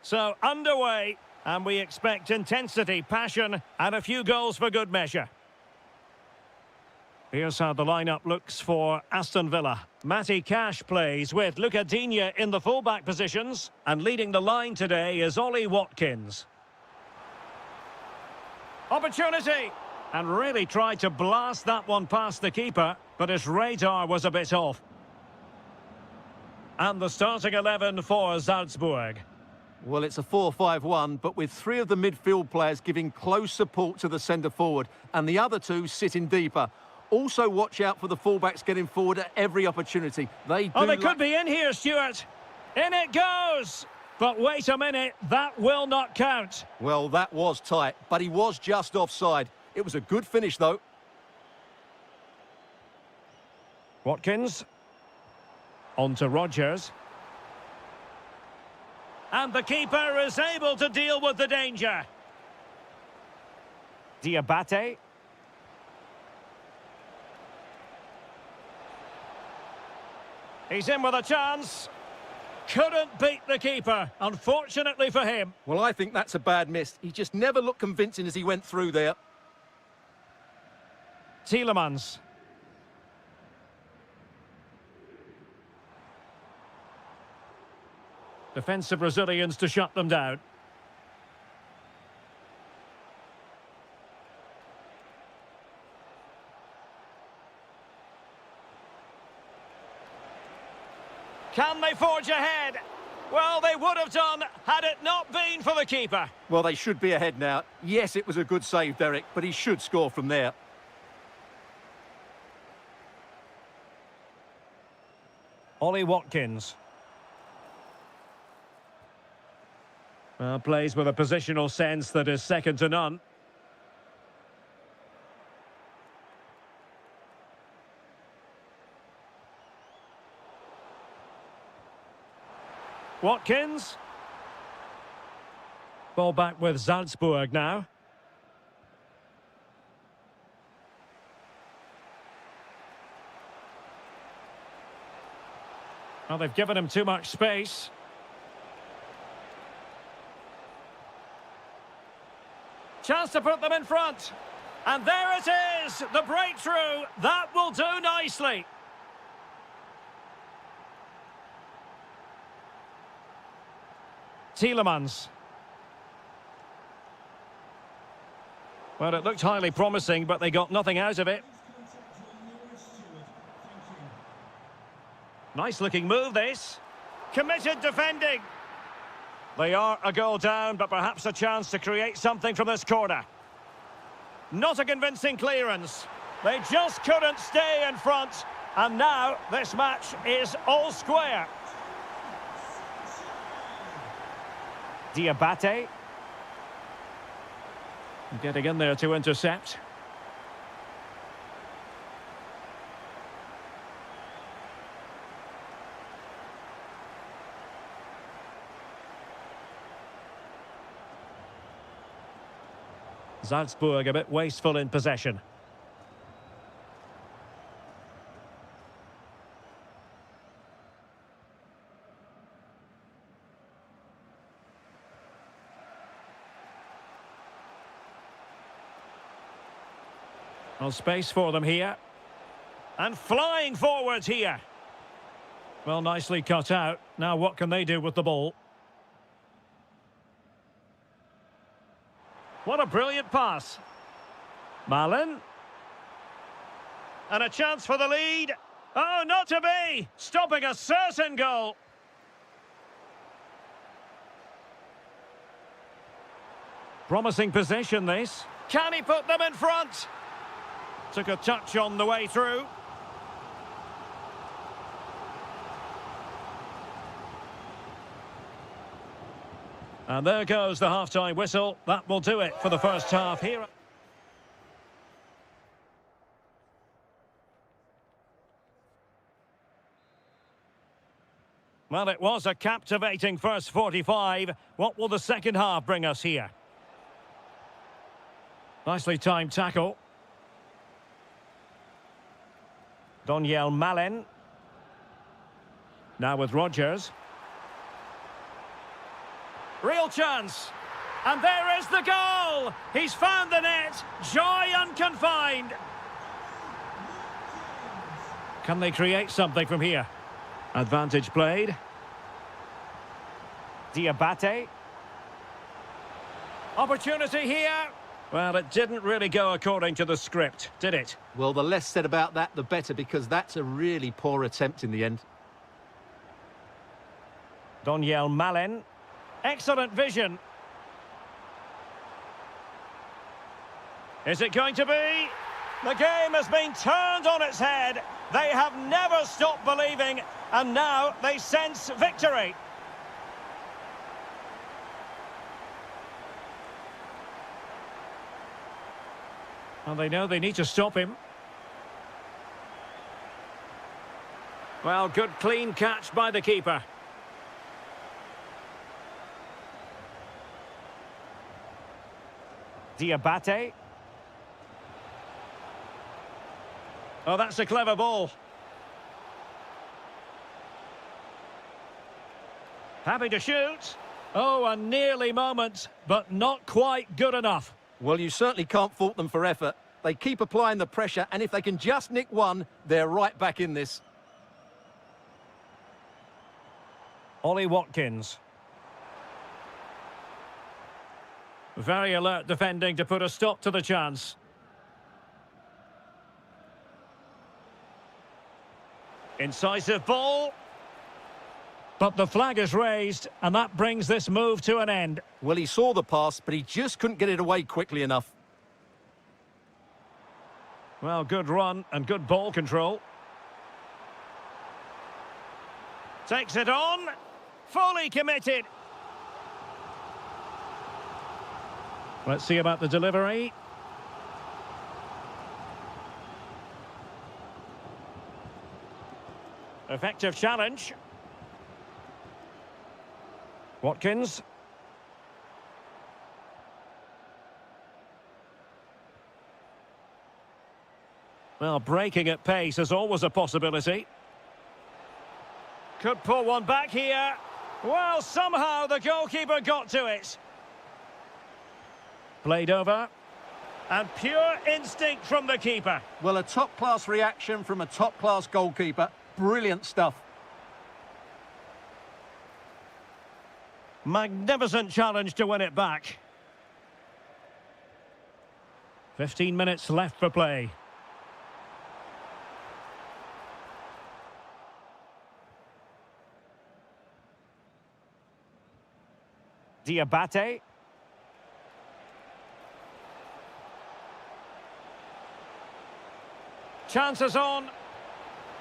So, underway, and we expect intensity, passion, and a few goals for good measure. Here's how the lineup looks for Aston Villa. Matty Cash plays with Luca Digne in the fullback positions, and leading the line today is Ollie Watkins. Opportunity! And really tried to blast that one past the keeper, but his radar was a bit off. And the starting 11 for Salzburg. Well, it's a 4-5-1, but with three of the midfield players giving close support to the centre-forward, and the other two sitting deeper. Also watch out for the fullbacks getting forward at every opportunity. They could be in here, Stuart. In it goes! But wait a minute, that will not count. Well, that was tight, but he was just offside. It was a good finish, though. Watkins. On to Rodgers. And the keeper is able to deal with the danger. Diabate. He's in with a chance. Couldn't beat the keeper, unfortunately for him. Well, I think that's a bad miss. He just never looked convincing as he went through there. Tielemans. Defensive Brazilians to shut them down. Can they forge ahead? Well, they would have done had it not been for the keeper. Well, they should be ahead now. Yes, it was a good save, Derek, but he should score from there. Ollie Watkins. Plays with a positional sense that is second to none. Watkins. Ball back with Salzburg now. Well, they've given him too much space. Chance to put them in front. And there it is, the breakthrough. That will do nicely. Tielemans. Well, it looked highly promising, but they got nothing out of it. Nice looking move, this. Committed defending. They are a goal down, but perhaps a chance to create something from this corner. Not a convincing clearance. They just couldn't stay in front. And now this match is all square. Diabate. Getting in there to intercept. Salzburg a bit wasteful in possession. Well, space for them here. And flying forwards here. Well, nicely cut out. Now what can they do with the ball? What a brilliant pass. Malen. And a chance for the lead. Oh, not to be. Stopping a certain goal. Promising position, this. Can he put them in front? Took a touch on the way through. And there goes the half-time whistle. That will do it for the first half here. Well, it was a captivating first 45. What will the second half bring us here? Nicely timed tackle. Daniel Malen. Now with Rodgers. Real chance. And there is the goal. He's found the net. Joy unconfined. Can they create something from here? Advantage played. Diabate. Opportunity here. Well, it didn't really go according to the script, did it? Well, the less said about that, the better, because that's a really poor attempt in the end. Doniel Malen. Excellent vision. Is it going to be? The game has been turned on its head. They have never stopped believing, and now they sense victory. And they know they need to stop him. Well, good clean catch by the keeper. Diabate. Oh, that's a clever ball. Happy to shoot. Oh, a nearly moment, but not quite good enough. Well, you certainly can't fault them for effort. They keep applying the pressure, and if they can just nick one, they're right back in this. Ollie Watkins. Very alert defending to put a stop to the chance. Incisive ball. But the flag is raised, and that brings this move to an end. Well, he saw the pass, but he just couldn't get it away quickly enough. Well, good run and good ball control. Takes it on. Fully committed. Let's see about the delivery. Effective challenge. Watkins. Well, breaking at pace is always a possibility. Could pull one back here. Well, somehow the goalkeeper got to it. Played over. And pure instinct from the keeper. Well, a top-class reaction from a top-class goalkeeper. Brilliant stuff. Magnificent challenge to win it back. 15 minutes left for play. Diabate. Chances on.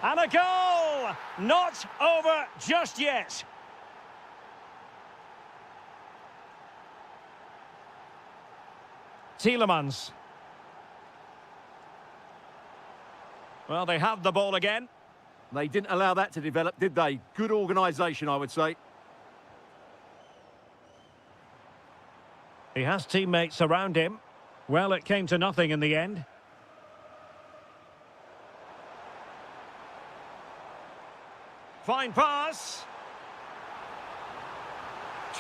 And a goal! Not over just yet. Tielemans. Well, they have the ball again. They didn't allow that to develop, did they? Good organisation, I would say. He has teammates around him. Well, it came to nothing in the end. Fine pass.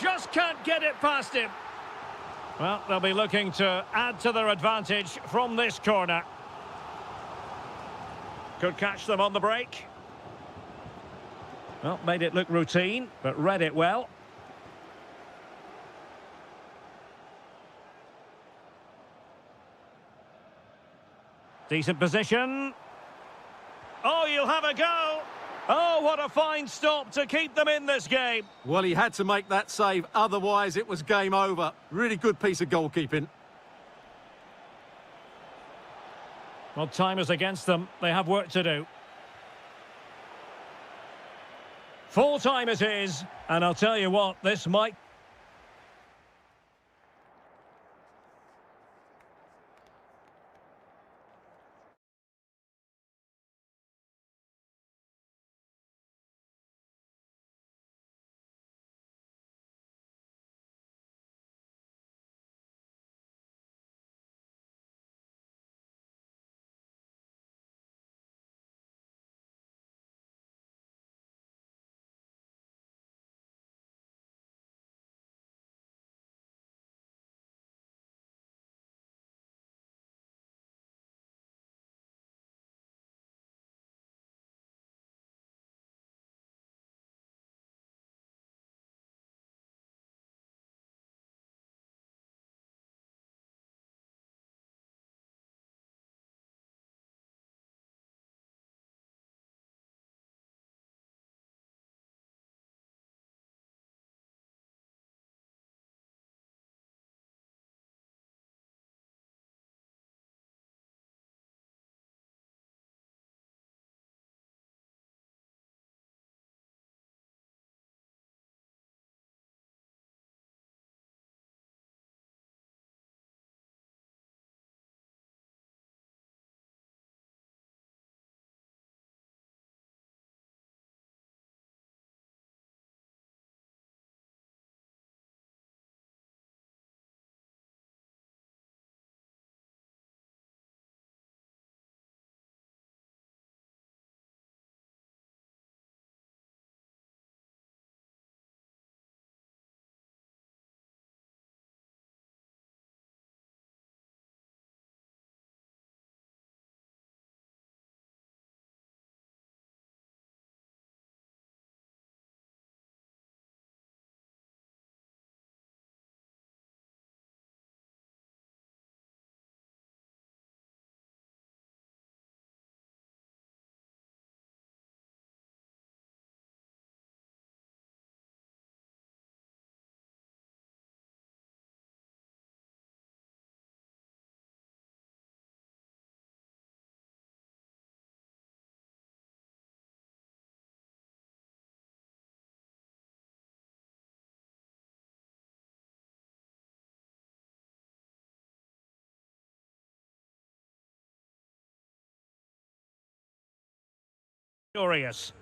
Just can't get it past him. Well, they'll be looking to add to their advantage from this corner. Could catch them on the break. Well, made it look routine, but read it well. Decent position. Oh, you'll have a go. Oh, what a fine stop to keep them in this game. Well, he had to make that save, otherwise it was game over. Really good piece of goalkeeping. Well, time is against them. They have work to do. Full time it is, and I'll tell you what, this might Furious.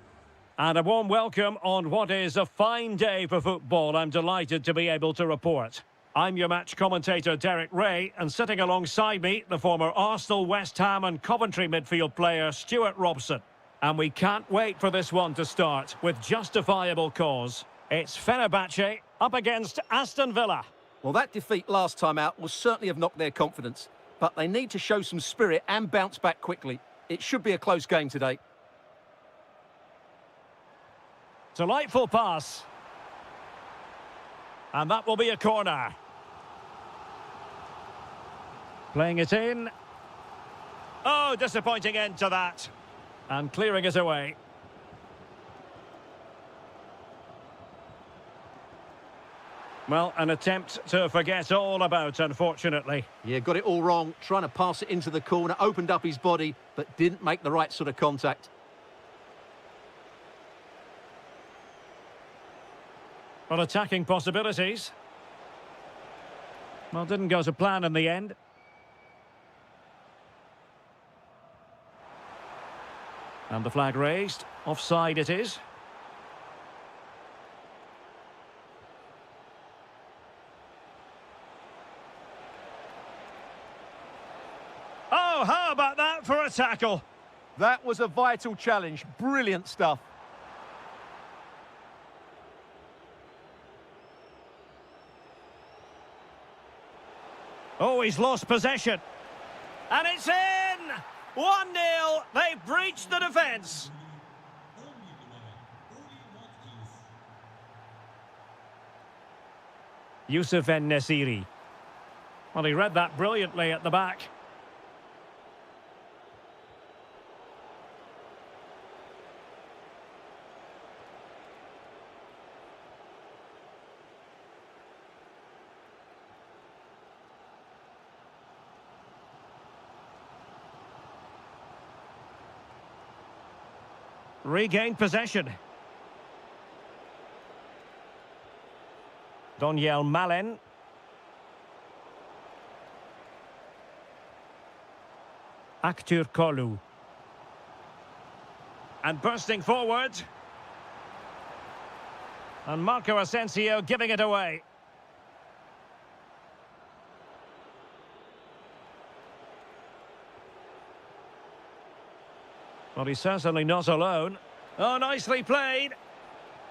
And a warm welcome on what is a fine day for football. I'm delighted to be able to report. I'm your match commentator, Derek Ray, and sitting alongside me, the former Arsenal, West Ham and Coventry midfield player, Stuart Robson. And we can't wait for this one to start, with justifiable cause. It's Fenerbahce up against Aston Villa. Well, that defeat last time out will certainly have knocked their confidence, but they need to show some spirit and bounce back quickly. It should be a close game today. Delightful pass. And that will be a corner. Playing it in. Oh, disappointing end to that. And clearing it away. Well, an attempt to forget all about, unfortunately. Yeah, got it all wrong. Trying to pass it into the corner, opened up his body, but didn't make the right sort of contact. Well, attacking possibilities. Well, didn't go to plan in the end. And the flag raised. Offside it is. Oh, how about that for a tackle? That was a vital challenge. Brilliant stuff. Oh, he's lost possession. And it's in! 1-0. They've breached the defence. Youssef En-Nesyri. Well, he read that brilliantly at the back. Regained possession. Donyell Malen. Aktür Kolu. And bursting forward. And Marco Asensio giving it away. Well, he's certainly not alone. Oh, nicely played.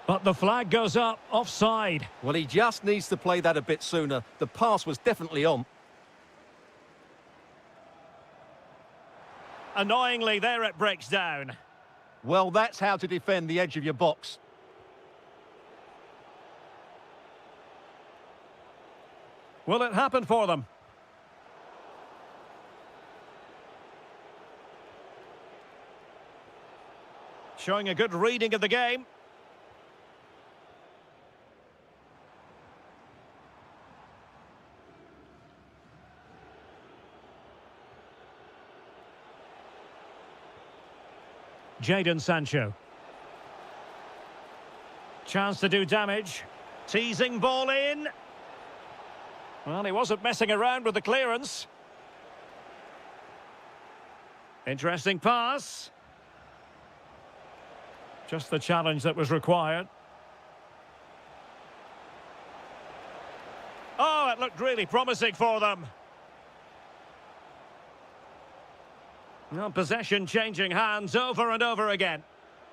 But the flag goes up, offside. Well, he just needs to play that a bit sooner. The pass was definitely on. Annoyingly, there it breaks down. Well, that's how to defend the edge of your box. Will it happen for them? Showing a good reading of the game. Jadon Sancho. Chance to do damage. Teasing ball in. Well, he wasn't messing around with the clearance. Interesting pass. Just the challenge that was required. Oh, it looked really promising for them. Well, possession changing hands over and over again.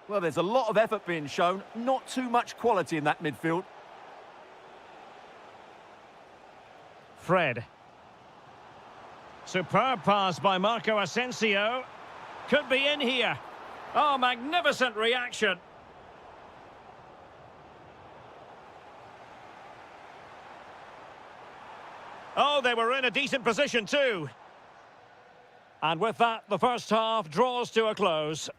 Well, there's a lot of effort being shown, not too much quality in that midfield. Fred. Superb pass by Marco Asensio. Could be in here. Oh, magnificent reaction. Oh, they were in a decent position too. And with that, the first half draws to a close.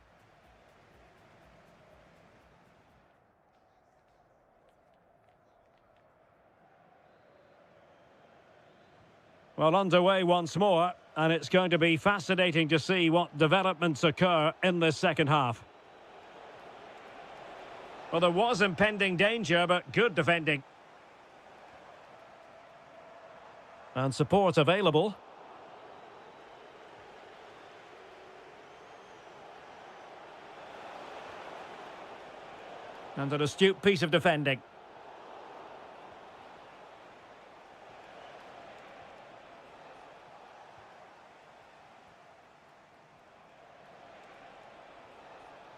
Well, underway once more, and it's going to be fascinating to see what developments occur in this second half. Well, there was impending danger, but good defending. And support available. And an astute piece of defending.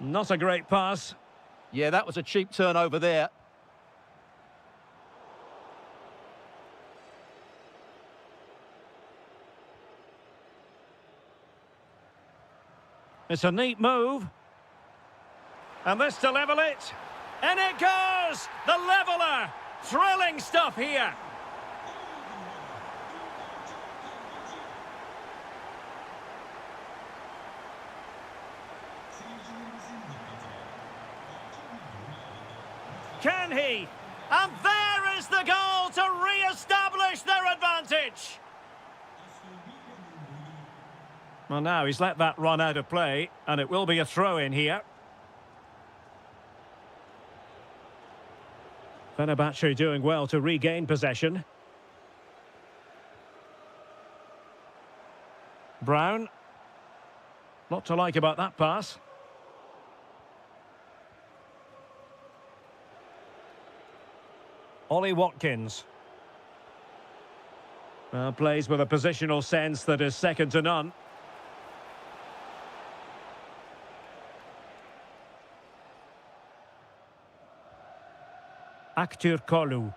Not a great pass. Yeah, that was a cheap turnover there. It's a neat move. And this to level it. And it goes! The leveller! Thrilling stuff here. Can he? And there is the goal to re-establish their advantage. Well, now he's let that run out of play, and it will be a throw-in here. Fenerbahce doing well to regain possession. Brown. Lot to like about that pass. Ollie Watkins. Plays with a positional sense that is second to none. Aktürkoğlu.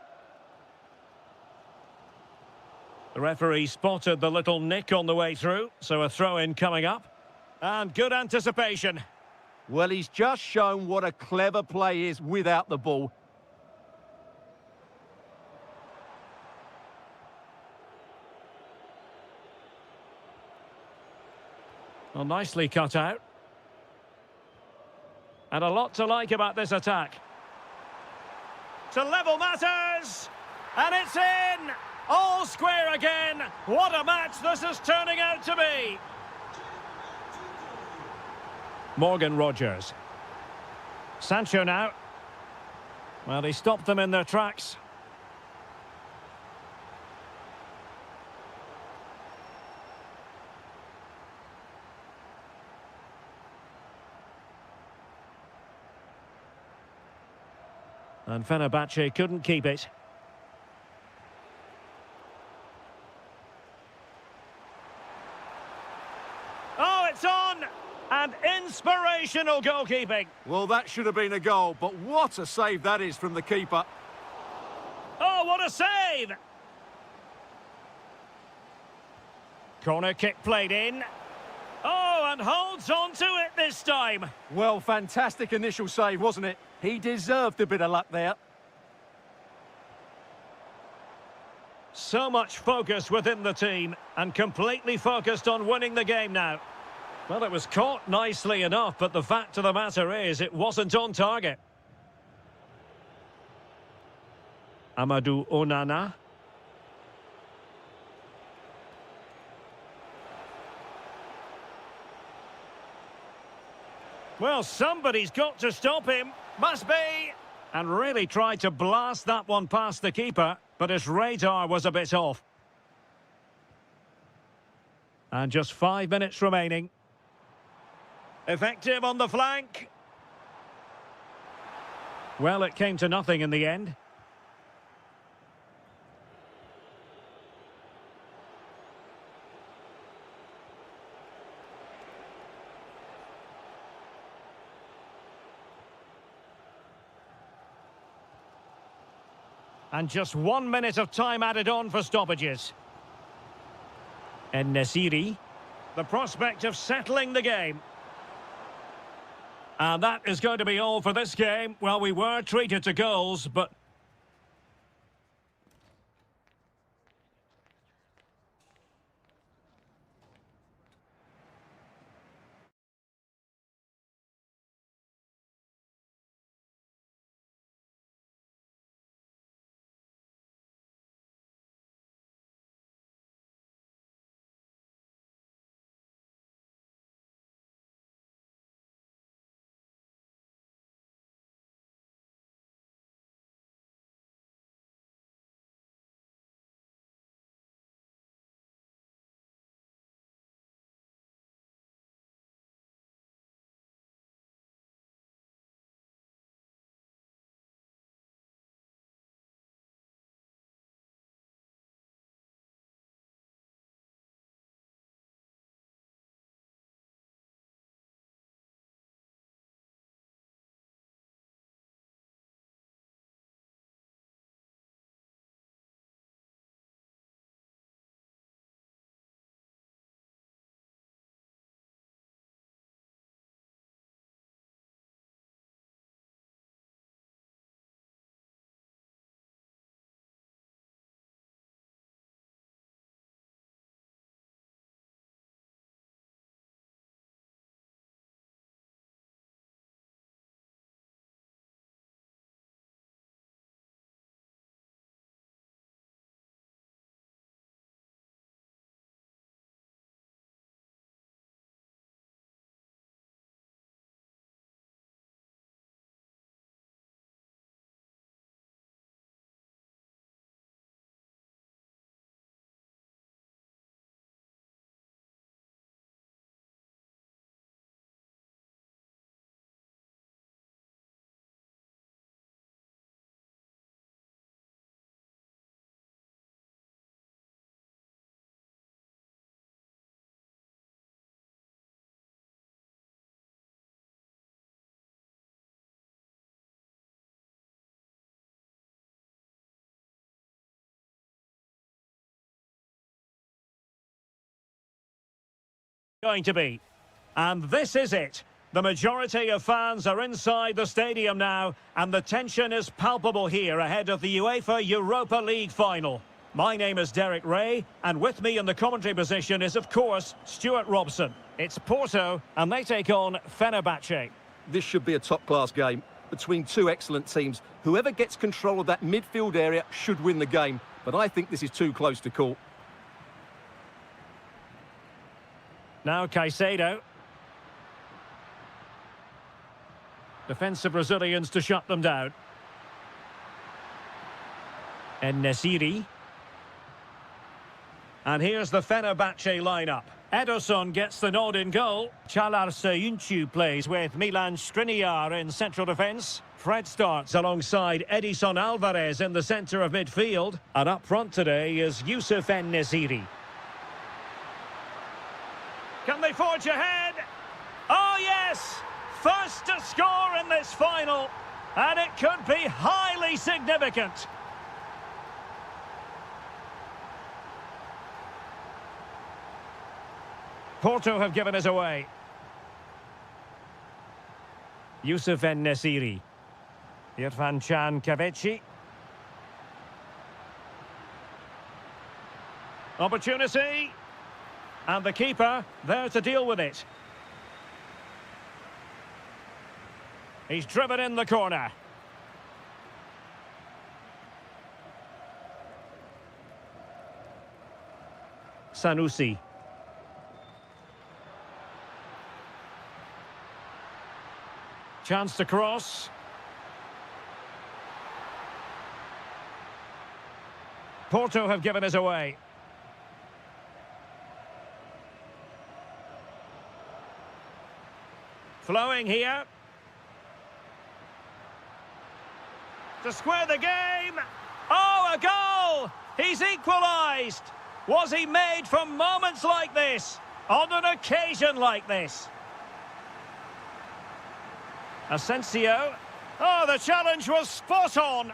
The referee spotted the little nick on the way through, so a throw-in coming up. And good anticipation. Well, he's just shown what a clever play is without the ball. Well, nicely cut out. And a lot to like about this attack. To level matters! And it's in! All square again! What a match this is turning out to be! Morgan Rogers. Sancho now. Well, he stopped them in their tracks. And Fenerbahce couldn't keep it. Oh, it's on! And inspirational goalkeeping. Well, that should have been a goal, but what a save that is from the keeper. Oh, what a save! Corner kick played in. Oh, and holds on to it this time. Well, fantastic initial save, wasn't it? He deserved a bit of luck there. So much focus within the team, and completely focused on winning the game now. Well, it was caught nicely enough, but the fact of the matter is it wasn't on target. Amadou Onana. Well, somebody's got to stop him. Must be. And really tried to blast that one past the keeper, but his radar was a bit off. And just 5 minutes remaining. Effective on the flank. Well, it came to nothing in the end. And just 1 minute of time added on for stoppages. And Nesiri. The prospect of settling the game. And that is going to be all for this game. Well, we were treated to goals, but Going to be. And this is it. The majority of fans are inside the stadium now, and the tension is palpable here ahead of the UEFA Europa League final. My name is Derek Ray, and with me in the commentary position is, of course, Stuart Robson. It's Porto, and they take on Fenerbahce. This should be a top-class game between two excellent teams. Whoever gets control of that midfield area should win the game, but I think this is too close to call. Now Caicedo. Defensive Brazilians to shut them down. En-Nesyri. And here's the Fenerbahce lineup. Ederson gets the nod in goal. Çağlar Söyüncü plays with Milan Skriniar in central defence. Fred starts alongside Edison Alvarez in the centre of midfield. And up front today is Yusuf En-Nesyri. Can they forge ahead? Oh, yes! First to score in this final. And it could be highly significant. Porto have given us away. Yusuf En-Nesyri. İrfan Can Kahveci. Opportunity. And the keeper there to deal with it. He's driven in the corner. Sanusi. Chance to cross. Porto have given us away. Flowing here. To square the game. Oh, a goal! He's equalised. Was he made from moments like this? On an occasion like this? Asensio. Oh, the challenge was spot on.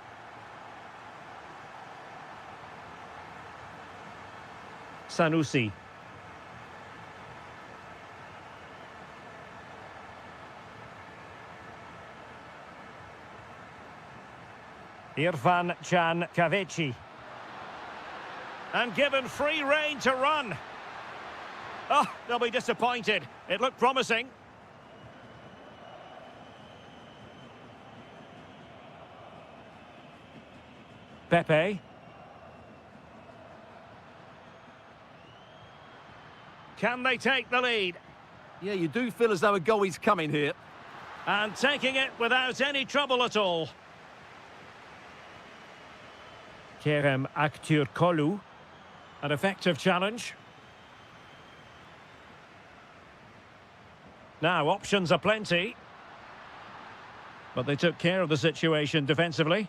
Sanusi. İrfan Can Kahveci. And given free rein to run. Oh, they'll be disappointed. It looked promising. Pepe. Can they take the lead? Yeah, you do feel as though a goal is coming here. And taking it without any trouble at all. Kerem Aktürkoğlu. An effective challenge. Now, options are plenty. But they took care of the situation defensively.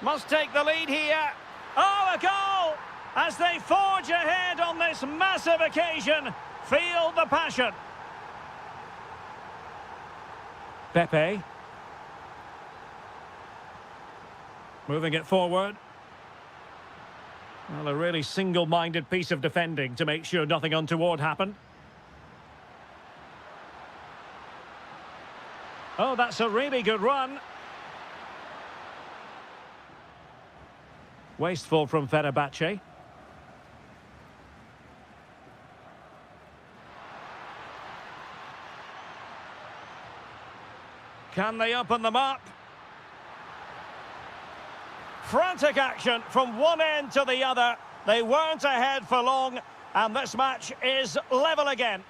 Must take the lead here. Oh, a goal! As they forge ahead on this massive occasion. Feel the passion. Pepe. Moving it forward. Well, a really single-minded piece of defending to make sure nothing untoward happened. Oh, that's a really good run. Wasteful from Fenerbahce. Can they open them up? Frantic action from one end to the other. They weren't ahead for long, and this match is level again.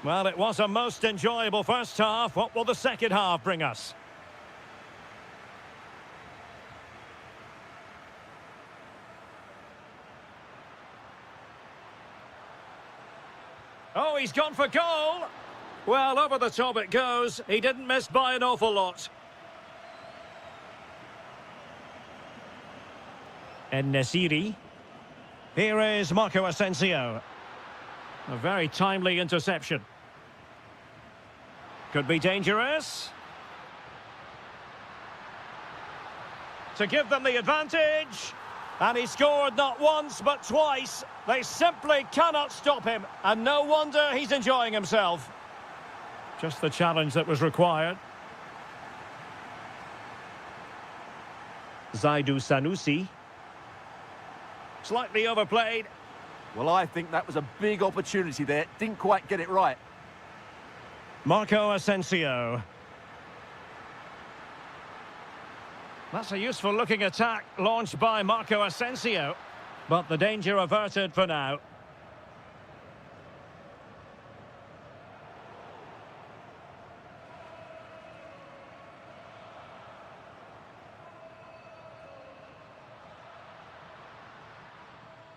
Well, it was a most enjoyable first half. What will the second half bring us? Oh, he's gone for goal. Well, over the top it goes. He didn't miss by an awful lot. En-Nesyri. Here is Marco Asensio. A very timely interception. Could be dangerous. To give them the advantage. And he scored not once but twice. They simply cannot stop him. And no wonder he's enjoying himself. Just the challenge that was required. Zaidu Sanusi. Slightly overplayed. Well, I think that was a big opportunity there. Didn't quite get it right. Marco Asensio. That's a useful-looking attack launched by Marco Asensio. But the danger averted for now.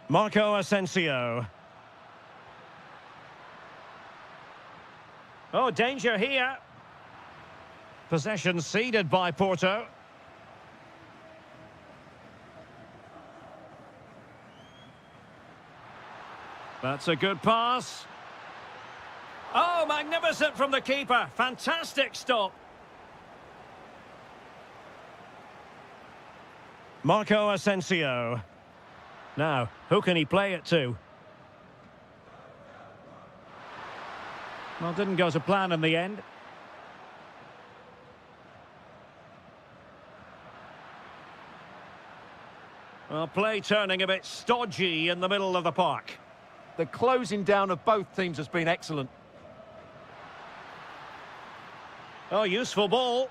Marco Asensio. Oh, danger here. Possession ceded by Porto. That's a good pass. Oh, magnificent from the keeper. Fantastic stop. Marco Asensio. Now, who can he play it to? Well, didn't go to plan in the end. Well, play turning a bit stodgy in the middle of the park. The closing down of both teams has been excellent. Oh, useful ball.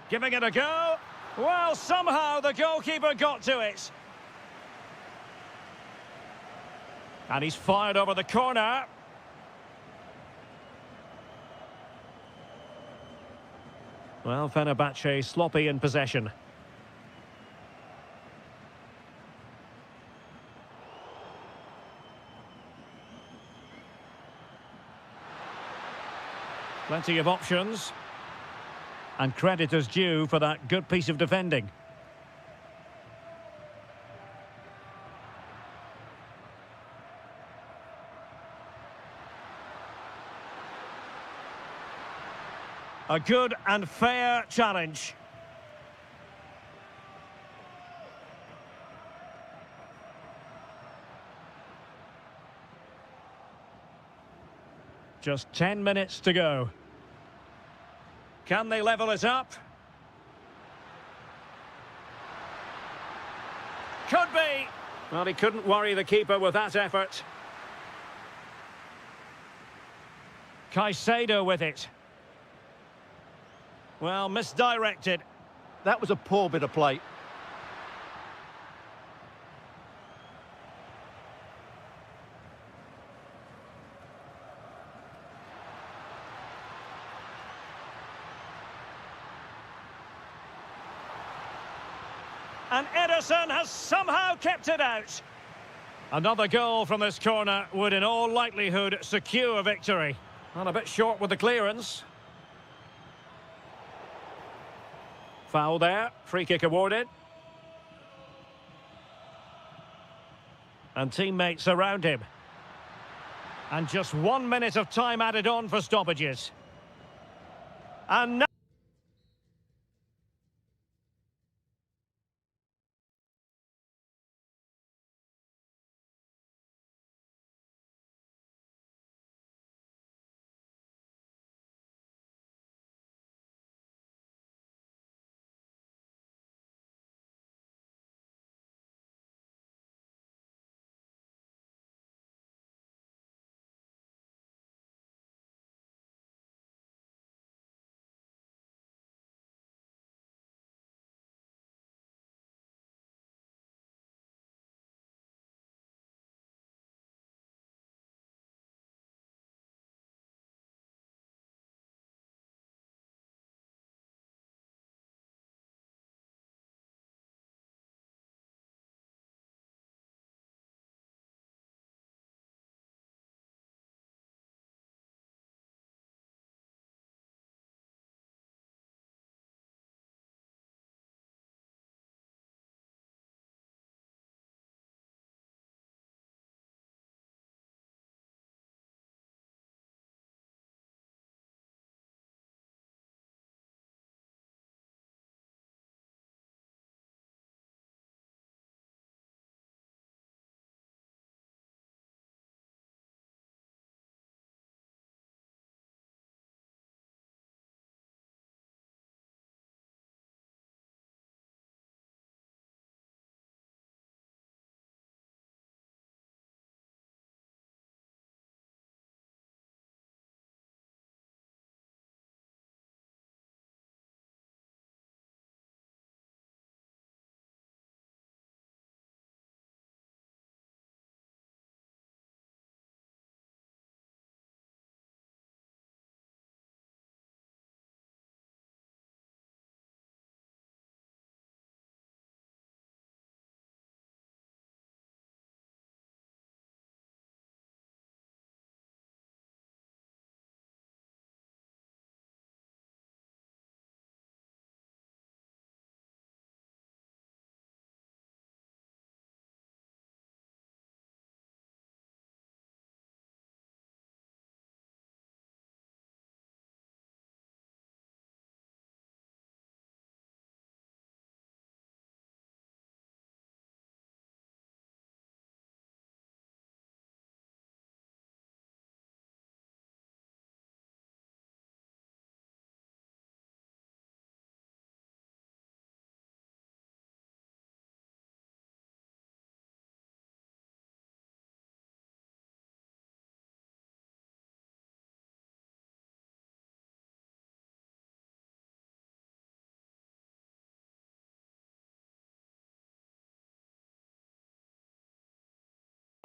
Giving it a go. Well, somehow the goalkeeper got to it. And he's fired over the corner. Well, Fenerbahce sloppy in possession. Plenty of options. And credit is due for that good piece of defending. A good and fair challenge. Just 10 minutes to go. Can they level it up? Could be. Well, he couldn't worry the keeper with that effort. Caicedo with it. Well, misdirected. That was a poor bit of play. And Ederson has somehow kept it out. Another goal from this corner would in all likelihood secure victory. And a bit short with the clearance. Foul there, free kick awarded. And teammates around him. And just 1 minute of time added on for stoppages. And now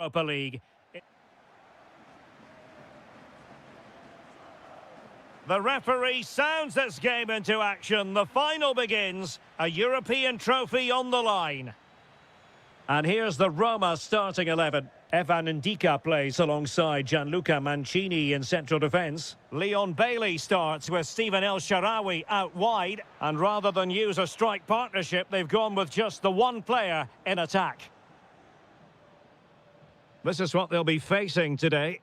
Europa League. The referee sounds this game into action. The final begins. A European trophy on the line. And here's the Roma starting 11. Evan Ndika plays alongside Gianluca Mancini in central defence. Leon Bailey starts with Stephen El Shaarawy out wide. And rather than use a strike partnership, they've gone with just the one player in attack. This is what they'll be facing today.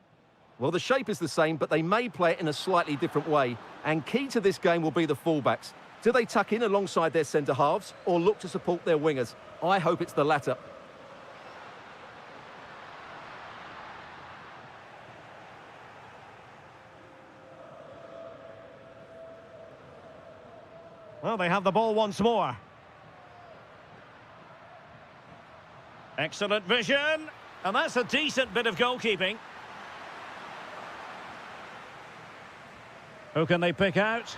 Well, the shape is the same, but they may play it in a slightly different way. And key to this game will be the fullbacks. Do they tuck in alongside their centre-halves or look to support their wingers? I hope it's the latter. Well, they have the ball once more. Excellent vision. And that's a decent bit of goalkeeping. Who can they pick out?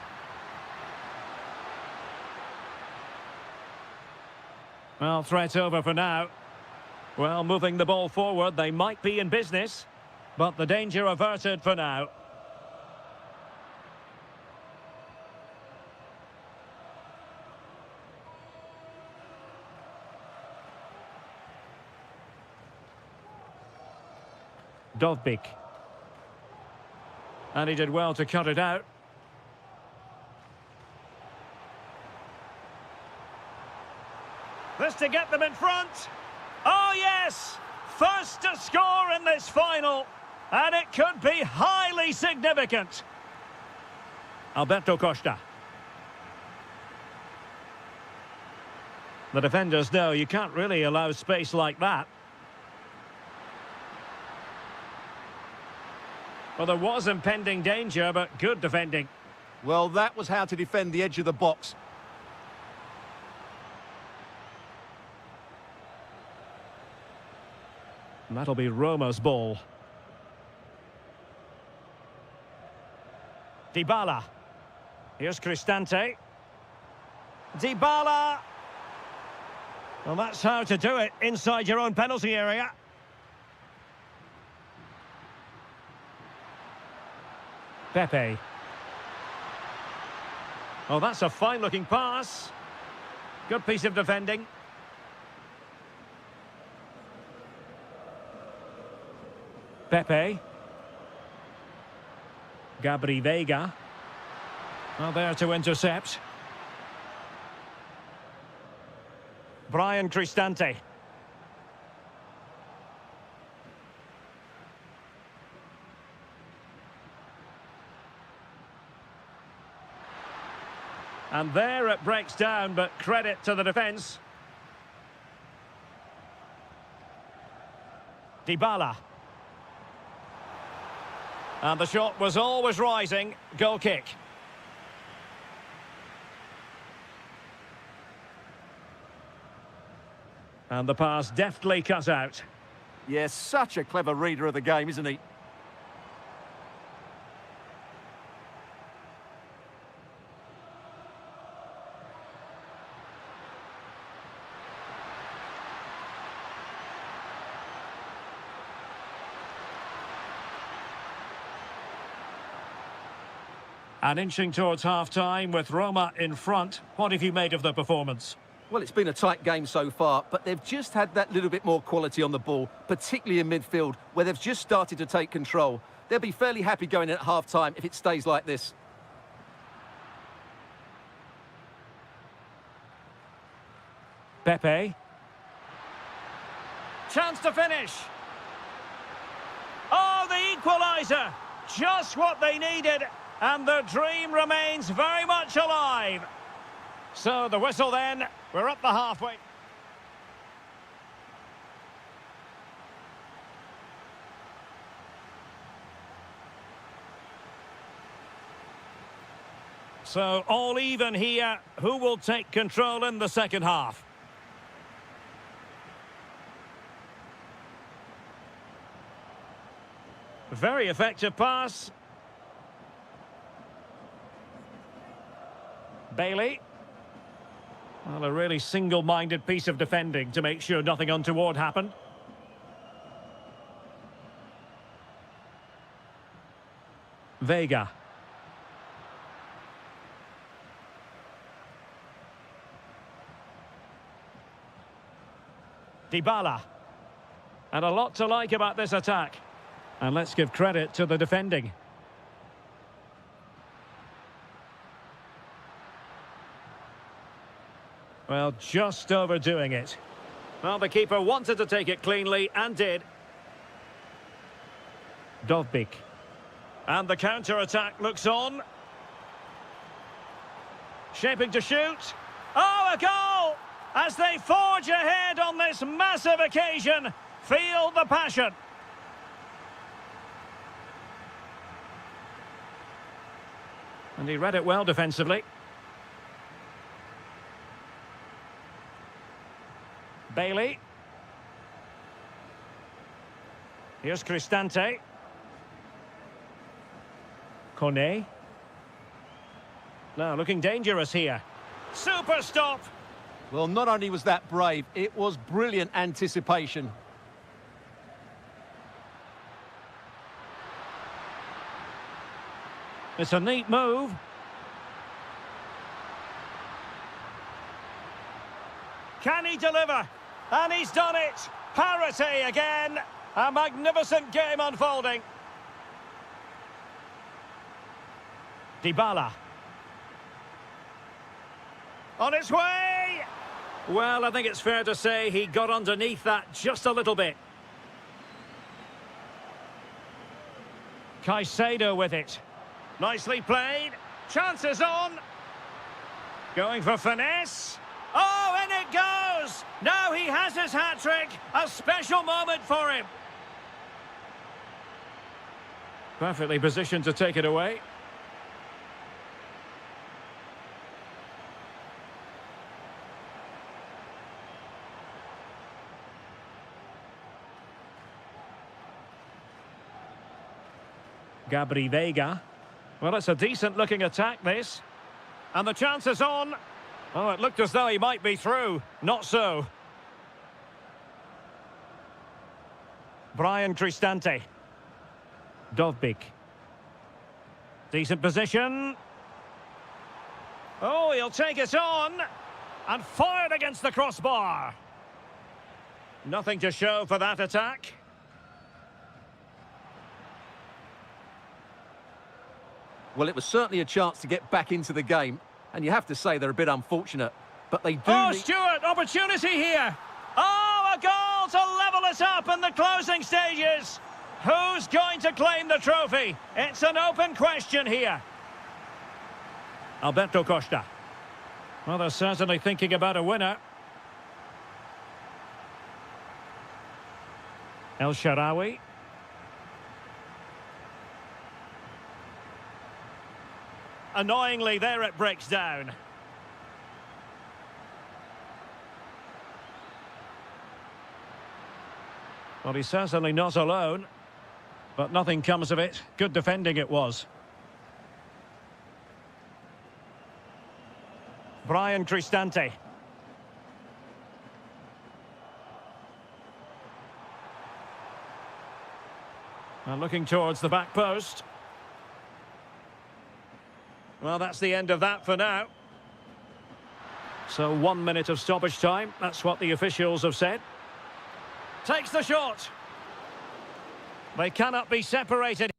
Well, threat over for now. Well, moving the ball forward, they might be in business. But the danger averted for now. Dovbik. And he did well to cut it out. This to get them in front. Oh, yes! First to score in this final. And it could be highly significant. Alberto Costa. The defenders know you can't really allow space like that. Well, there was impending danger, but good defending. Well, that was how to defend the edge of the box. And that'll be Roma's ball. Dybala. Here's Cristante. Dybala. Well, that's how to do it inside your own penalty area. Pepe. Oh, that's a fine-looking pass. Good piece of defending. Pepe. Gabri Veiga. Well, there to intercept. Brian Cristante. And there it breaks down, but credit to the defence. Dybala. And the shot was always rising. Goal kick. And the pass deftly cut out. Yes, such a clever reader of the game, isn't he? And inching towards half-time with Roma in front. What have you made of the performance? Well, it's been a tight game so far, but they've just had that little bit more quality on the ball, particularly in midfield, where they've just started to take control. They'll be fairly happy going in at half-time if it stays like this. Pepe. Chance to finish. Oh, the equaliser! Just what they needed, and the dream remains very much alive. So the whistle then, we're up the halfway. So all even here. Who will take control in the second half? Very effective pass. Bailey. Well, a really single-minded piece of defending to make sure nothing untoward happened. Vega. Dybala. And a lot to like about this attack. And let's give credit to the defending. Well, just overdoing it. Well, the keeper wanted to take it cleanly and did. Dovbik. And the counter-attack looks on. Shaping to shoot. Oh, a goal! As they forge ahead on this massive occasion. Feel the passion. And he read it well defensively. Bailey. Here's Cristante. Kone. Now looking dangerous here. Super stop. Well, not only was that brave, it was brilliant anticipation. It's a neat move. Can he deliver? And he's done it. Parity again. A magnificent game unfolding. Dybala. On its way. Well, I think it's fair to say he got underneath that just a little bit. Caicedo with it. Nicely played. Chances on. Going for finesse. Oh, in it goes! Now he has his hat-trick. A special moment for him. Perfectly positioned to take it away. Gabri Vega. Well, it's a decent-looking attack, this. And the chance is on. Oh, it looked as though he might be through. Not so. Brian Cristante. Dovbik. Decent position. Oh, he'll take it on. And fired against the crossbar. Nothing to show for that attack. Well, it was certainly a chance to get back into the game. And you have to say they're a bit unfortunate. But they do... Oh, Stuart, opportunity here. Oh, a goal to level it up in the closing stages. Who's going to claim the trophy? It's an open question here. Alberto Costa. Well, they're certainly thinking about a winner. El Shaarawy. Annoyingly, there it breaks down. Well, he's certainly not alone. But nothing comes of it. Good defending it was. Brian Cristante. And looking towards the back post. Well, that's the end of that for now. So 1 minute of stoppage time. That's what the officials have said. Takes the shot. They cannot be separated.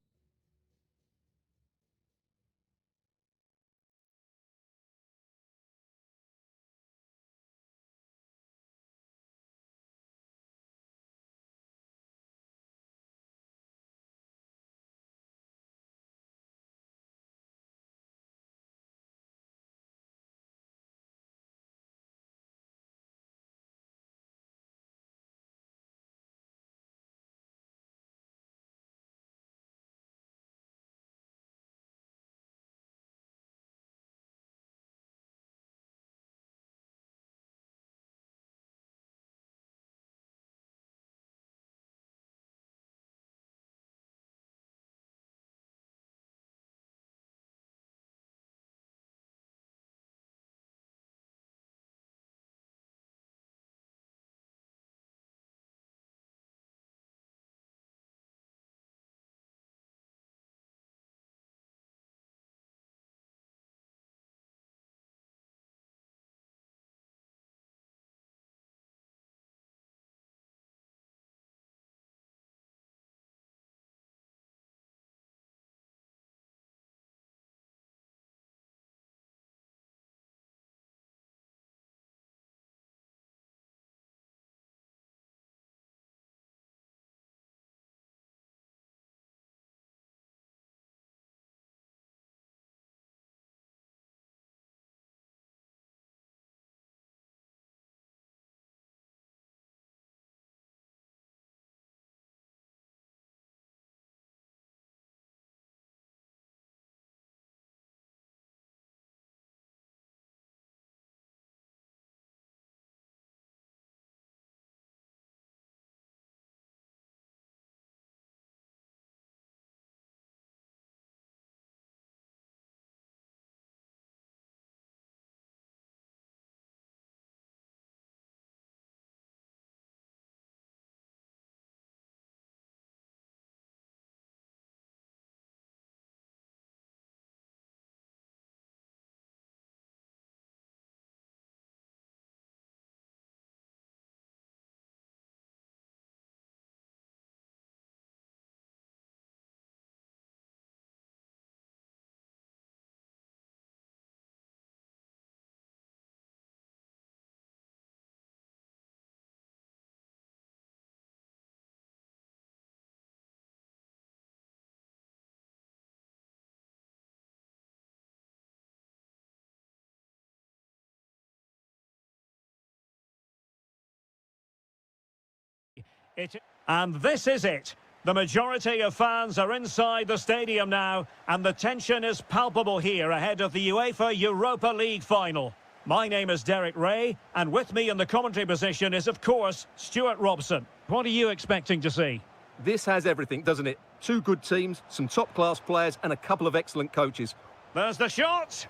And this is it. The majority of fans are inside the stadium now, and the tension is palpable here ahead of the UEFA Europa League final. My name is Derek Ray, and with me in the commentary position is, of course, Stuart Robson. What are you expecting to see? This has everything, doesn't it? Two good teams, some top-class players, and a couple of excellent coaches. There's the shot.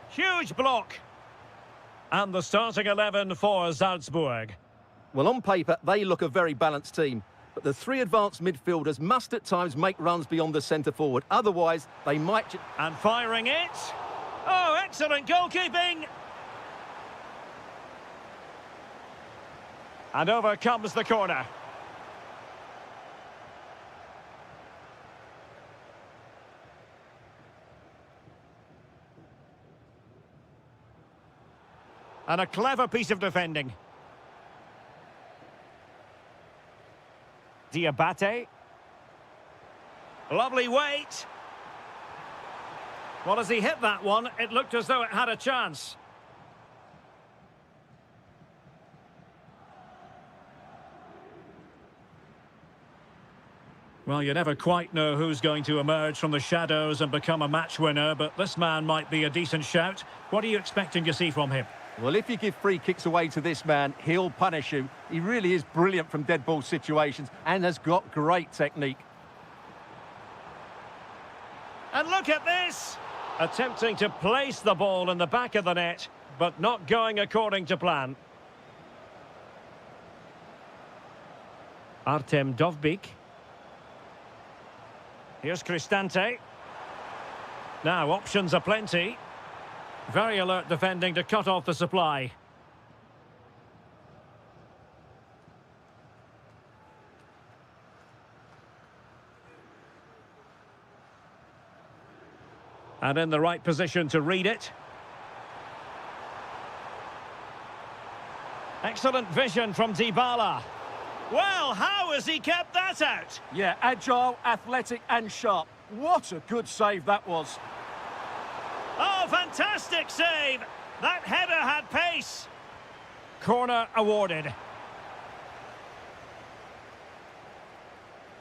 Huge block. And the starting 11 for Salzburg. Well, on paper, they look a very balanced team. But the three advanced midfielders must at times make runs beyond the centre-forward. Otherwise, they might... And firing it. Oh, excellent goalkeeping. And over comes the corner. And a clever piece of defending. Diabate. Lovely weight. Well, as he hit that one, it looked as though it had a chance. Well, you never quite know who's going to emerge from the shadows and become a match winner, but this man might be a decent shout. What are you expecting to see from him? Well, if you give free kicks away to this man, he'll punish you. He really is brilliant from dead ball situations and has got great technique. And look at this! Attempting to place the ball in the back of the net, but not going according to plan. Artem Dovbyk. Here's Cristante. Now, options are plenty. Very alert defending to cut off the supply. And in the right position to read it. Excellent vision from Dybala. Well, how has he kept that out? Yeah, agile, athletic and sharp. What a good save that was. Oh, fantastic save! That header had pace. Corner awarded.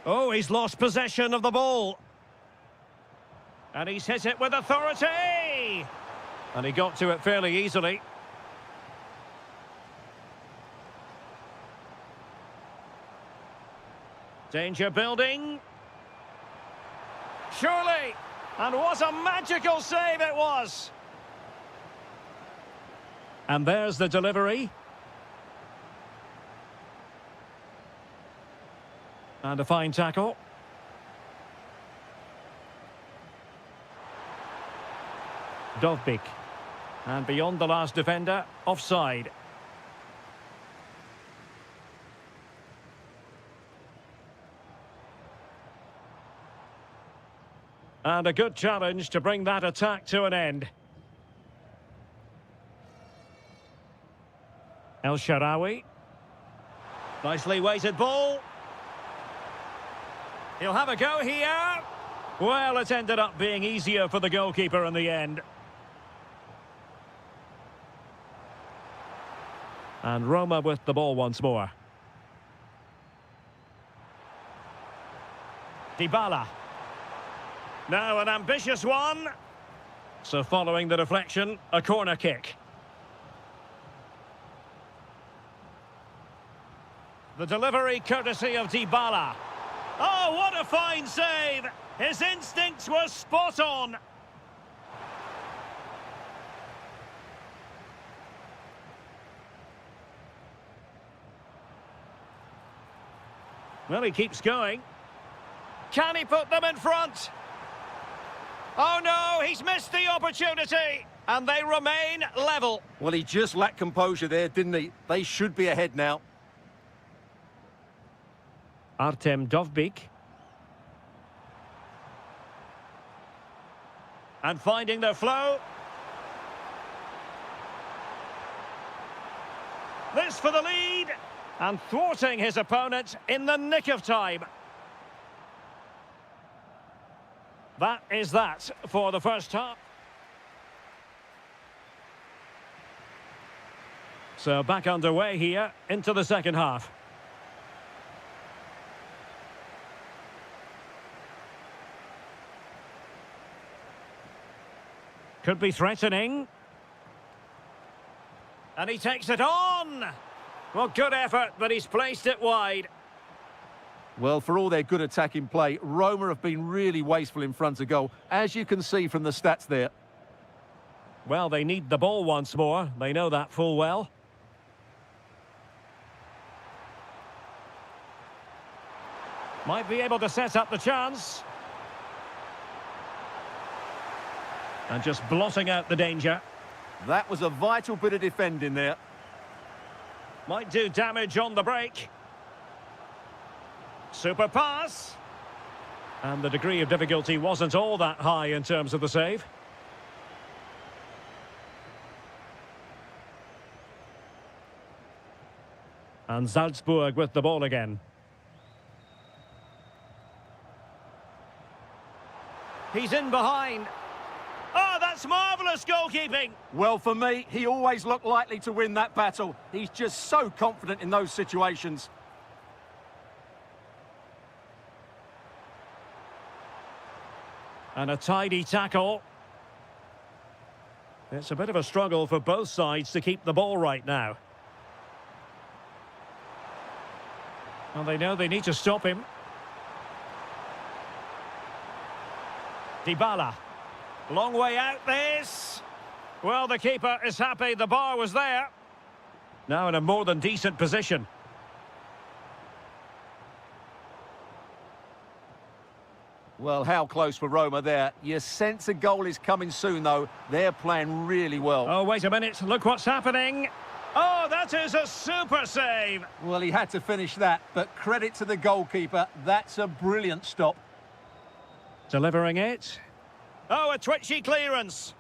Oh, he's lost possession of the ball. And he's hit it with authority! And he got to it fairly easily. Danger building. Surely! And what a magical save it was! And there's the delivery. And a fine tackle. Dovbyk. And beyond the last defender, offside. And a good challenge to bring that attack to an end. El Shaarawy. Nicely weighted ball. He'll have a go here. Well, it ended up being easier for the goalkeeper in the end. And Roma with the ball once more. Dybala. Now an ambitious one. So following the deflection, a corner kick. The delivery courtesy of Dybala. Oh, what a fine save! His instincts were spot on. Well, he keeps going. Can he put them in front? Oh no, he's missed the opportunity, and they remain level. Well, he just lacked composure there, didn't he? They should be ahead now. Artem Dovbyk. And finding their flow. This for the lead, and thwarting his opponent in the nick of time. That is that for the first half. So back underway here into the second half. Could be threatening. And he takes it on. Well, good effort, but he's placed it wide. Well, for all their good attacking play, Roma have been really wasteful in front of goal, as you can see from the stats there. Well, they need the ball once more. They know that full well. Might be able to set up the chance. And just blotting out the danger. That was a vital bit of defending there. Might do damage on the break. Super pass. And the degree of difficulty wasn't all that high in terms of the save. And Salzburg with the ball again. He's in behind. Oh, that's marvellous goalkeeping. Well, for me, he always looked likely to win that battle. He's just so confident in those situations. And a tidy tackle. It's a bit of a struggle for both sides to keep the ball right now. Well, they know they need to stop him. Dybala. Long way out this. Well, the keeper is happy the bar was there. Now in a more than decent position. Well, how close for Roma there. You sense a goal is coming soon, though. They're playing really well. Oh, wait a minute. Look what's happening. Oh, that is a super save. Well, he had to finish that, but credit to the goalkeeper. That's a brilliant stop. Delivering it. Oh, a twitchy clearance.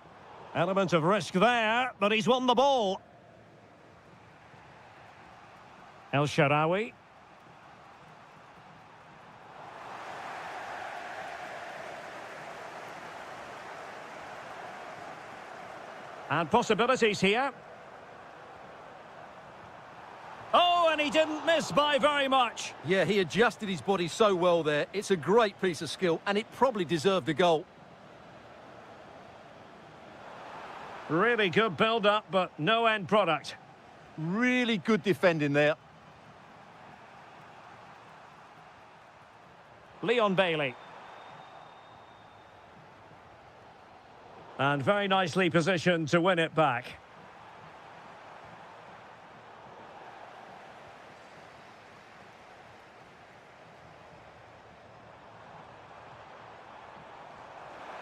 Element of risk there, but he's won the ball. El Shaarawy. And possibilities here. Oh, and he didn't miss by very much. Yeah, he adjusted his body so well there. It's a great piece of skill, and it probably deserved a goal. Really good build-up, but no end product. Really good defending there. Leon Bailey. And very nicely positioned to win it back.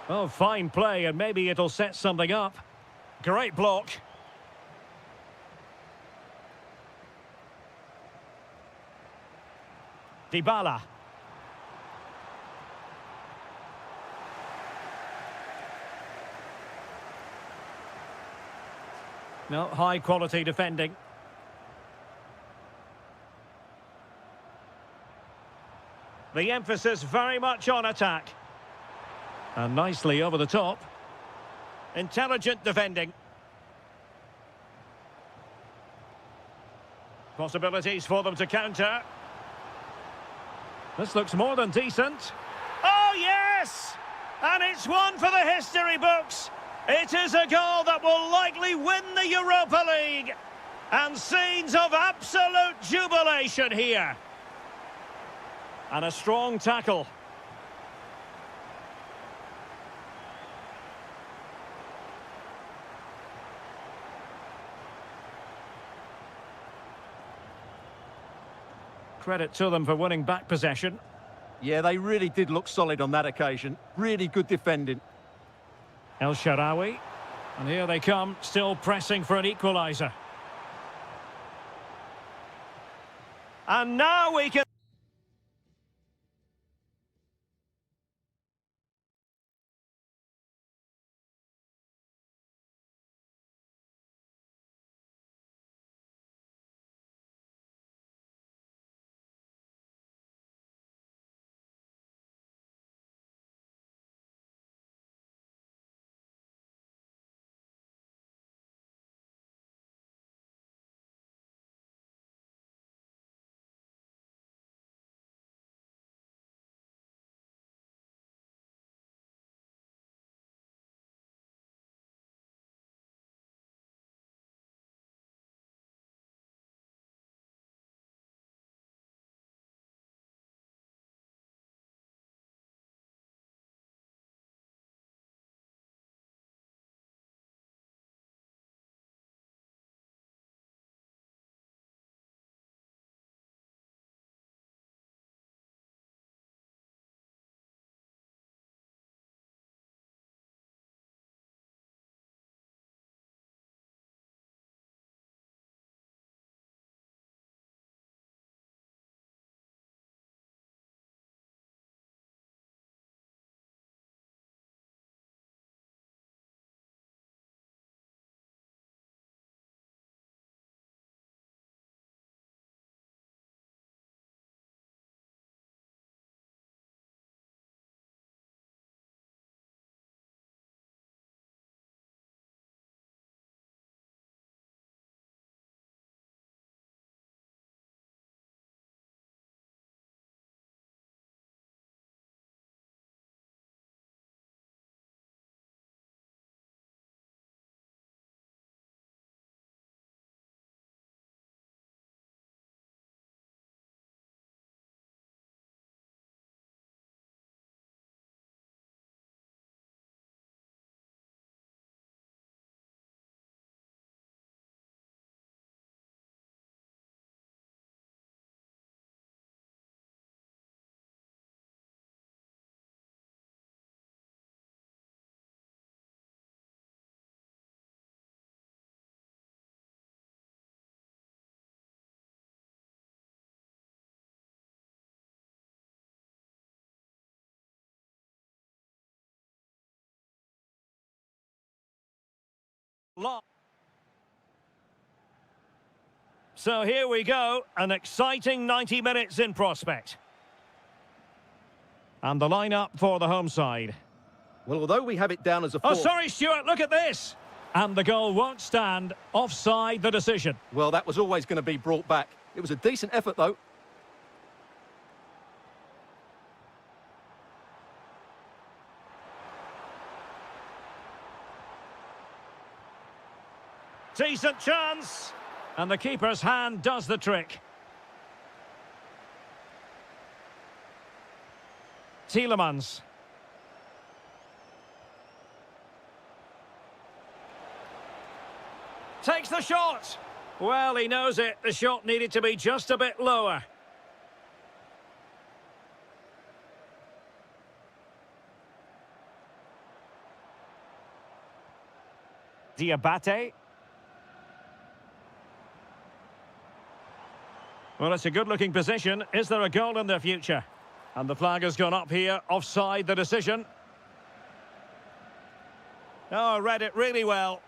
Oh, fine play, and maybe it'll set something up. Great block. Dybala. No, high quality defending. The emphasis very much on attack. And nicely over the top. Intelligent defending. Possibilities for them to counter. This looks more than decent. Oh, yes! And it's one for the history books. It is a goal that will likely win the Europa League. And scenes of absolute jubilation here. And a strong tackle. Credit to them for winning back possession. Yeah, they really did look solid on that occasion. Really good defending. El Shaarawy. And here they come, still pressing for an equaliser. And now we can... So here we go, an exciting 90 minutes in prospect. And the lineup for the home side. Well, although we have it down as a four... Oh, sorry, Stuart, look at this! And the goal won't stand. Offside the decision. Well, that was always going to be brought back. It was a decent effort, though. Decent chance. And the keeper's hand does the trick. Tielemans. Takes the shot. Well, he knows it. The shot needed to be just a bit lower. Diabate. Well, it's a good-looking position. Is there a goal in the future? And the flag has gone up here. Offside the decision. Oh, read it really well.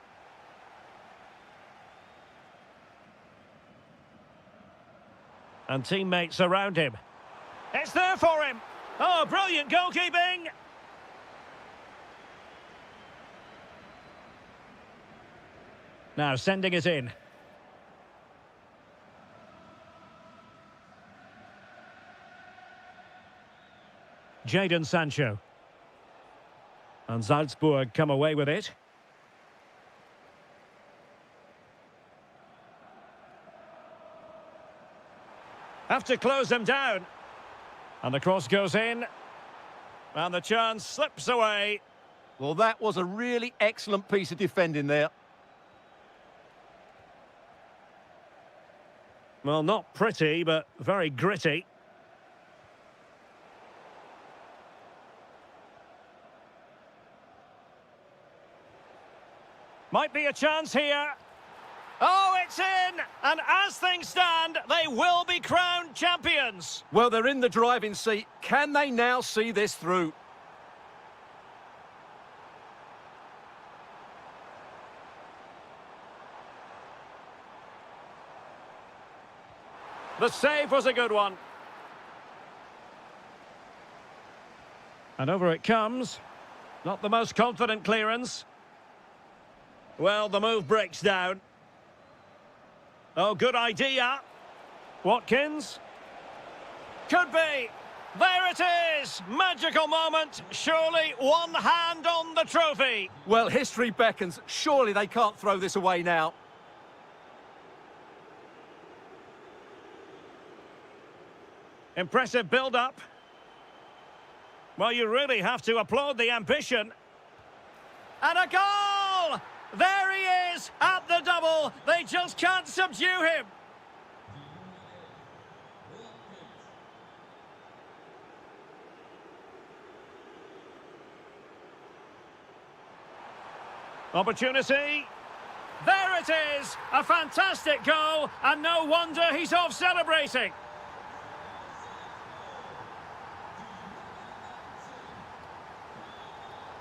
And teammates around him. It's there for him. Oh, brilliant goalkeeping. Now sending it in. Jadon Sancho. And Salzburg come away with it. Have to close them down. And the cross goes in. And the chance slips away. Well, that was a really excellent piece of defending there. Well, not pretty, but very gritty. Might be a chance here. Oh, it's in! And as things stand, they will be crowned champions. Well, they're in the driving seat. Can they now see this through? The save was a good one. And over it comes. Not the most confident clearance. Well, the move breaks down. Oh, good idea. Watkins. Could be. There it is. Magical moment. Surely one hand on the trophy. Well, history beckons. Surely they can't throw this away now. Impressive build-up. Well, you really have to applaud the ambition. And a goal! There he is at the double. They just can't subdue him. Opportunity. There it is. A fantastic goal. And no wonder he's off celebrating.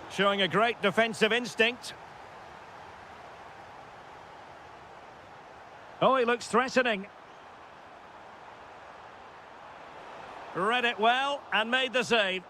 Showing a great defensive instinct. Oh, he looks threatening. Read it well and made the save.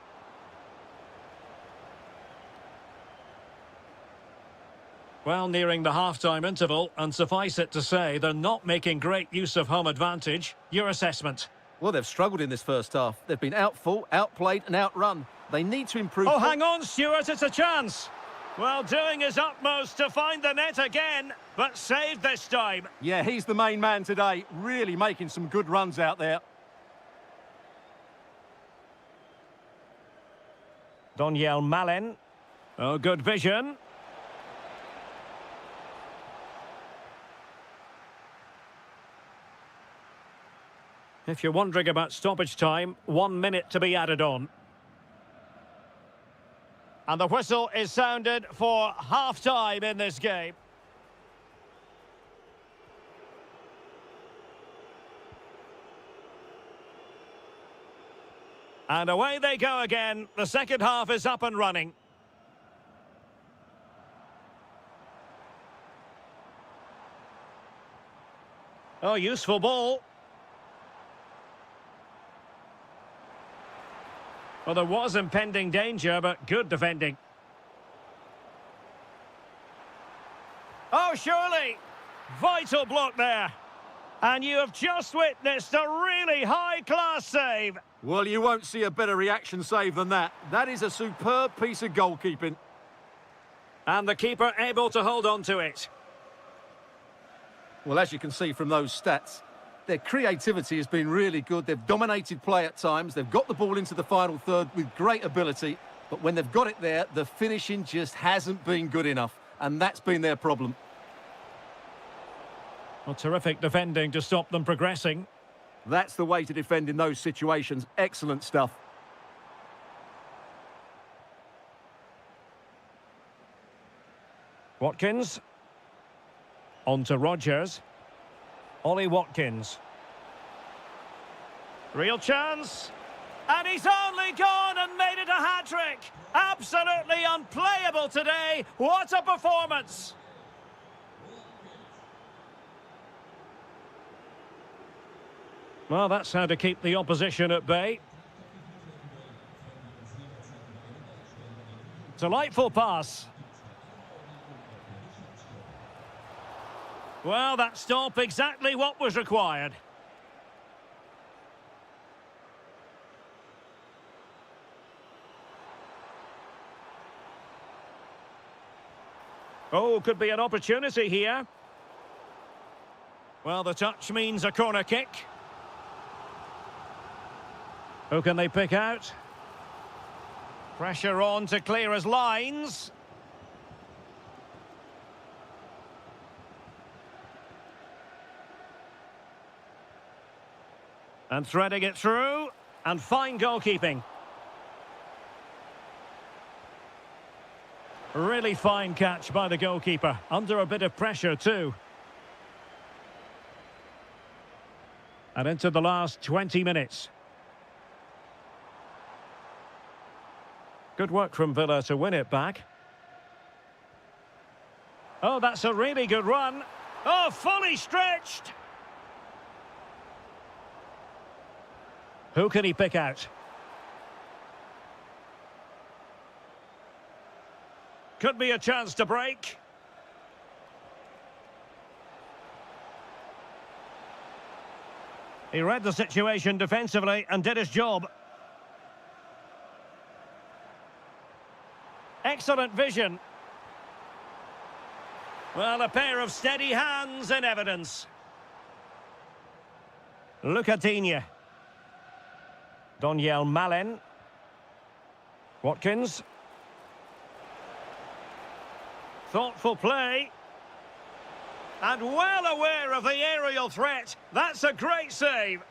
Well, nearing the half-time interval, and suffice it to say, they're not making great use of home advantage. Your assessment? Well, they've struggled in this first half. They've been outfought, outplayed and outrun. They need to improve... Oh, hang on, Stuart, it's a chance. Well, doing his utmost to find the net again, but saved this time. Yeah, he's the main man today, really making some good runs out there. Doniel Malen. Oh, good vision. If you're wondering about stoppage time, 1 minute to be added on. And the whistle is sounded for half-time in this game. And away they go again. The second half is up and running. Oh, useful ball. Well, there was impending danger, but good defending. Oh, surely. Vital block there. And you have just witnessed a really high-class save. Well, you won't see a better reaction save than that. That is a superb piece of goalkeeping. And the keeper able to hold on to it. Well, as you can see from those stats, their creativity has been really good. They've dominated play at times. They've got the ball into the final third with great ability. But when they've got it there, the finishing just hasn't been good enough. And that's been their problem. Well, terrific defending to stop them progressing. That's the way to defend in those situations. Excellent stuff. Watkins. On to Rogers. Ollie Watkins. Real chance. And he's only gone and made it a hat-trick. Absolutely unplayable today. What a performance. Well, that's how to keep the opposition at bay. Delightful pass. Well, that stop exactly what was required. Oh, could be an opportunity here. Well, the touch means a corner kick. Who can they pick out? Pressure on to clear his lines. And threading it through. And fine goalkeeping. Really fine catch by the goalkeeper. Under a bit of pressure too. And into the last 20 minutes. Good work from Villa to win it back. Oh, that's a really good run. Oh, fully stretched. Who can he pick out? Could be a chance to break. He read the situation defensively and did his job. Excellent vision. Well, a pair of steady hands in evidence. Lucadinha. Doniel Malen. Watkins. Thoughtful play. And well aware of the aerial threat. That's a great save.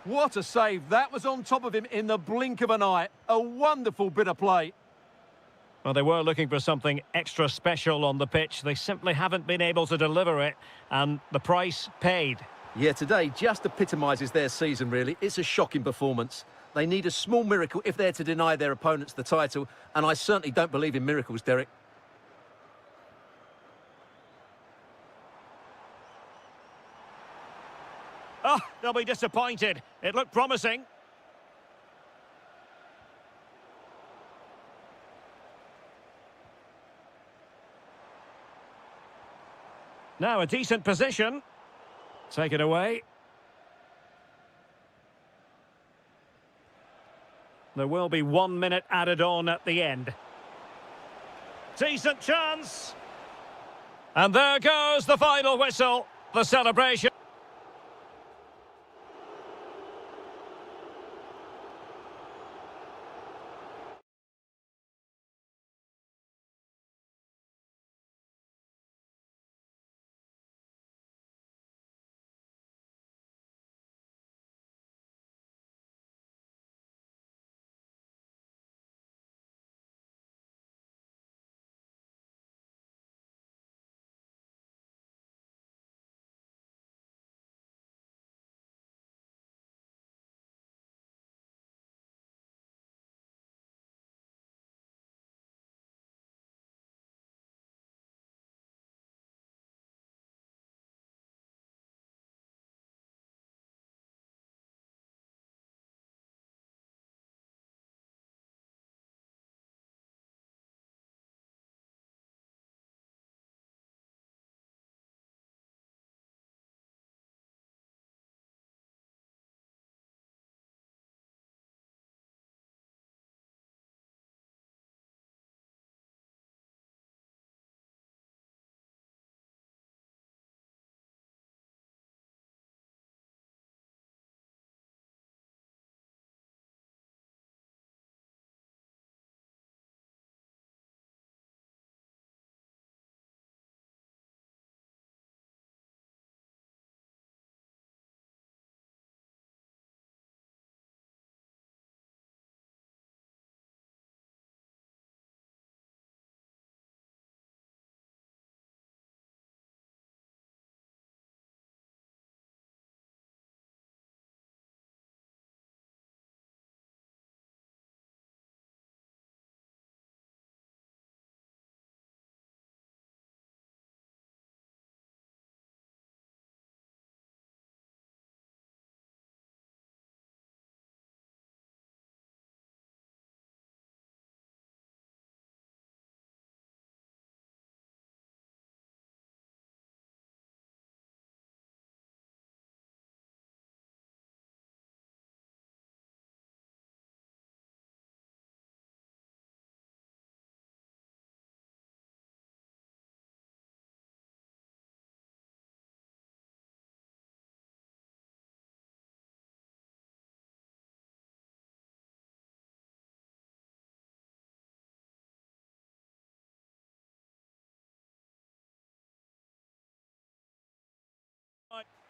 What a save. That was on top of him in the blink of an eye. A wonderful bit of play. Well, they were looking for something extra special on the pitch. They simply haven't been able to deliver it. And the price paid. Yeah, today just epitomises their season, really. It's a shocking performance. They need a small miracle if they're to deny their opponents the title. And I certainly don't believe in miracles, Derek. Oh, they'll be disappointed. It looked promising. Now a decent position. Take it away. There will be 1 minute added on at the end. Decent chance. And there goes the final whistle. The celebration.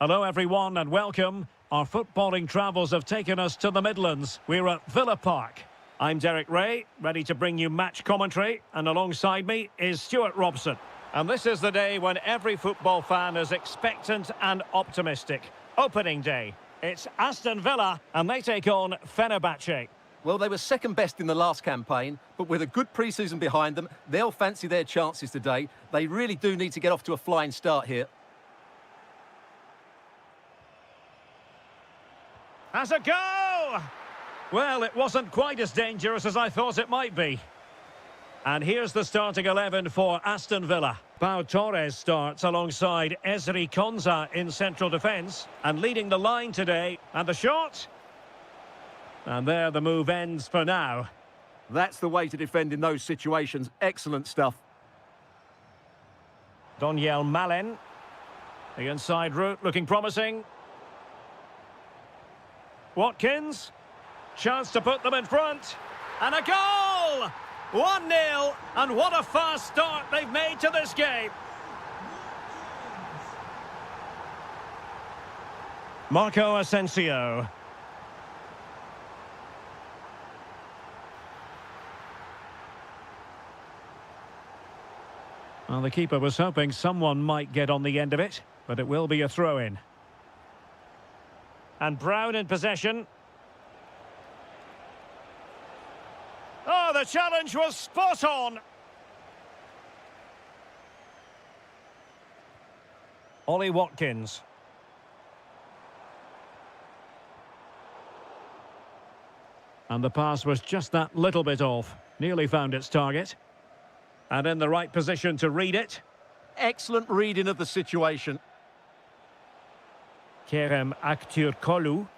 Hello everyone and welcome. Our footballing travels have taken us to the Midlands. We're at Villa Park. I'm Derek Ray, ready to bring you match commentary, and alongside me is Stuart Robson. And this is the day when every football fan is expectant and optimistic. Opening day. It's Aston Villa and they take on Fenerbahce. Well, they were second best in the last campaign, but with a good pre-season behind them, they'll fancy their chances today. They really do need to get off to a flying start here. Has a go! Well, it wasn't quite as dangerous as I thought it might be. And here's the starting 11 for Aston Villa. Pau Torres starts alongside Ezri Konsa in central defence. And leading the line today. And the shot? And there the move ends for now. That's the way to defend in those situations. Excellent stuff. Doniel Malen. The inside route looking promising. Watkins. Chance to put them in front. And a goal! 1-0. And what a fast start they've made to this game. Marco Asensio. Well, the keeper was hoping someone might get on the end of it, but it will be a throw-in. And Brown in possession. Oh, the challenge was spot on. Ollie Watkins. And the pass was just that little bit off. Nearly found its target. And in the right position to read it. Excellent reading of the situation. Kerem Aktürkoğlu.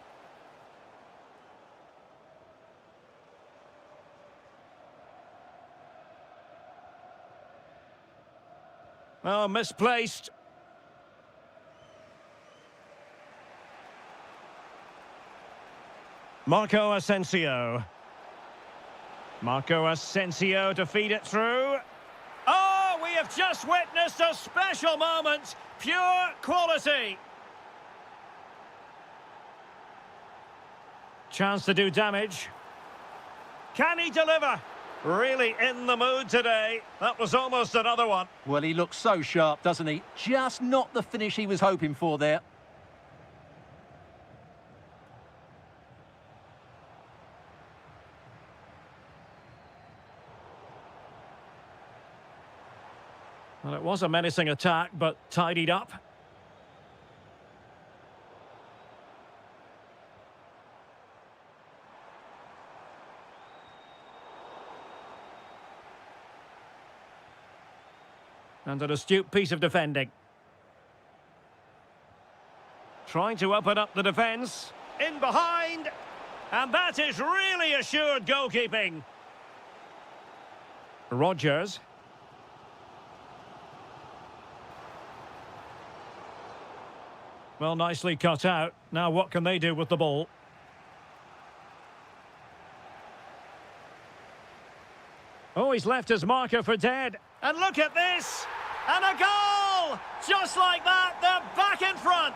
Oh, misplaced. Marco Asensio. Marco Asensio to feed it through. Oh, we have just witnessed a special moment. Pure quality. Chance to do damage. Can he deliver? Really in the mood today. That was almost another one. Well, he looks so sharp, doesn't he? Just not the finish he was hoping for there. Well, it was a menacing attack, but tidied up. And an astute piece of defending. Trying to open up the defence. In behind. And that is really assured goalkeeping. Rodgers. Well, nicely cut out. Now what can they do with the ball? Oh, he's left his marker for dead. And look at this! And a goal! Just like that, they're back in front!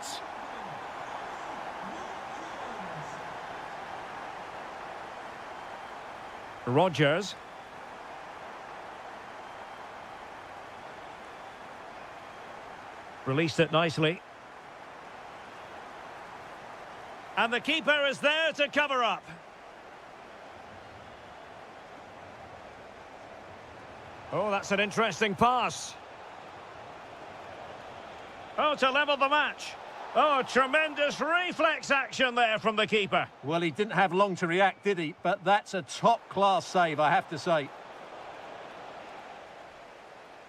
Rodgers. Released it nicely. And the keeper is there to cover up. Oh, that's an interesting pass. Oh, to level the match. Oh, tremendous reflex action there from the keeper. Well, he didn't have long to react, did he? But that's a top-class save, I have to say.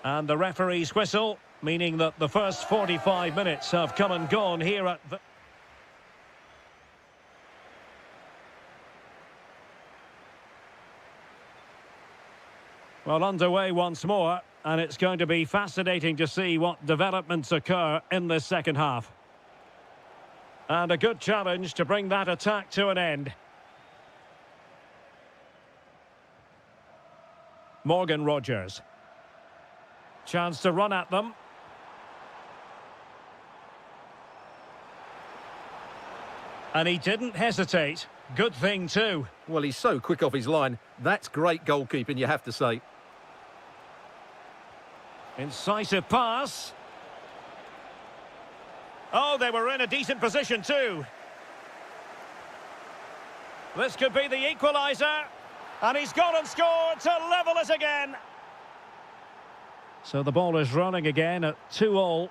And the referee's whistle, meaning that the first 45 minutes have come and gone here at the... Well, underway once more, and it's going to be fascinating to see what developments occur in this second half. And a good challenge to bring that attack to an end. Morgan Rodgers. Chance to run at them. And he didn't hesitate. Good thing too. Well, he's so quick off his line. That's great goalkeeping, you have to say. Incisive pass. Oh, they were in a decent position too. This could be the equaliser. And he's gone and scored to level it again. So the ball is running again at 2-2.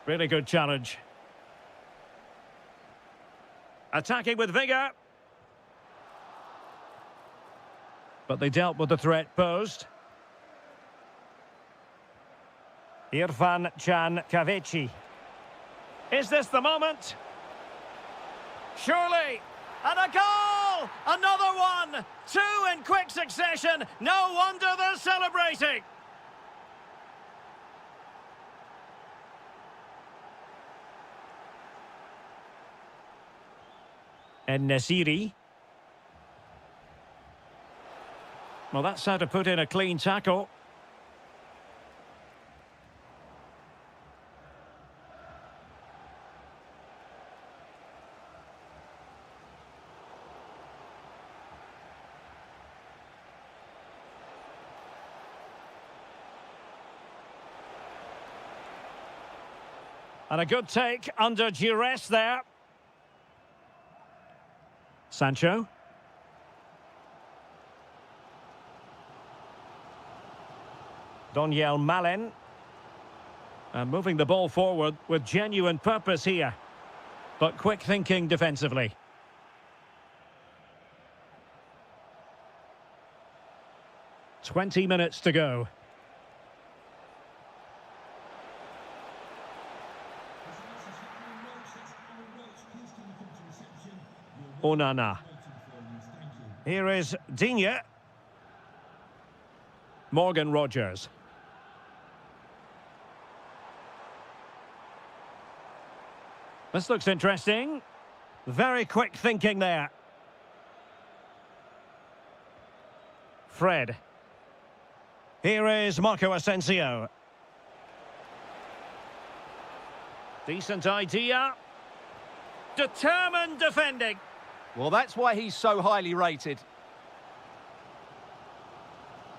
Really good challenge. Attacking with vigour. But they dealt with the threat posed. Irfan Can Kavici. Is this the moment? Surely. And a goal! Another one! Two in quick succession. No wonder they're celebrating. And Nasiri. Well, that's how to put in a clean tackle. And a good take under duress there. Sancho. Doniel Malen. And moving the ball forward with genuine purpose here. But quick thinking defensively. "20 minutes to go. Onana. Here is Digne. Morgan Rogers. This looks interesting. Very quick thinking there. Fred. Here is Marco Asensio. Decent idea. Determined defending. Well, that's why he's so highly rated.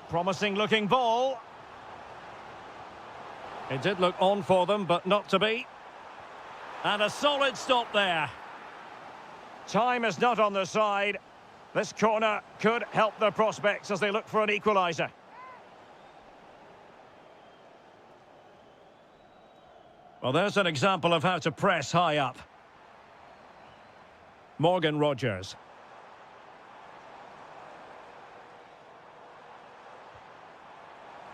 Promising looking ball. It did look on for them, but not to be. And a solid stop there. Time is not on their side. This corner could help their prospects as they look for an equaliser. Well, there's an example of how to press high up. Morgan Rogers.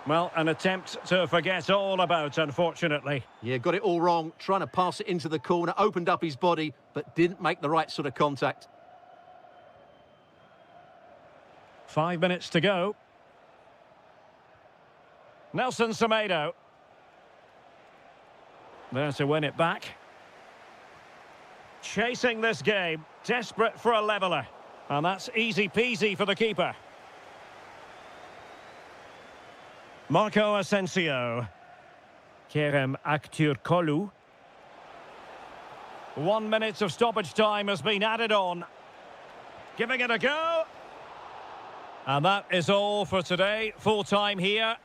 Well, an attempt to forget all about, unfortunately. Yeah, got it all wrong. Trying to pass it into the corner, opened up his body, but didn't make the right sort of contact. 5 minutes to go. Nelson Semedo. There to win it back. Chasing this game, desperate for a leveller. And that's easy peasy for the keeper. Marco Asensio. Kerem Aktürkoğlu. 1 minute of stoppage time has been added on. Giving it a go. And that is all for today. Full time here.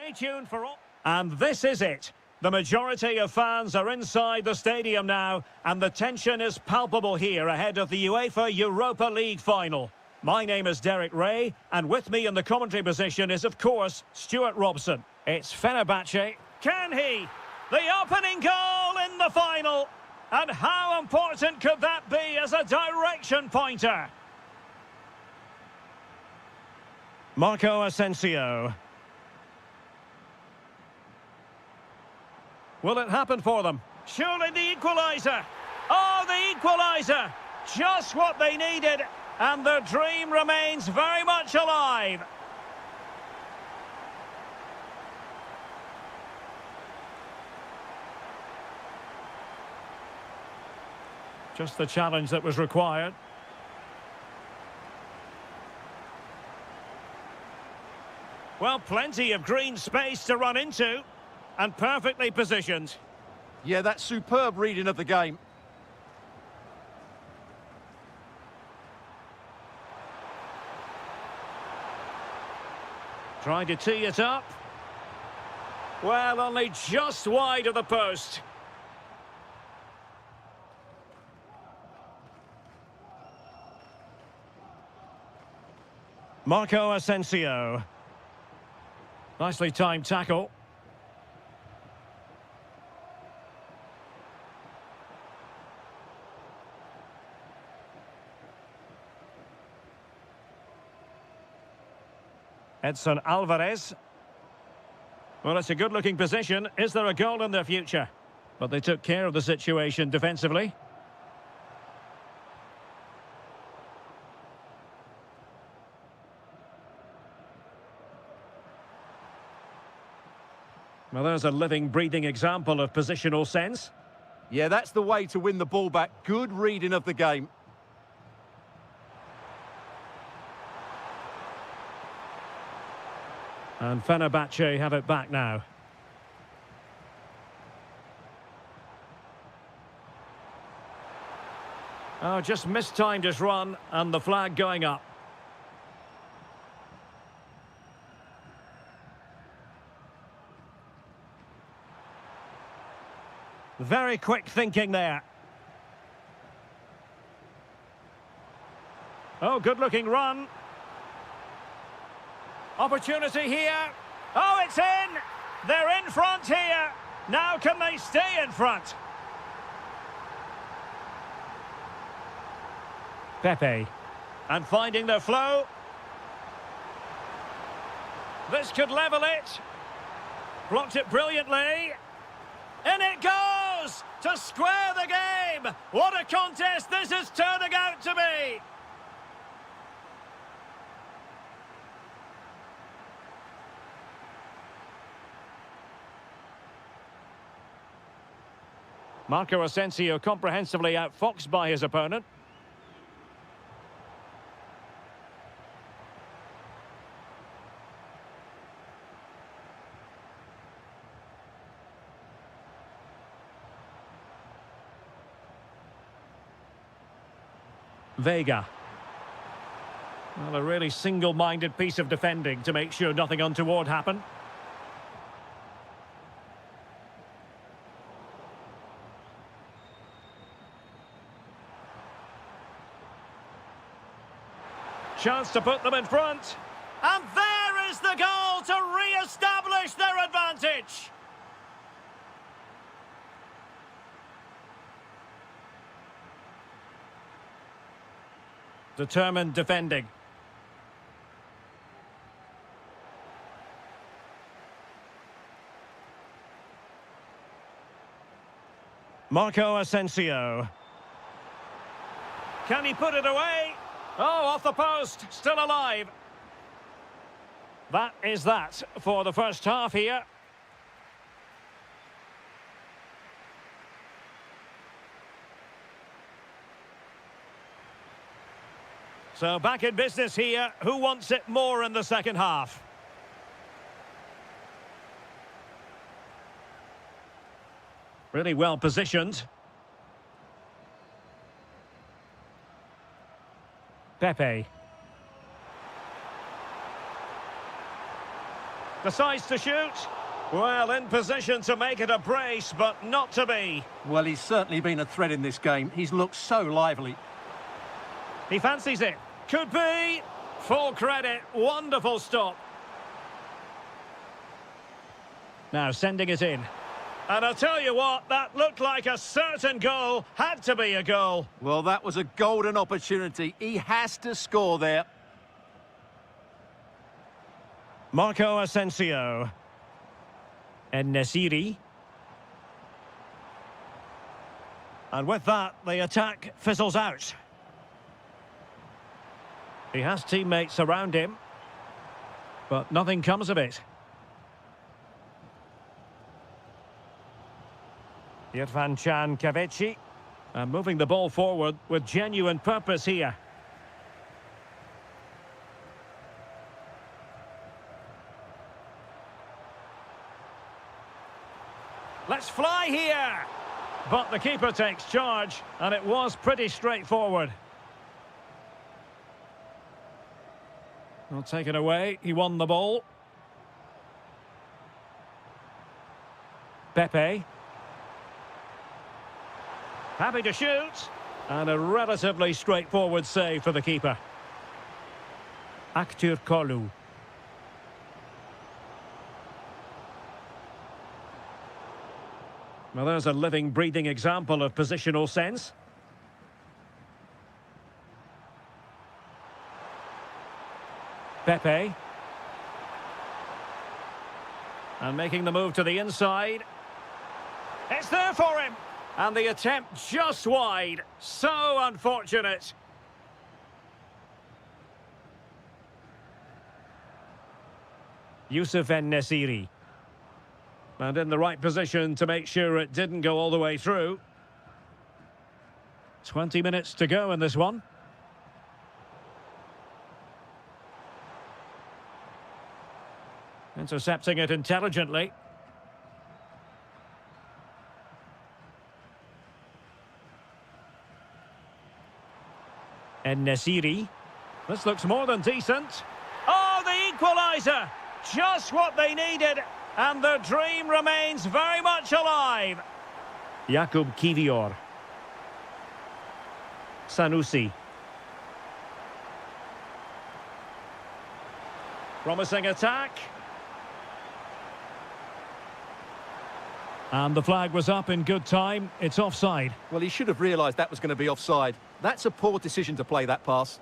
Stay tuned for all. And this is it. The majority of fans are inside the stadium now, and the tension is palpable here ahead of the UEFA Europa League final. My name is Derek Ray, and with me in the commentary position is, of course, Stuart Robson. It's Fenerbahce. Can he? The opening goal in the final. And how important could that be as a direction pointer? Marco Asensio. Will it happen for them? Surely the equaliser. Oh, the equaliser. Just what they needed. And their dream remains very much alive. Just the challenge that was required. Well, plenty of green space to run into. And perfectly positioned. Yeah, that's superb reading of the game. Trying to tee it up. Well, only just wide of the post. Marco Asensio. Nicely timed tackle. Edson Alvarez. Well, it's a good-looking position. Is there a goal in their future? But they took care of the situation defensively. Well, there's a living, breathing example of positional sense. Yeah, that's the way to win the ball back. Good reading of the game. And Fenerbahce have it back now. Oh, just mistimed his run, and the flag going up. Very quick thinking there. Oh, good-looking run. Opportunity here. Oh, it's in! They're in front here. Now can they stay in front? Pepe. And finding their flow. This could level it. Blocked it brilliantly. In it goes! To square the game! What a contest this is turning out to be! Marco Asensio comprehensively outfoxed by his opponent. Vega. Well, a really single-minded piece of defending to make sure nothing untoward happened. Chance to put them in front. And there is the goal to re-establish their advantage. Determined defending. Marco Asensio. Can he put it away? Oh, off the post, still alive. That is that for the first half here. So back in business here. Who wants it more in the second half? Really well positioned. Pepe. Decides to shoot. Well, in position to make it a brace, but not to be. Well, he's certainly been a threat in this game. He's looked so lively. He fancies it. Could be. Full credit. Wonderful stop. Now sending it in. And I'll tell you what, that looked like a certain goal. Had to be a goal. Well, that was a golden opportunity. He has to score there. Marco Asensio. En-Nesyri. And with that, the attack fizzles out. He has teammates around him, but nothing comes of it. Irfan Can Kavechi, and moving the ball forward with genuine purpose here. Let's fly here! But the keeper takes charge, and it was pretty straightforward. Well, taken away, he won the ball. Pepe. Happy to shoot. And a relatively straightforward save for the keeper. Aktür Kolu. Well, there's a living, breathing example of positional sense. Pepe. And making the move to the inside. It's there for him. And the attempt just wide. So unfortunate. Youssef En-Nesyri. And in the right position to make sure it didn't go all the way through. 20 minutes to go in this one. Intercepting it intelligently. En-Nesyri. This looks more than decent. Oh, the equaliser! Just what they needed. And the dream remains very much alive. Jakub Kivior. Sanusi. Promising attack. And the flag was up in good time. It's offside. Well, he should have realised that was going to be offside. That's a poor decision to play that pass.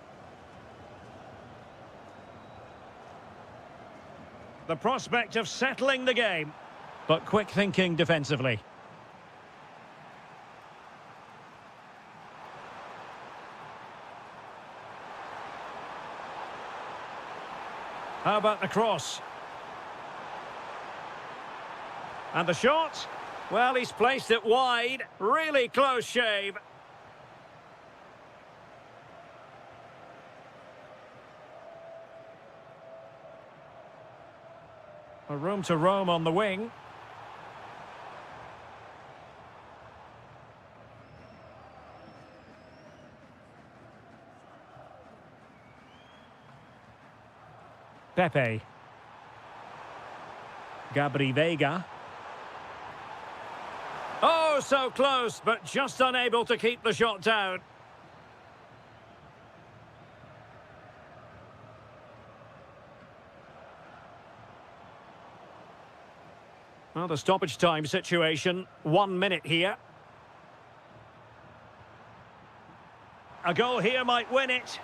The prospect of settling the game, but quick thinking defensively. How about the cross? And the shot? Well, he's placed it wide. Really close shave. A room to roam on the wing. Pepe. Gabri Veiga. Oh, so close, but just unable to keep the shot down. Well, the stoppage time situation, 1 minute here. A goal here might win it.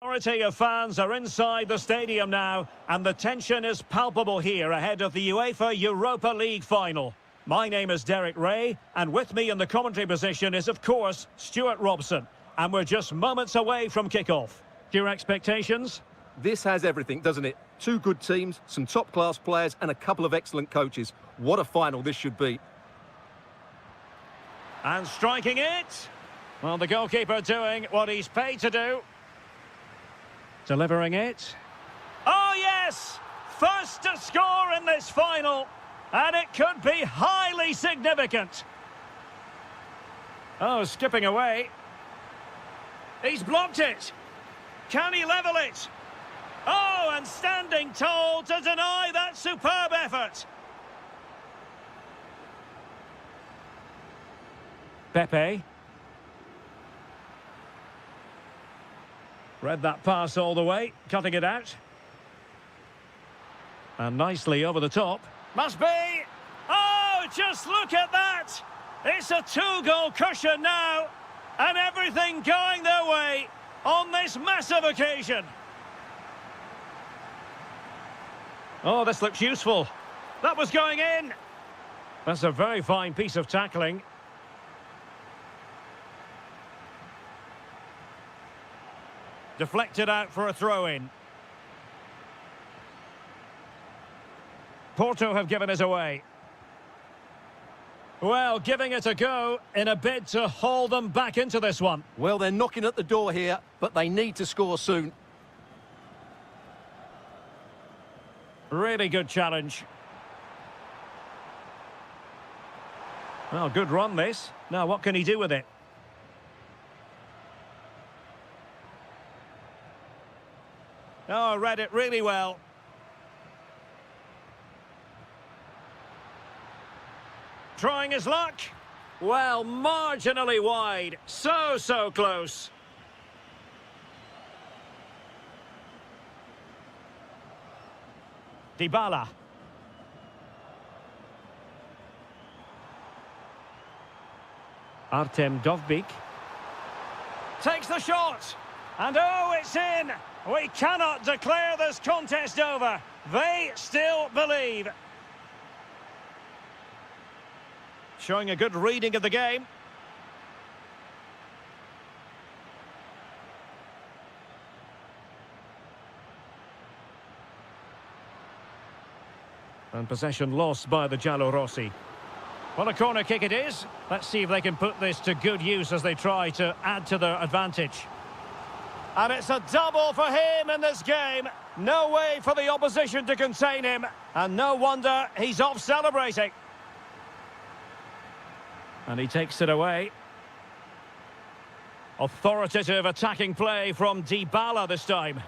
Majority of fans are inside the stadium now, and the tension is palpable here ahead of the UEFA Europa League final. My name is Derek Ray, and with me in the commentary position is, of course, Stuart Robson. And we're just moments away from kick-off. Your expectations? This has everything, doesn't it? Two good teams, some top-class players, and a couple of excellent coaches. What a final this should be. And striking it. Well, the goalkeeper doing what he's paid to do. Delivering it. Oh, yes! First to score in this final. And it could be highly significant. Oh, skipping away. He's blocked it. Can he level it? Oh, and standing tall to deny that superb effort. Pepe. Read that pass all the way, cutting it out. And nicely over the top. Must be! Oh, just look at that! It's a two-goal cushion now, and everything going their way on this massive occasion. Oh, this looks useful. That was going in. That's a very fine piece of tackling. Deflected out for a throw-in. Porto have given it away. Well, giving it a go in a bid to haul them back into this one. Well, they're knocking at the door here, but they need to score soon. Really good challenge. Well, good run this. Now, what can he do with it? Oh, read it really well. Trying his luck. Well, marginally wide. So close. Dybala. Artem Dovbyk. Takes the shot. And oh, it's in. We cannot declare this contest over. They still believe. Showing a good reading of the game. And possession lost by the Giallorossi. Well, a corner kick it is. Let's see if they can put this to good use as they try to add to their advantage. And it's a double for him in this game. No way for the opposition to contain him. And no wonder he's off celebrating. And he takes it away. Authoritative attacking play from Dybala this time.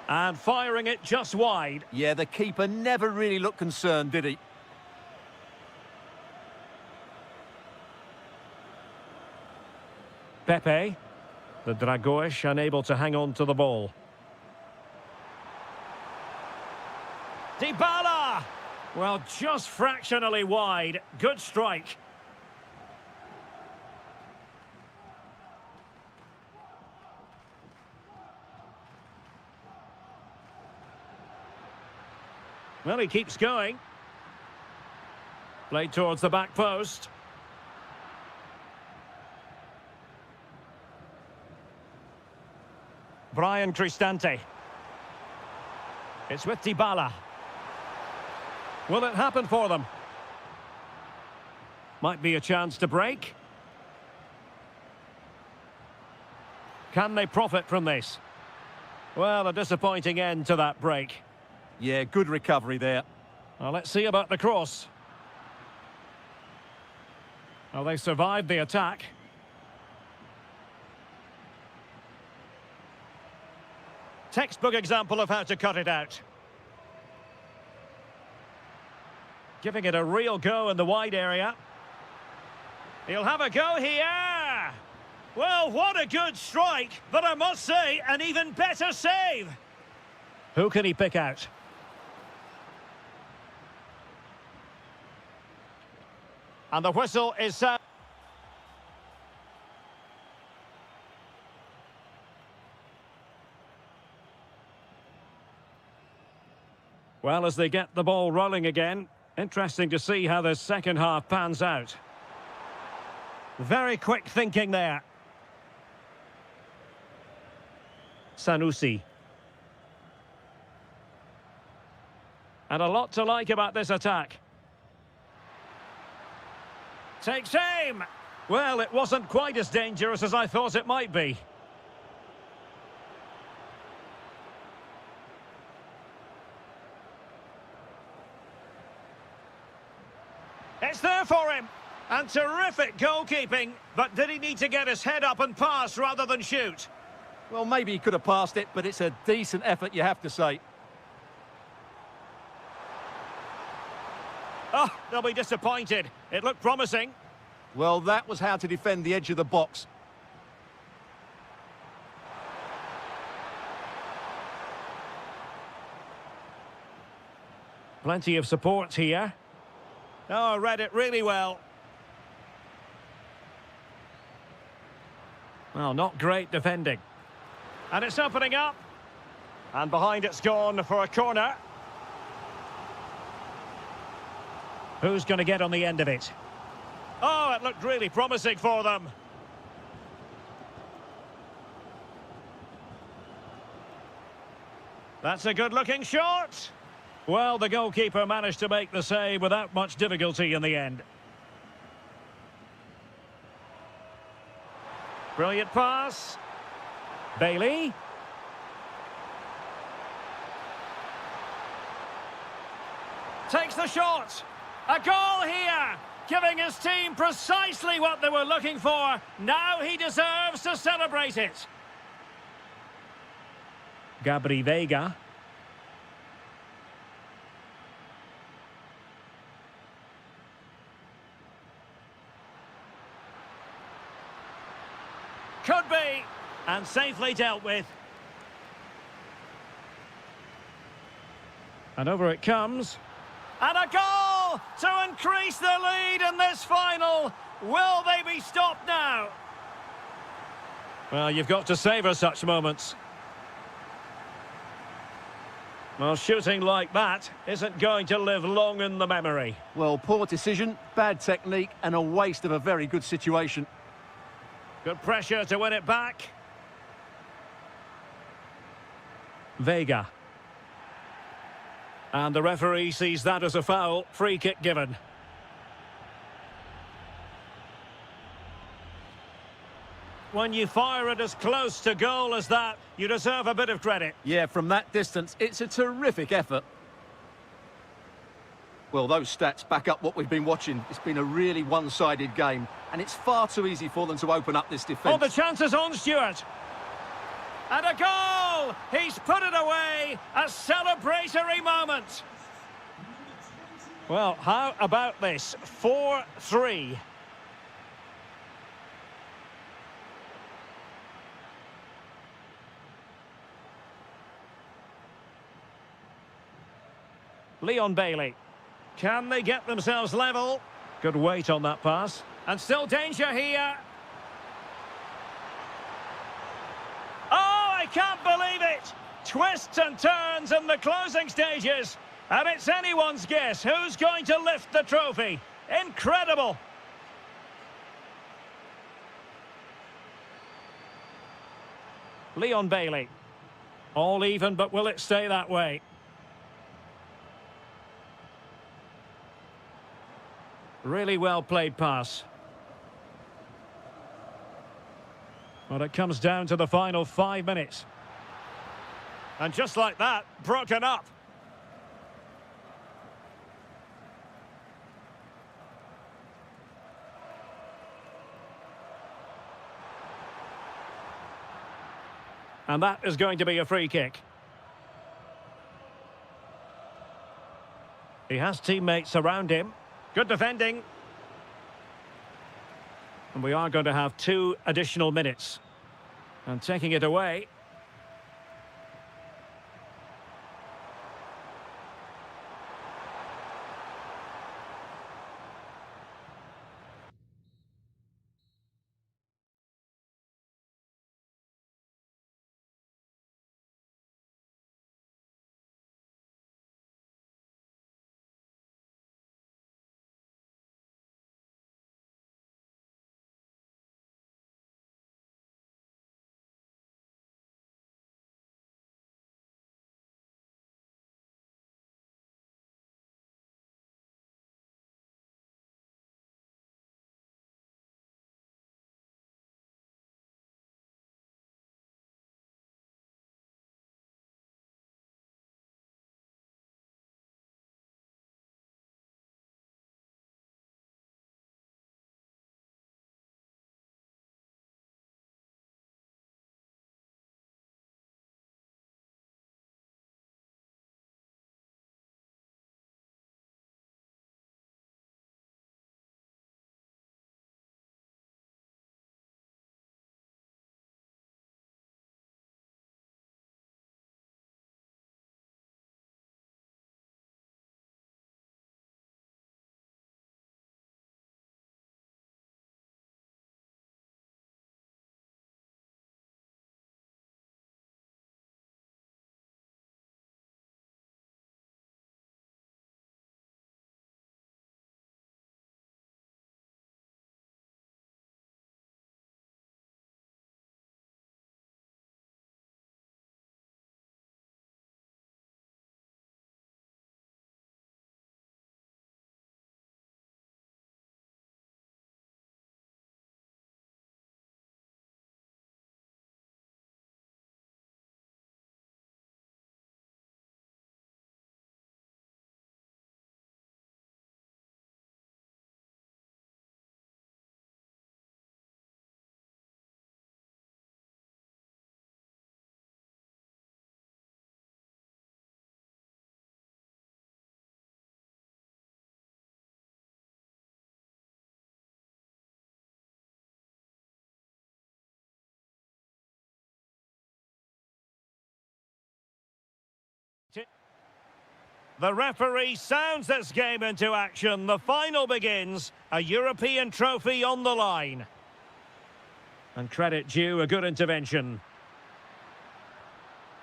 And firing it just wide. Yeah, the keeper never really looked concerned, did he? Pepe. The Dragoish unable to hang on to the ball. Dybala! Well, just fractionally wide. Good strike. Well, he keeps going. Played towards the back post. Brian Cristante. It's with Dybala. Will it happen for them? Might be a chance to break. Can they profit from this? Well, a disappointing end to that break. Yeah, good recovery there. Well, let's see about the cross. Well, they survived the attack. Textbook example of how to cut it out. Giving it a real go in the wide area. He'll have a go here. Well, what a good strike, but I must say, an even better save. Who can he pick out? And the whistle is sound. Well, as they get the ball rolling again, interesting to see how the second half pans out. Very quick thinking there. Sanusi. And a lot to like about this attack. Takes aim! Well, it wasn't quite as dangerous as I thought it might be. It's there for him! And terrific goalkeeping, but did he need to get his head up and pass rather than shoot? Well, maybe he could have passed it, but it's a decent effort, you have to say. Oh, they'll be disappointed. It looked promising. Well, that was how to defend the edge of the box. Plenty of support here. Oh, read it really well. Well, not great defending. And it's opening up. And behind it's gone for a corner. Who's going to get on the end of it? Oh, it looked really promising for them. That's a good-looking shot. Well, the goalkeeper managed to make the save without much difficulty in the end. Brilliant pass. Bailey. Takes the shot. A goal here, giving his team precisely what they were looking for. Now he deserves to celebrate it. Gabri Veiga. Could be, and safely dealt with. And over it comes. And a goal to increase the lead in this final. Will they be stopped now? Well, you've got to savour such moments. Well, shooting like that isn't going to live long in the memory. Well, poor decision, bad technique, and a waste of a very good situation. Good pressure to win it back. Veiga. And the referee sees that as a foul. Free kick given. When you fire it as close to goal as that, you deserve a bit of credit. Yeah, from that distance, it's a terrific effort. Well, those stats back up what we've been watching. It's been a really one-sided game, and it's far too easy for them to open up this defence. Oh, the chance is on, Stuart. And a goal! He's put it away. A celebratory moment. Well, how about this? 4-3. Leon Bailey. Can they get themselves level? Good weight on that pass. And still danger here. Oh, I can't believe it! Twists and turns in the closing stages. And it's anyone's guess who's going to lift the trophy. Incredible! Leon Bailey. All even, but will it stay that way? Really well played pass. Well, it comes down to the final 5 minutes. And just like that, broken up. And that is going to be a free kick. He has teammates around him. Good defending. And we are going to have 2 additional minutes. And taking it away. The referee sounds this game into action. The final begins. A European trophy on the line. And credit due, a good intervention.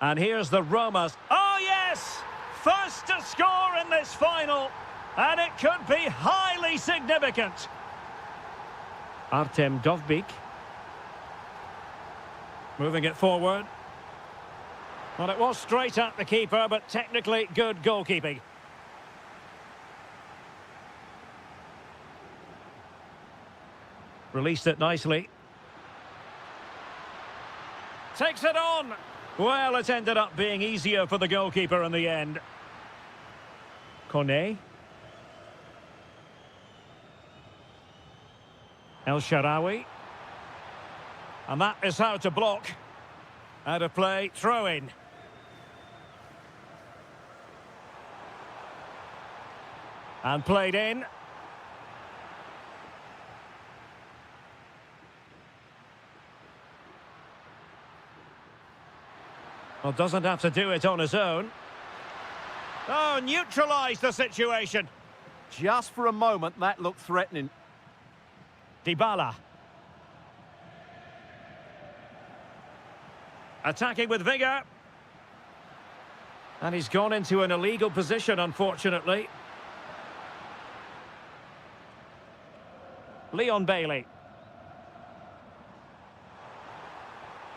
And here's the Romas. Oh, yes! First to score in this final. And it could be highly significant. Artem Dovbyk. Moving it forward. Well, it was straight at the keeper, but technically good goalkeeping. Released it nicely. Takes it on. Well, it ended up being easier for the goalkeeper in the end. Kone. El Shaarawy. And that is how to block. Out of play, throw in. And played in. Well, doesn't have to do it on his own. Oh, neutralised the situation. Just for a moment, that looked threatening. Dybala. Attacking with vigour. And he's gone into an illegal position, unfortunately. Leon Bailey.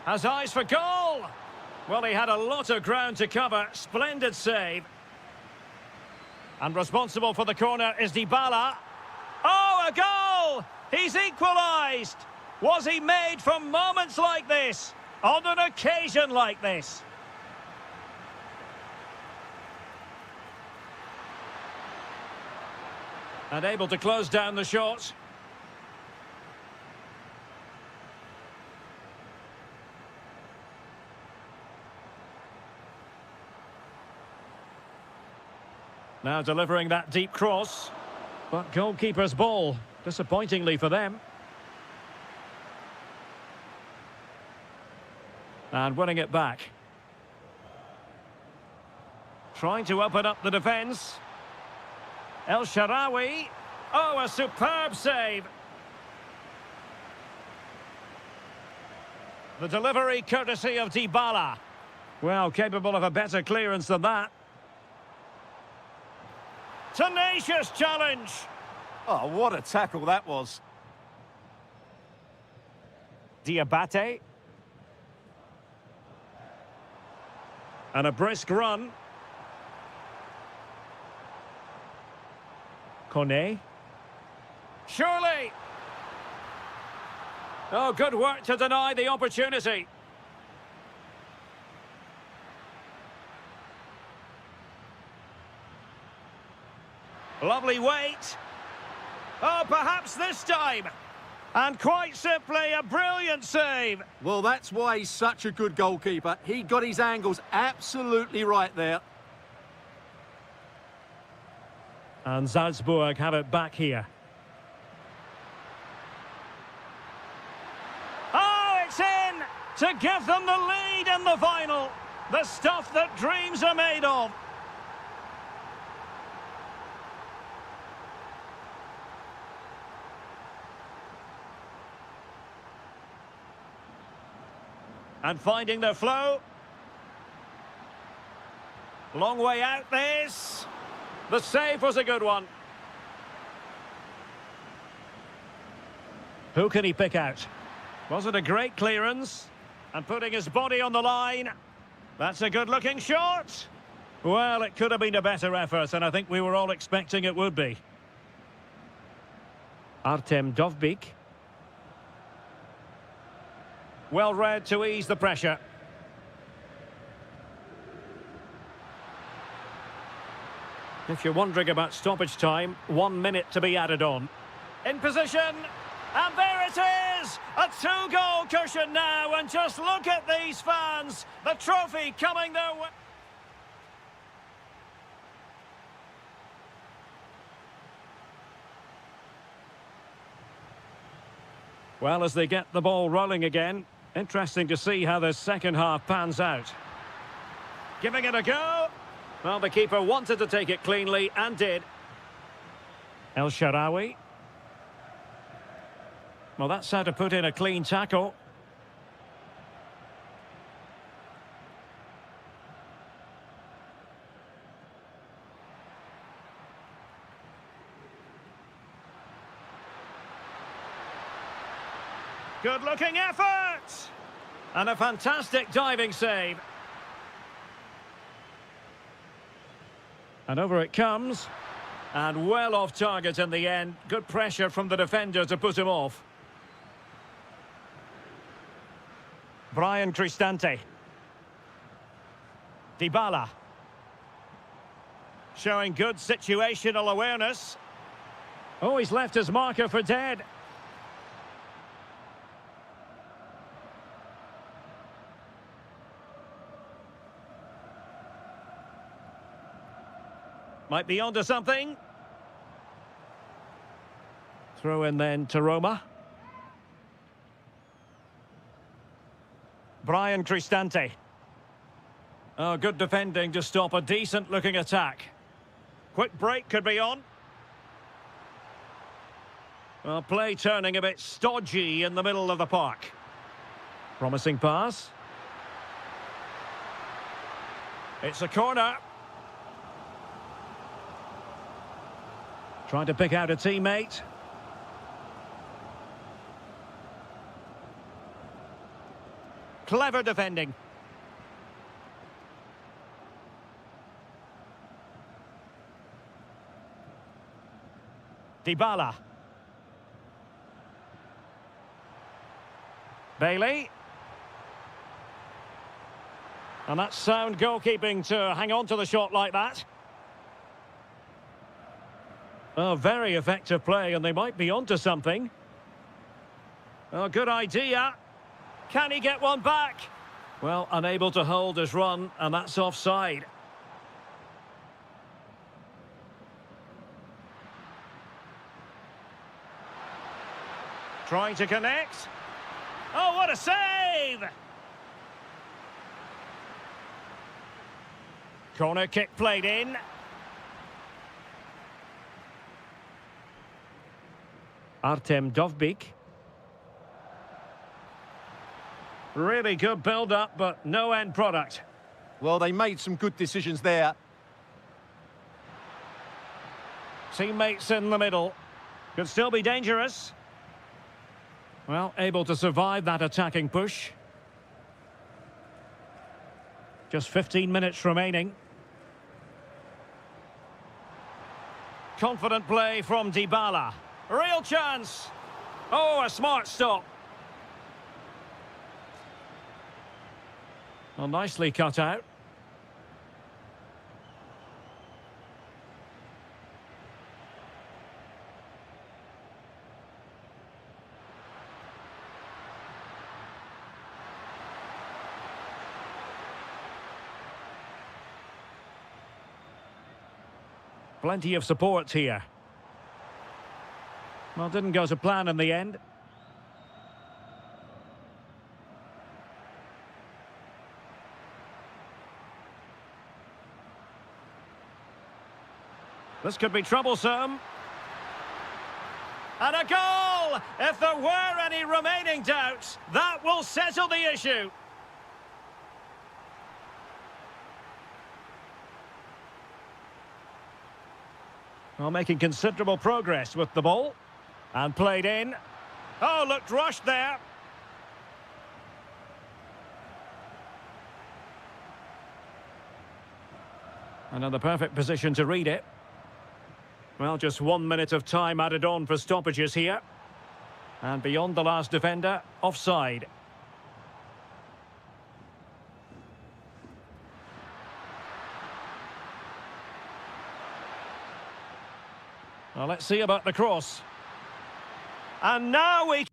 Has eyes for goal. Well, he had a lot of ground to cover. Splendid save. And responsible for the corner is Dybala. Oh, a goal! He's equalised. Was he made for moments like this? On an occasion like this? And able to close down the shot. Now delivering that deep cross. But goalkeeper's ball, disappointingly for them. And winning it back. Trying to open up the defence. El Shaarawy. Oh, a superb save. The delivery courtesy of Dybala. Well, capable of a better clearance than that. Tenacious challenge. Oh, what a tackle that was. Diabate. And a brisk run. Kone. Surely. Oh, good work to deny the opportunity. Lovely weight. Oh, perhaps this time. And quite simply, a brilliant save. Well, that's why he's such a good goalkeeper. He got his angles absolutely right there. And Salzburg have it back here. Oh, it's in! To give them the lead in the final. The stuff that dreams are made of. And finding their flow. Long way out this. The save was a good one. Who can he pick out? Was it a great clearance? And putting his body on the line. That's a good-looking shot. Well, it could have been a better effort, and I think we were all expecting it would be. Artem Dovbyk. Well read to ease the pressure. If you're wondering about stoppage time, 1 minute to be added on. In position, and there it is! A two-goal cushion now, and just look at these fans! The trophy coming their way. Well, as they get the ball rolling again, interesting to see how the second half pans out. Giving it a go. Well, the keeper wanted to take it cleanly and did. El Shaarawy. Well, that's how to put in a clean tackle. Good-looking effort! And a fantastic diving save. And over it comes. And well off target in the end. Good pressure from the defender to put him off. Brian Cristante. Dybala. Showing good situational awareness. Oh, he's left his marker for dead. Might be onto something. Throw in then to Roma. Brian Cristante. Oh, good defending to stop a decent-looking attack. Quick break could be on. Well, play turning a bit stodgy in the middle of the park. Promising pass. It's a corner. Trying to pick out a teammate. Clever defending. Dybala. Bailey. And that's sound goalkeeping to hang on to the shot like that. Oh, very effective play, and they might be onto something. Oh, good idea. Can he get one back? Well, unable to hold his run, and that's offside. Trying to connect. Oh, what a save! Corner kick played in. Artem Dovbyk. Really good build-up, but no end product. Well, they made some good decisions there. Teammates in the middle. Could still be dangerous. Well, able to survive that attacking push. Just 15 minutes remaining. Confident play from Dybala. Real chance. Oh, a smart stop. Well, nicely cut out. Plenty of support here. Well, didn't go to plan in the end. This could be troublesome. And a goal! If there were any remaining doubts, that will settle the issue. Well, making considerable progress with the ball. And played in. Oh, looked rushed there. Another perfect position to read it. Well, just 1 minute of time added on for stoppages here. And beyond the last defender, offside. Well, let's see about the cross. And now we...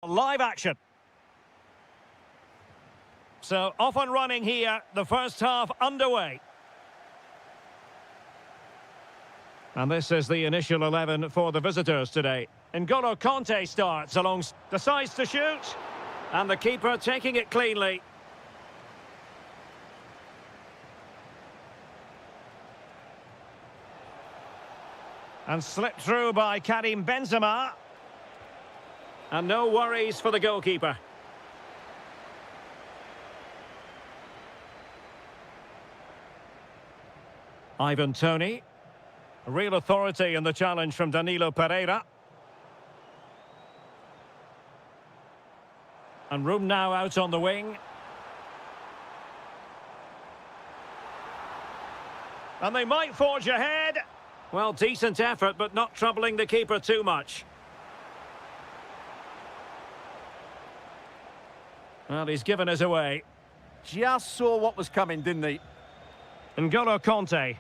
Live action. So off and running here, the first half underway. And this is the initial 11 for the visitors today. N'Golo Kanté starts along, decides to shoot, and the keeper taking it cleanly. And slipped through by Karim Benzema. And no worries for the goalkeeper. Ivan Toney. Real authority in the challenge from Danilo Pereira. And room now out on the wing. And they might forge ahead. Well, decent effort, but not troubling the keeper too much. Well, he's given us away. Just saw what was coming, didn't he? N'Golo Kanté.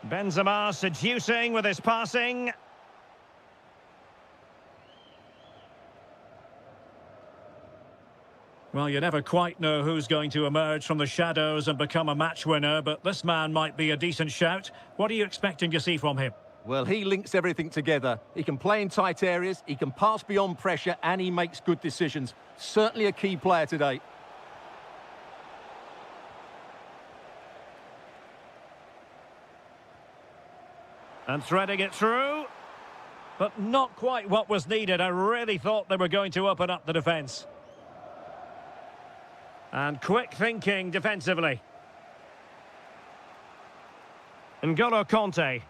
Benzema seducing with his passing. Well, you never quite know who's going to emerge from the shadows and become a match winner, but this man might be a decent shout. What are you expecting to see from him? Well, he links everything together. He can play in tight areas, he can pass beyond pressure, and he makes good decisions. Certainly a key player today. And threading it through, but not quite what was needed. I really thought they were going to open up the defence. And quick thinking defensively. N'Golo Kanté.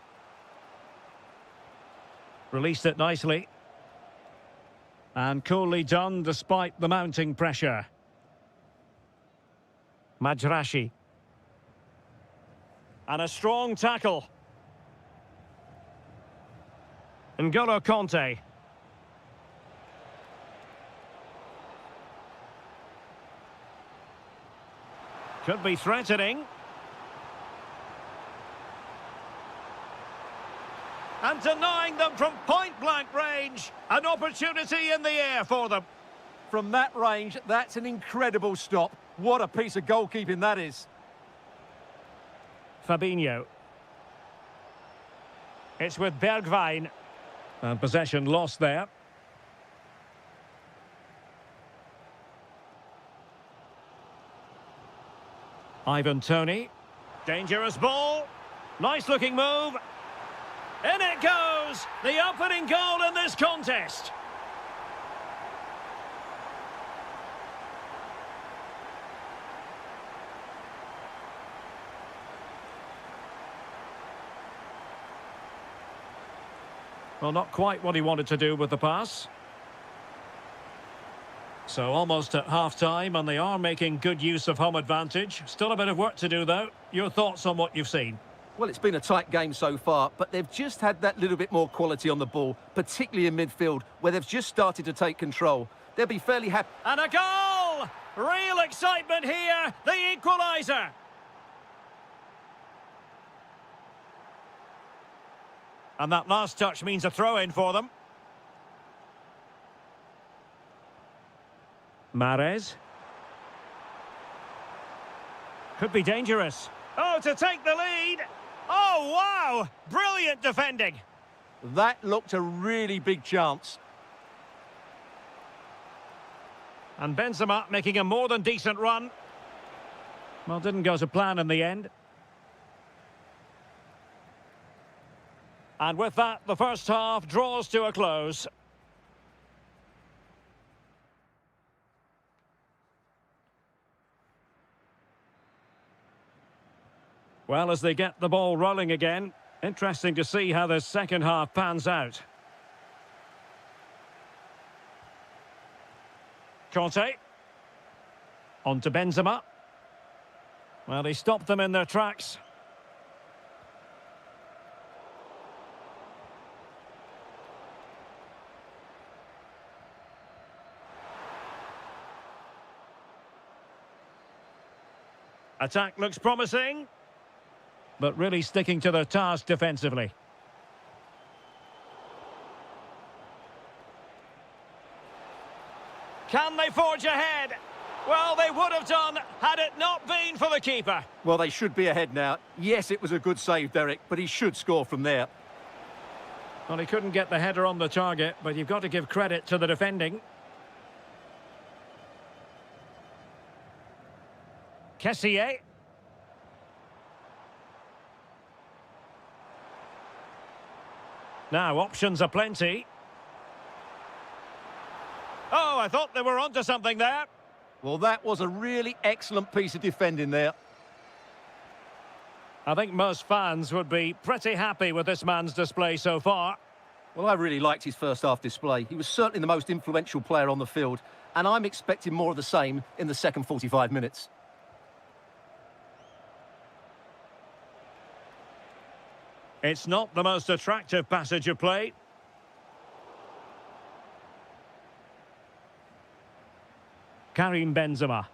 Released it nicely. And coolly done despite the mounting pressure. Majrashi. And a strong tackle. N'Golo Kanté. Could be threatening. And denying them from point-blank range. An opportunity in the air for them. From that range, that's an incredible stop. What a piece of goalkeeping that is. Fabinho. It's with Bergwijn. And possession lost there. Ivan Toney. Dangerous ball. Nice looking move. In it goes. The opening goal in this contest. Well, not quite what he wanted to do with the pass. So almost at half-time, and they are making good use of home advantage. Still a bit of work to do, though. Your thoughts on what you've seen? Well, it's been a tight game so far, but they've just had that little bit more quality on the ball, particularly in midfield, where they've just started to take control. They'll be fairly happy. And a goal! Real excitement here, the equaliser. And that last touch means a throw-in for them. Mahrez. Could be dangerous. Oh, to take the lead. Oh, wow! Brilliant defending. That looked a really big chance. And Benzema making a more than decent run. Well, didn't go to plan in the end. And with that, the first half draws to a close. Well, as they get the ball rolling again, interesting to see how the second half pans out. Kanté. On to Benzema. Well, he stopped them in their tracks. Attack looks promising, but really sticking to their task defensively. Can they forge ahead? Well, they would have done had it not been for the keeper. Well, they should be ahead now. Yes, it was a good save, Derek, but he should score from there. Well, he couldn't get the header on the target, but you've got to give credit to the defending. Kessier. Now, options are plenty. Oh, I thought they were onto something there. Well, that was a really excellent piece of defending there. I think most fans would be pretty happy with this man's display so far. Well, I really liked his first half display. He was certainly the most influential player on the field, and I'm expecting more of the same in the second 45 minutes. It's not the most attractive passage of play. Karim Benzema.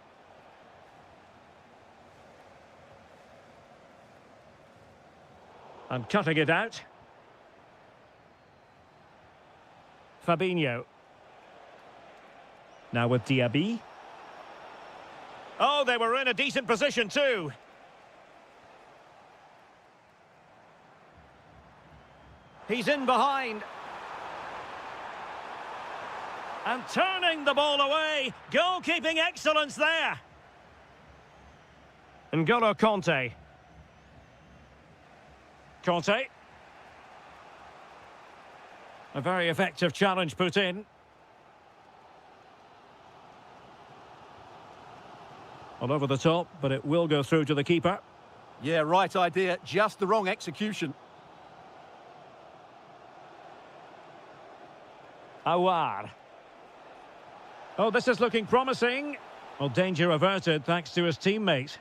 And cutting it out. Fabinho. Now with Diaby. Oh, they were in a decent position too. He's in behind. And turning the ball away. Goalkeeping excellence there. N'Golo Conte. Conte. A very effective challenge put in. All over the top, but it will go through to the keeper. Yeah, right idea. Just the wrong execution. Awar. Oh, this is looking promising. Well, danger averted thanks to his teammate.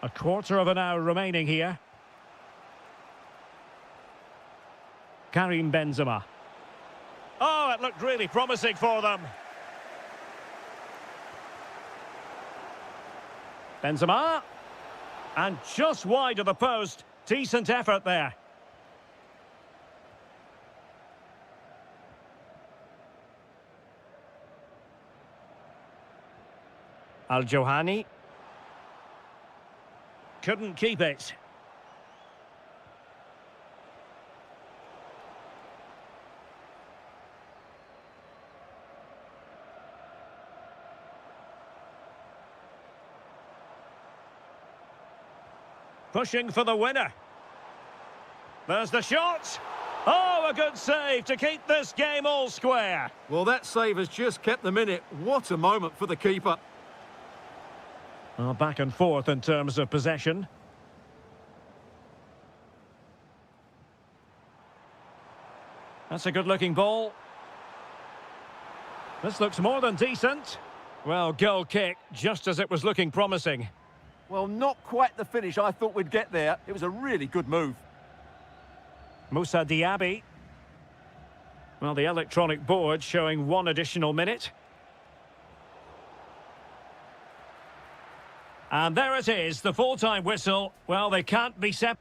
A quarter of an hour remaining here. Karim Benzema. Oh, it looked really promising for them. Benzema. And just wide of the post. Decent effort there. Al-Johani. Couldn't keep it. Pushing for the winner. There's the shot. Oh, a good save to keep this game all square. Well, that save has just kept them in it. What a moment for the keeper. Well, back and forth in terms of possession. That's a good-looking ball. This looks more than decent. Well, goal kick, just as it was looking promising. Well, not quite the finish I thought we'd get there. It was a really good move. Moussa Diaby. Well, the electronic board showing one additional minute. And there it is, the full-time whistle. Well, they can't be separated.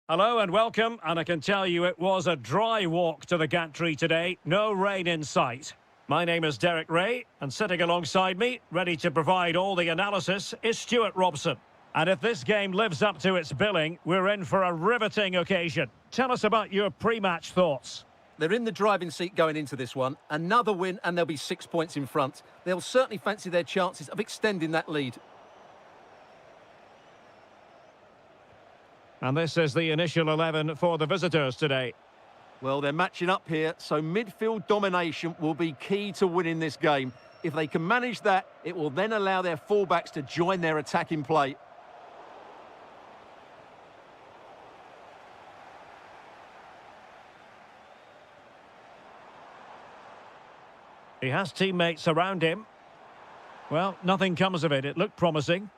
Hello and welcome, and I can tell you it was a dry walk to the gantry today, no rain in sight. My name is Derek Ray, and sitting alongside me, ready to provide all the analysis, is Stuart Robson. And if this game lives up to its billing, we're in for a riveting occasion. Tell us about your pre-match thoughts. They're in the driving seat going into this one. Another win and they'll be 6 points in front. They'll certainly fancy their chances of extending that lead. And this is the initial 11 for the visitors today. Well, they're matching up here, so midfield domination will be key to winning this game. If they can manage that, it will then allow their fullbacks to join their attacking play. He has teammates around him. Well, nothing comes of it. It looked promising.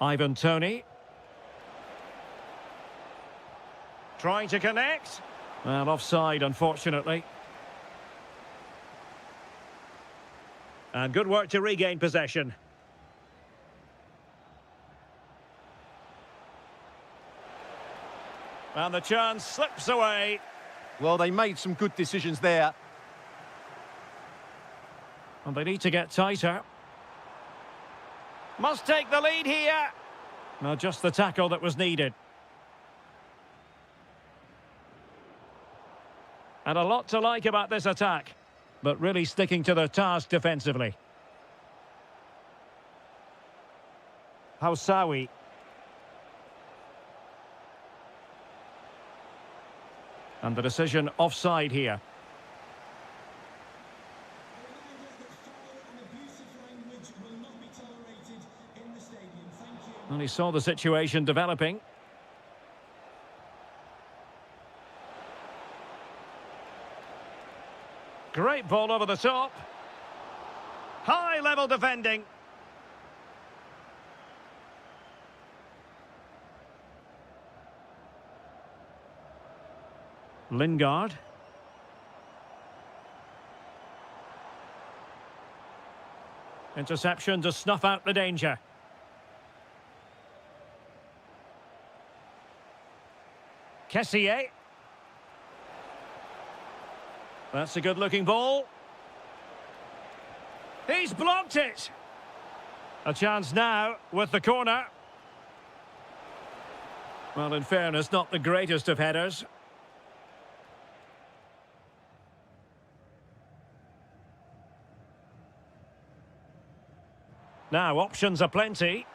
Ivan Toney. Trying to connect. Well, offside, unfortunately. And good work to regain possession. And the chance slips away. Well, they made some good decisions there. And they need to get tighter. Must take the lead here. No, just the tackle that was needed. And a lot to like about this attack, but really sticking to the task defensively. Hausawi. And the decision offside here. And he saw the situation developing. Great ball over the top. High level defending. Lingard. Interception to snuff out the danger. Kessié. That's a good-looking ball. He's blocked it. A chance now with the corner. Well, in fairness, not the greatest of headers. Now, options are plenty.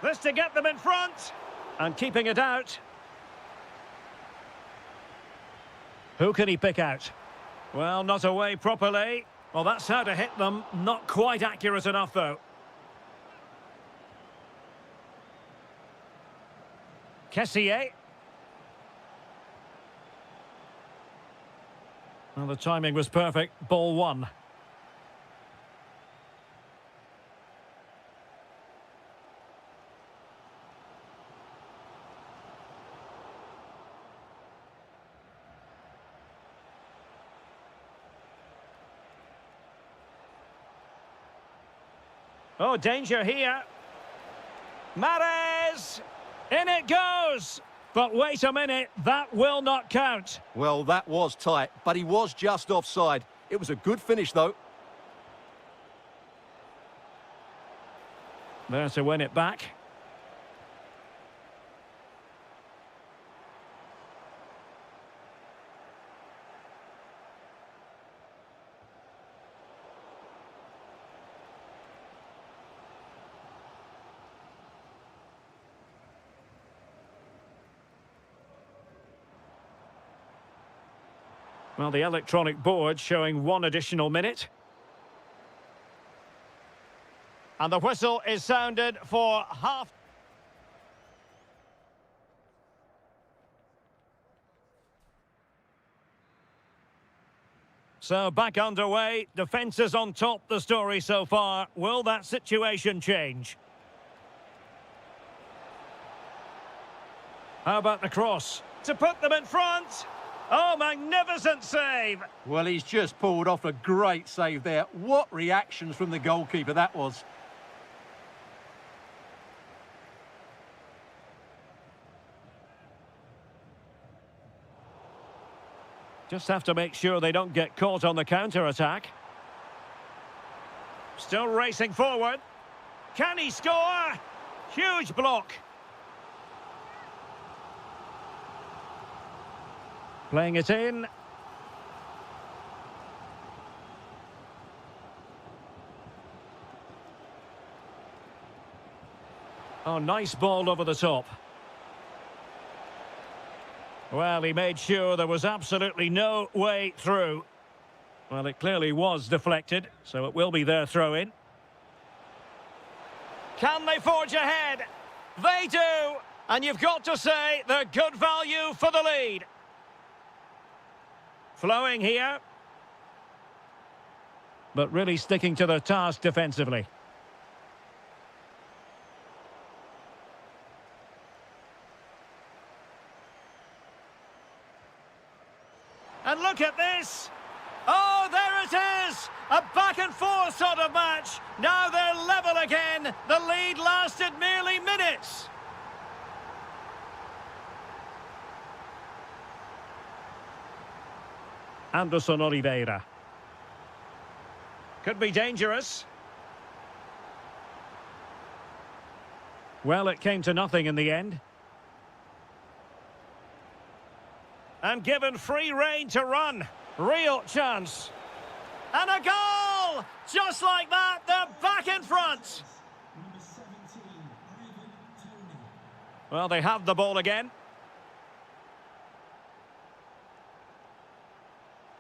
This to get them in front. And keeping it out. Who can he pick out? Well, not away properly. Well, that's how to hit them. Not quite accurate enough, though. Kessié. Well, the timing was perfect. Ball one. Oh, danger here. Mahrez! In it goes! But wait a minute, that will not count. Well, that was tight, but he was just offside. It was a good finish, though. There to win it back. Well, the electronic board showing one additional minute. And the whistle is sounded for half. So back underway. Defence is on top, the story so far. Will that situation change? How about the cross? To put them in front. Oh, magnificent save! Well, he's just pulled off a great save there. What reactions from the goalkeeper that was. Just have to make sure they don't get caught on the counter-attack. Still racing forward. Can he score? Huge block. Playing it in. Oh, nice ball over the top. Well, he made sure there was absolutely no way through. Well, it clearly was deflected, so it will be their throw-in. Can they forge ahead? They do! And you've got to say, they're good value for the lead. Flowing here. But really sticking to their task defensively. And look at this. Oh, there it is. A back and forth sort of match. Now they're level again. The lead lasted merely minutes. Anderson Oliveira. Could be dangerous. Well, it came to nothing in the end. And given free rein to run. Real chance. And a goal! Just like that, they're back in front. Well, they have the ball again.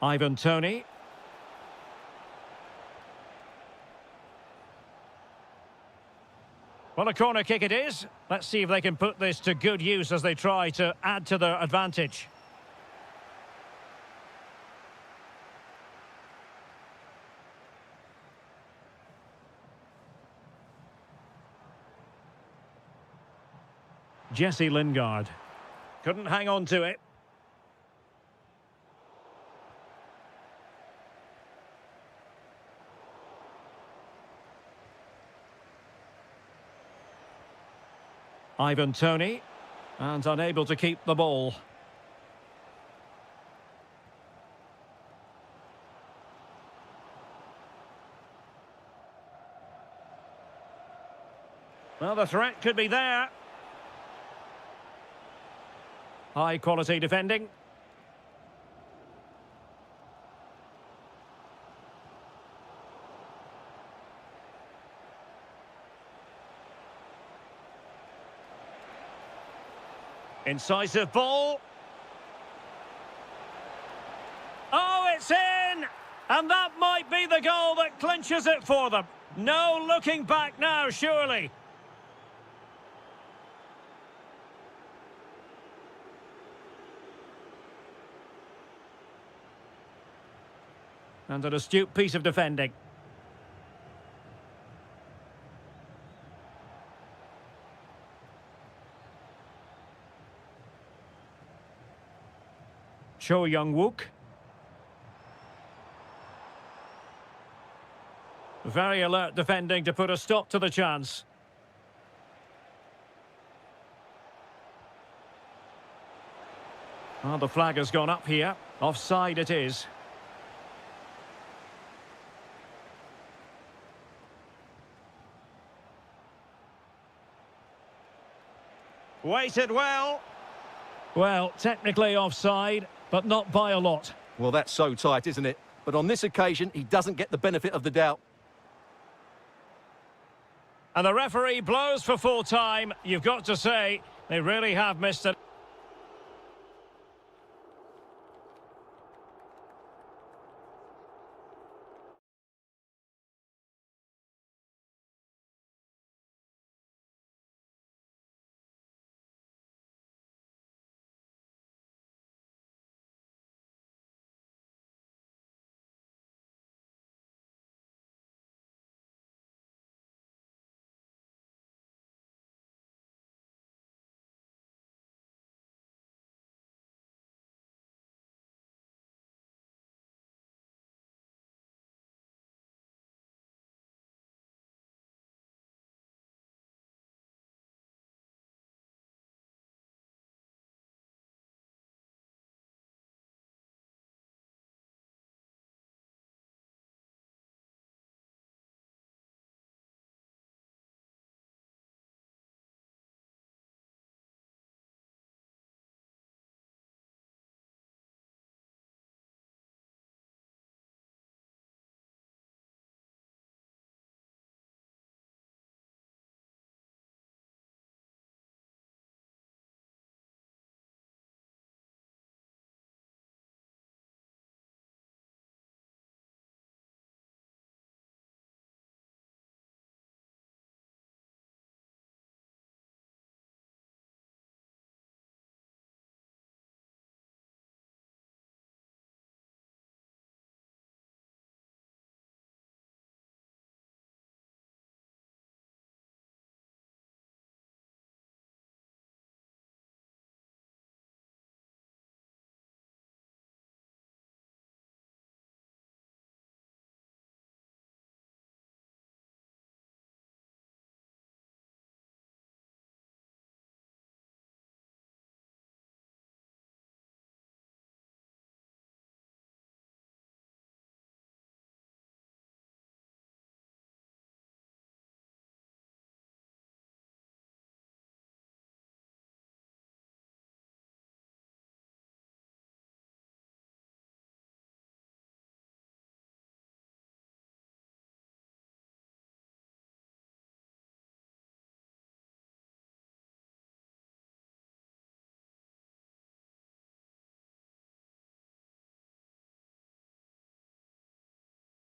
Ivan Toney. Well, a corner kick it is. Let's see if they can put this to good use as they try to add to their advantage. Jesse Lingard. Couldn't hang on to it. Ivan Toney. And unable to keep the ball. Well, the threat could be there. High quality defending. Incisive ball. Oh, it's in! And that might be the goal that clinches it for them. No looking back now, surely. And an astute piece of defending. Cho Young-wook. Very alert defending to put a stop to the chance. Well, the flag has gone up here. Offside it is. Waited well. Well, technically offside, but not by a lot. Well, that's so tight, isn't it? But on this occasion, he doesn't get the benefit of the doubt. And the referee blows for full time. You've got to say, they really have missed it.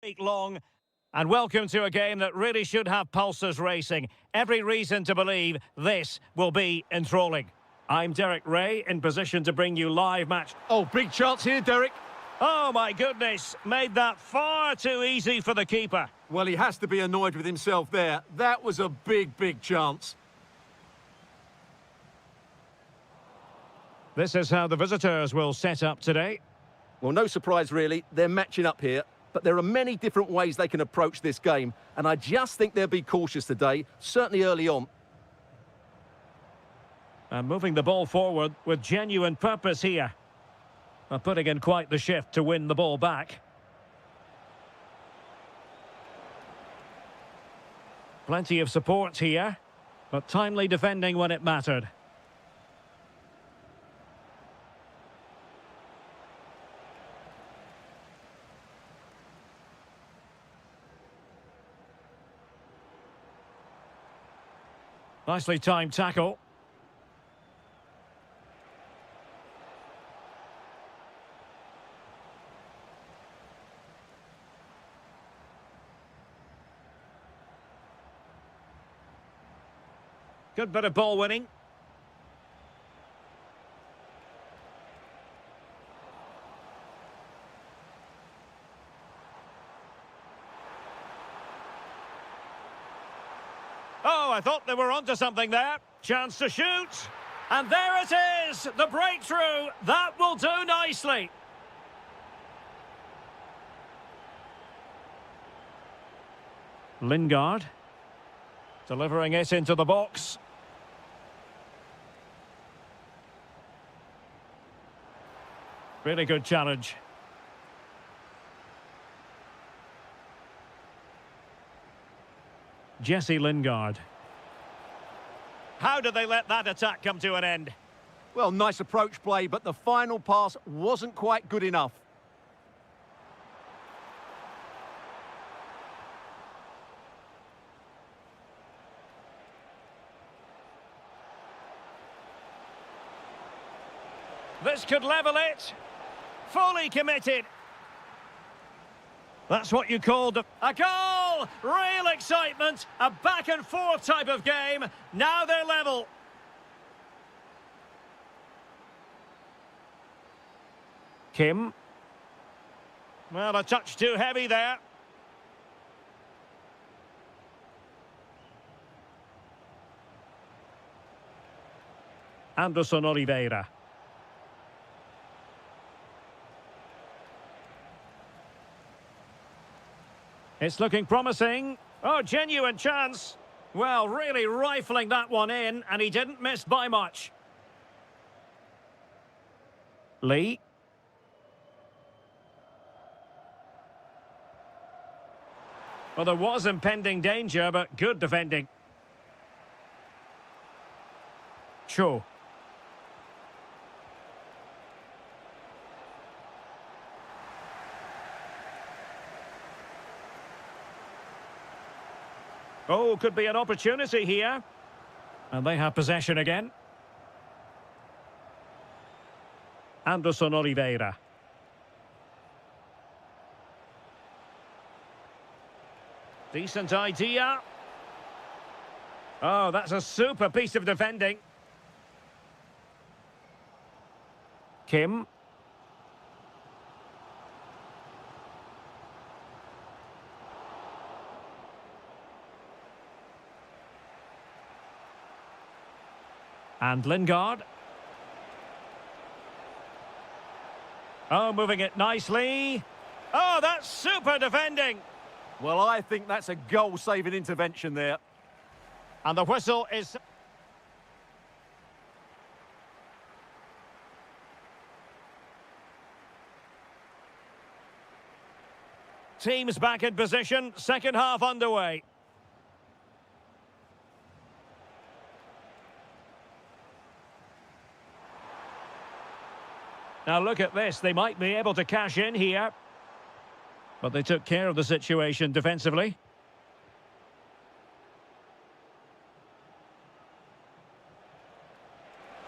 week long. And welcome to a game that really should have pulses racing. Every reason to believe this will be enthralling. I'm Derek Ray, in position to bring you live match. Oh, big chance here, Derek. Oh, my goodness. Made that far too easy for the keeper. Well, he has to be annoyed with himself there. That was a big, big chance. This is how the visitors will set up today. Well, no surprise, really. They're matching up here. But there are many different ways they can approach this game, and I just think they'll be cautious today, certainly early on. And moving the ball forward with genuine purpose here. Putting in quite the shift to win the ball back. Plenty of support here, but timely defending when it mattered. Nicely timed tackle. Good bit of ball winning. Oh, I thought they were onto something there. Chance to shoot. And there it is, the breakthrough. That will do nicely. Lingard. Delivering it into the box. Really good challenge. Jesse Lingard. How did they let that attack come to an end? Well, nice approach play, but the final pass wasn't quite good enough. This could level it. Fully committed. That's what you called a goal! Real excitement, a back and forth type of game. Now they're level. Kim. Well, a touch too heavy there. Anderson Oliveira. It's looking promising. Oh, genuine chance. Well, really rifling that one in, and he didn't miss by much. Lee. Well, there was impending danger, but good defending. Cho. Oh, could be an opportunity here. And they have possession again. Anderson Oliveira. Decent idea. Oh, that's a super piece of defending. Kim. And Lingard. Oh, moving it nicely. Oh, that's super defending. Well, I think that's a goal-saving intervention there. And the whistle is... Teams back in position, second half underway. Now look at this, they might be able to cash in here. But they took care of the situation defensively.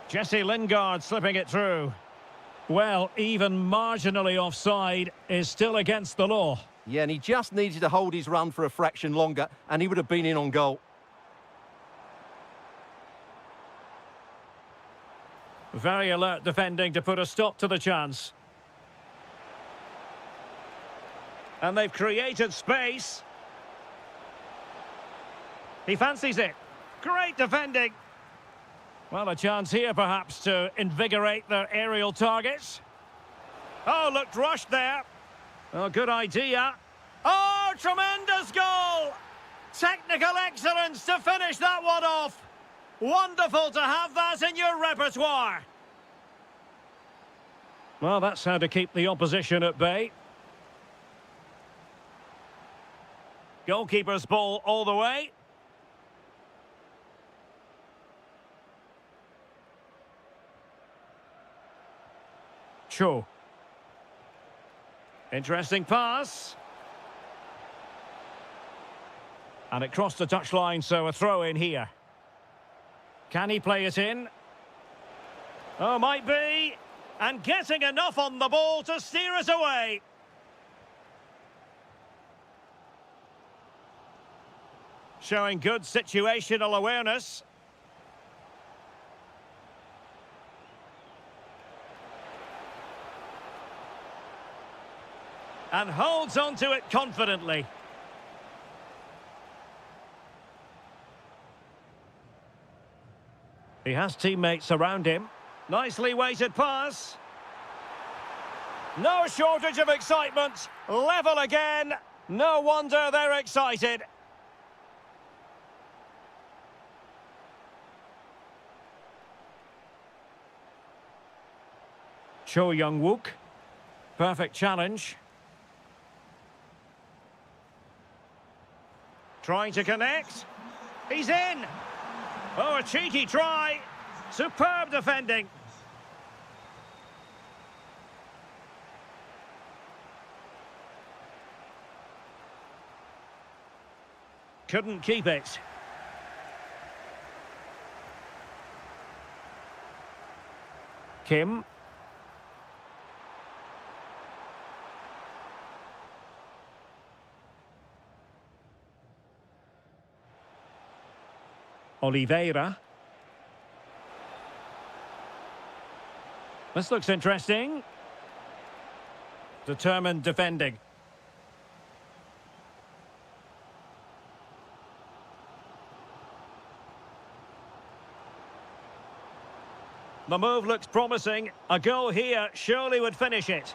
Jesse Lingard slipping it through. Well, even marginally offside is still against the law. Yeah, and he just needed to hold his run for a fraction longer, and he would have been in on goal. Very alert defending to put a stop to the chance. And they've created space. He fancies it. Great defending. Well, a chance here perhaps to invigorate their aerial targets. Oh, looked rushed there. Oh, good idea. Oh, tremendous goal! Technical excellence to finish that one off. Wonderful to have that in your repertoire. Well, that's how to keep the opposition at bay. Goalkeeper's ball all the way. Cho. Interesting pass. And it crossed the touchline, so a throw in here. Can he play it in? Oh, might be. And getting enough on the ball to steer it away. Showing good situational awareness. And holds on to it confidently. He has teammates around him. Nicely weighted pass. No shortage of excitement. Level again. No wonder they're excited. Cho Young-wook. Perfect challenge. Trying to connect. He's in. Oh, a cheeky try. Superb defending. Couldn't keep it. Kim. Oliveira. This looks interesting. Determined defending. The move looks promising. A goal here surely would finish it.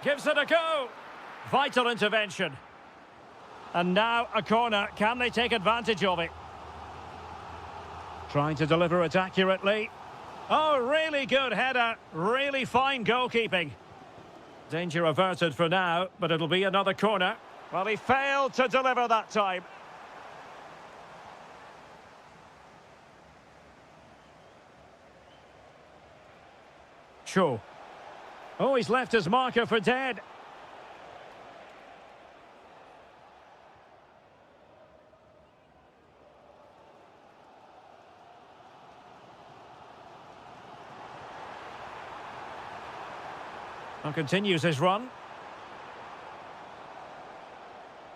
Gives it a go. Vital intervention. And now a corner. Can they take advantage of it? Trying to deliver it accurately. Oh, really good header. Really fine goalkeeping. Danger averted for now, but it'll be another corner. Well, he failed to deliver that time. Cho. Oh, he's left his marker for dead. And continues his run.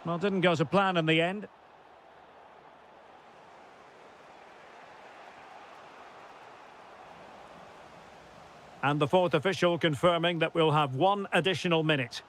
Well, didn't go to plan in the end. And the fourth official confirming that we'll have one additional minute.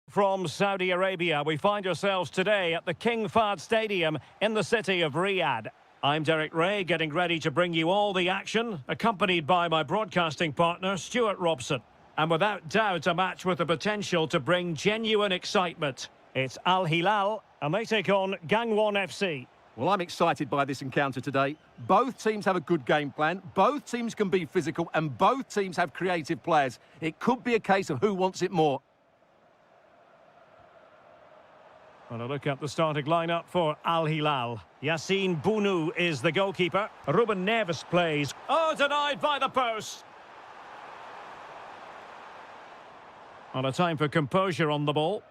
From Saudi Arabia, we find ourselves today at the King Fahd Stadium in the city of Riyadh. I'm Derek Ray, getting ready to bring you all the action, accompanied by my broadcasting partner, Stuart Robson. And without doubt, a match with the potential to bring genuine excitement. It's Al Hilal, and they take on Gangwon FC. Well, I'm excited by this encounter today. Both teams have a good game plan, both teams can be physical, and both teams have creative players. It could be a case of who wants it more. Well, a look at the starting lineup for Al Hilal. Yassine Bounou is the goalkeeper. Ruben Neves plays. Oh, denied by the post. On a time for composure on the ball.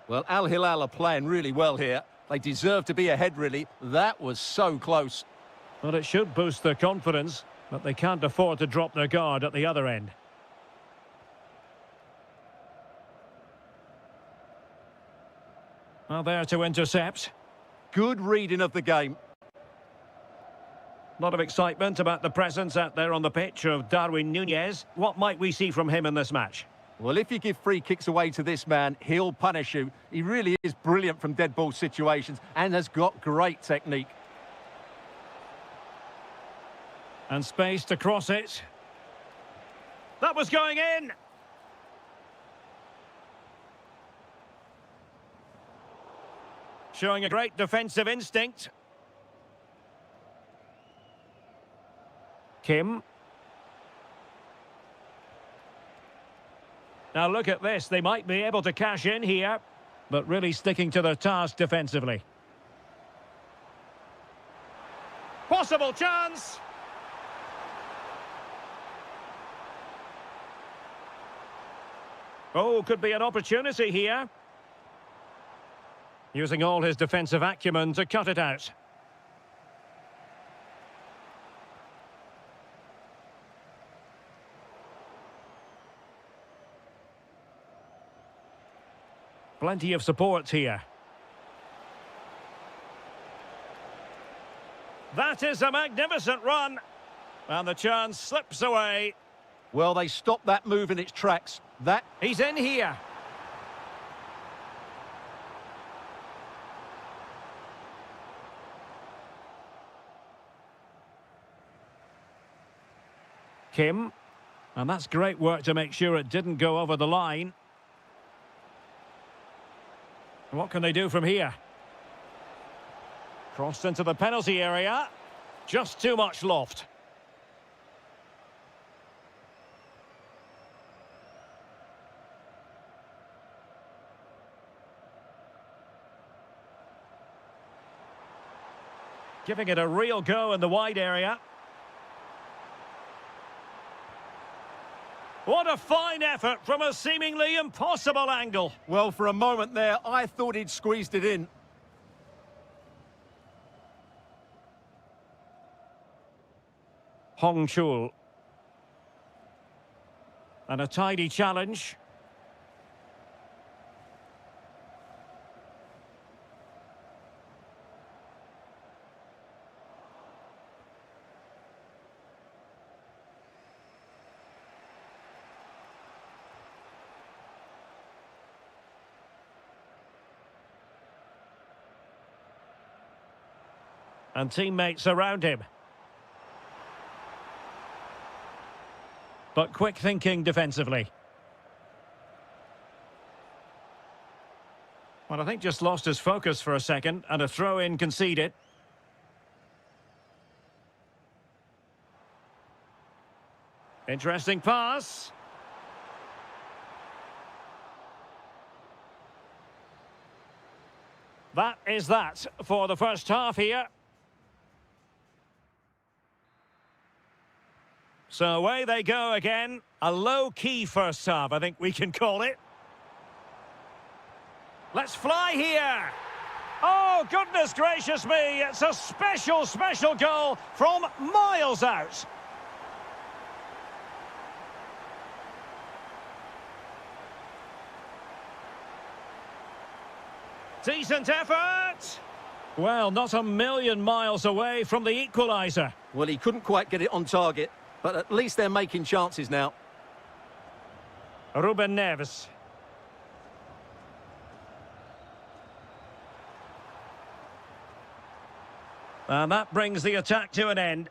Well, Al Hilal are playing really well here. They deserve to be ahead, really. That was so close. Well, it should boost their confidence, but they can't afford to drop their guard at the other end. Well, there to intercept. Good reading of the game. A lot of excitement about the presence out there on the pitch of Darwin Núñez. What might we see from him in this match? Well, if you give free kicks away to this man, he'll punish you. He really is brilliant from dead ball situations and has got great technique. And space to cross it. That was going in! Showing a great defensive instinct. Kim. Now look at this, they might be able to cash in here, but really sticking to their task defensively. Possible chance! Oh, could be an opportunity here. Using all his defensive acumen to cut it out. Plenty of support here. That is a magnificent run. And the chance slips away. Well, they stopped that move in its tracks. He's in here. Kim. And that's great work to make sure it didn't go over the line. What can they do from here? Crossed into the penalty area. Just too much loft. Giving it a real go in the wide area. What a fine effort from a seemingly impossible angle. Well, for a moment there, I thought he'd squeezed it in. Hong Chul. And a tidy challenge. And teammates around him. But quick thinking defensively. Well, I think just lost his focus for a second, and a throw-in conceded. Interesting pass. That is that for the first half here. So away they go again. A low-key first half, I think we can call it. Let's fly here. Oh, goodness gracious me. It's a special, special goal from miles out. Decent effort. Well, not a million miles away from the equaliser. Well, he couldn't quite get it on target, but at least they're making chances now. Ruben Neves. And that brings the attack to an end.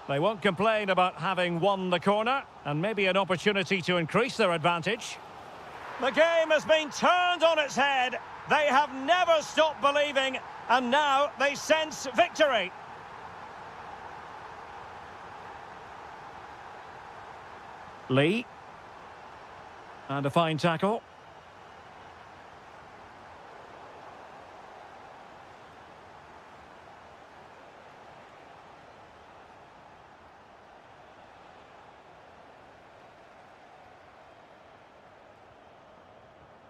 They won't complain about having won the corner, and maybe an opportunity to increase their advantage. The game has been turned on its head. They have never stopped believing, and now they sense victory. Lee. And a fine tackle.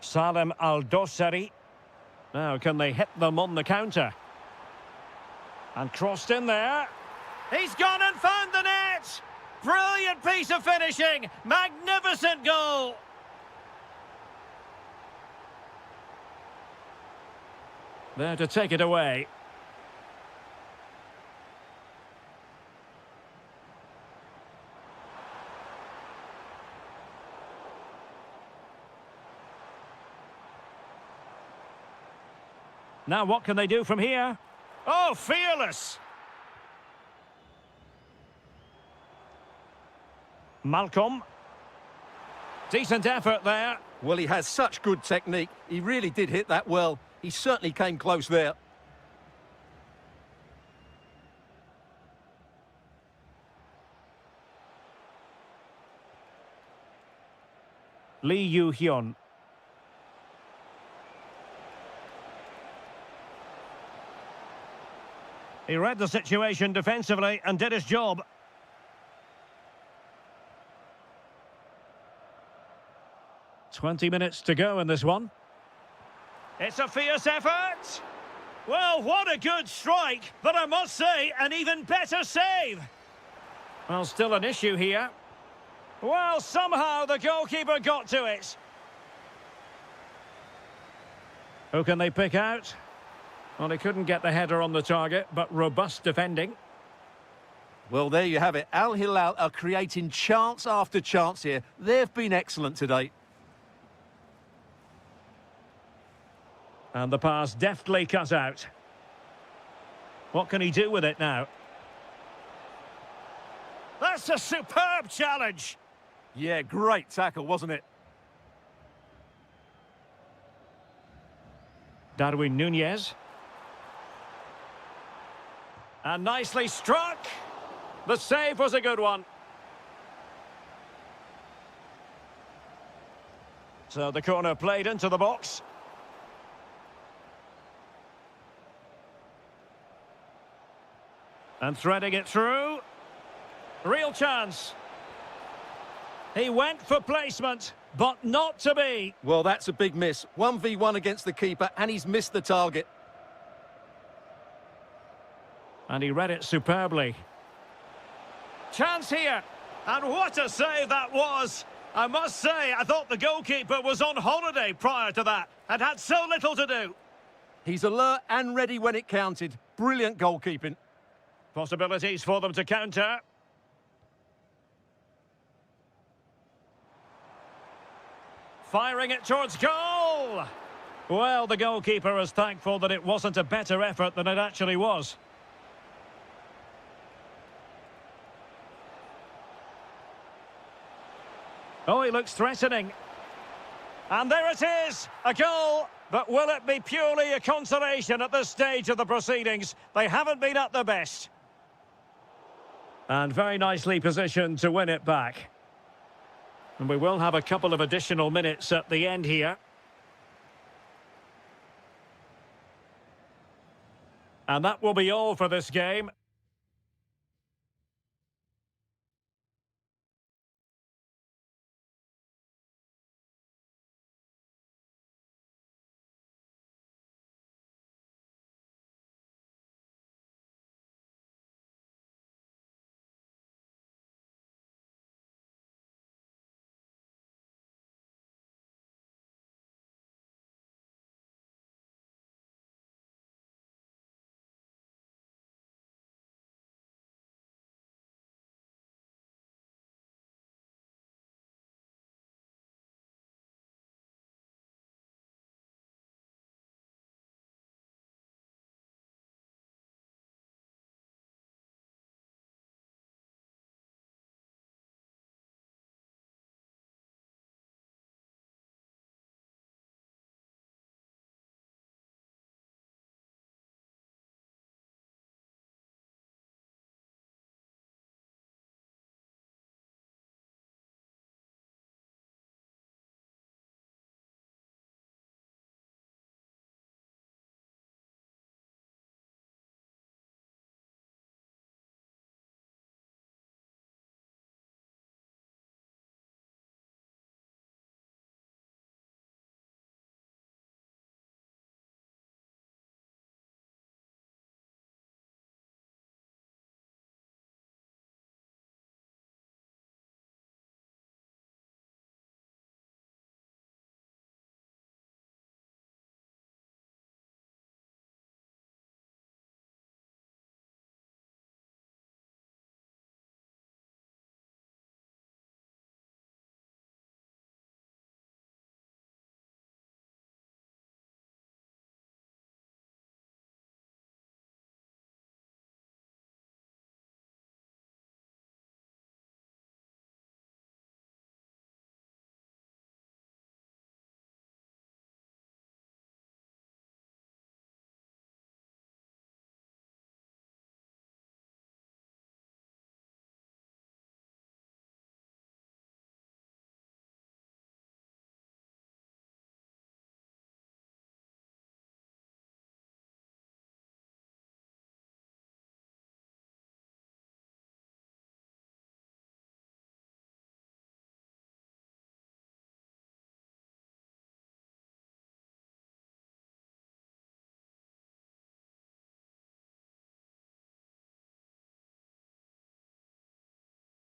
Salem Al-Dossari. Now, can they hit them on the counter? And crossed in there. He's gone and found the net! Brilliant piece of finishing! Magnificent goal! There to take it away. Now what can they do from here? Oh, fearless! Malcolm. Decent effort there. Well, he has such good technique. He really did hit that well. He certainly came close there. Lee Yu-hyun. He read the situation defensively and did his job. "20 minutes to go in this one. It's a fierce effort. Well, what a good strike, but I must say, an even better save. Well, still an issue here. Well, somehow the goalkeeper got to it. Who can they pick out? Well, they couldn't get the header on the target, but robust defending. Well, there you have it. Al Hilal are creating chance after chance here. They've been excellent today. And the pass deftly cut out. What can he do with it now? That's a superb challenge. Yeah, great tackle, wasn't it? Darwin Nunez. And nicely struck. The save was a good one. So the corner played into the box. And threading it through. Real chance. He went for placement, but not to be. Well, that's a big miss. 1v1 against the keeper, and he's missed the target. And he read it superbly. Chance here. And what a save that was. I must say, I thought the goalkeeper was on holiday prior to that and had so little to do. He's alert and ready when it counted. Brilliant goalkeeping. Possibilities for them to counter. Firing it towards goal. Well, the goalkeeper is thankful that it wasn't a better effort than it actually was. Oh, he looks threatening. And there it is, a goal. But will it be purely a consolation at this stage of the proceedings? They haven't been at their best. And very nicely positioned to win it back. And we will have a couple of additional minutes at the end here. And that will be all for this game.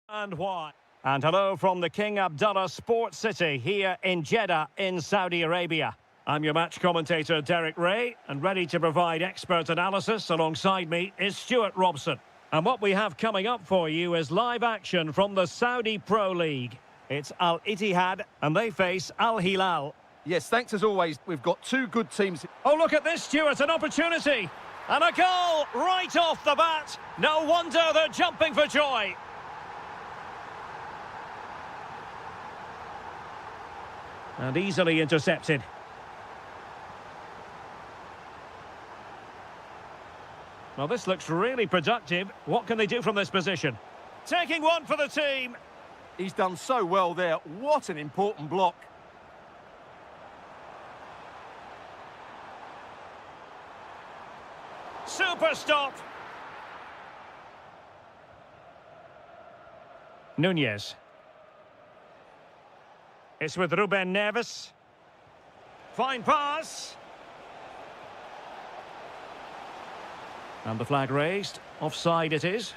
And why? And hello from the King Abdullah Sports City here in Jeddah in Saudi Arabia. I'm your match commentator Derek Ray, and ready to provide expert analysis alongside me is Stuart Robson. And what we have coming up for you is live action from the Saudi Pro League. It's Al Ittihad and they face Al Hilal. Yes, thanks as always. We've got two good teams. Oh, look at this, Stuart, an opportunity. And a goal right off the bat. No wonder they're jumping for joy. And easily intercepted. Well, this looks really productive. What can they do from this position? Taking one for the team. He's done so well there. What an important block. Super stop. Nunez. It's with Ruben Neves. Fine pass. And the flag raised. Offside it is.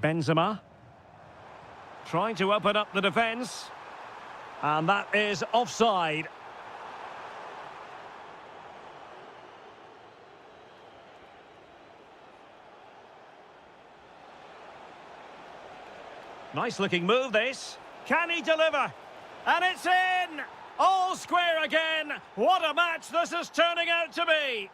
Benzema. Trying to open up the defence. And that is offside. Nice looking move this. Can he deliver? And it's in! All square again. What a match this is turning out to be.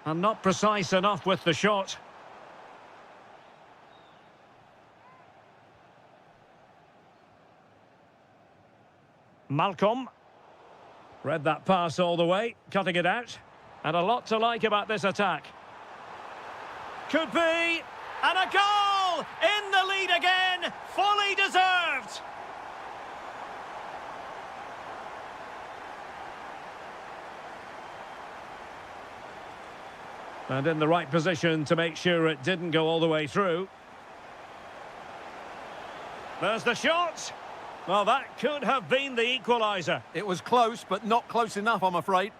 And not precise enough with the shot. Malcolm. Read that pass all the way, cutting it out. And a lot to like about this attack. Could be. And a goal! In the lead again! Fully deserved! And in the right position to make sure it didn't go all the way through. There's the shot! Well, that could have been the equaliser. It was close, but not close enough, I'm afraid.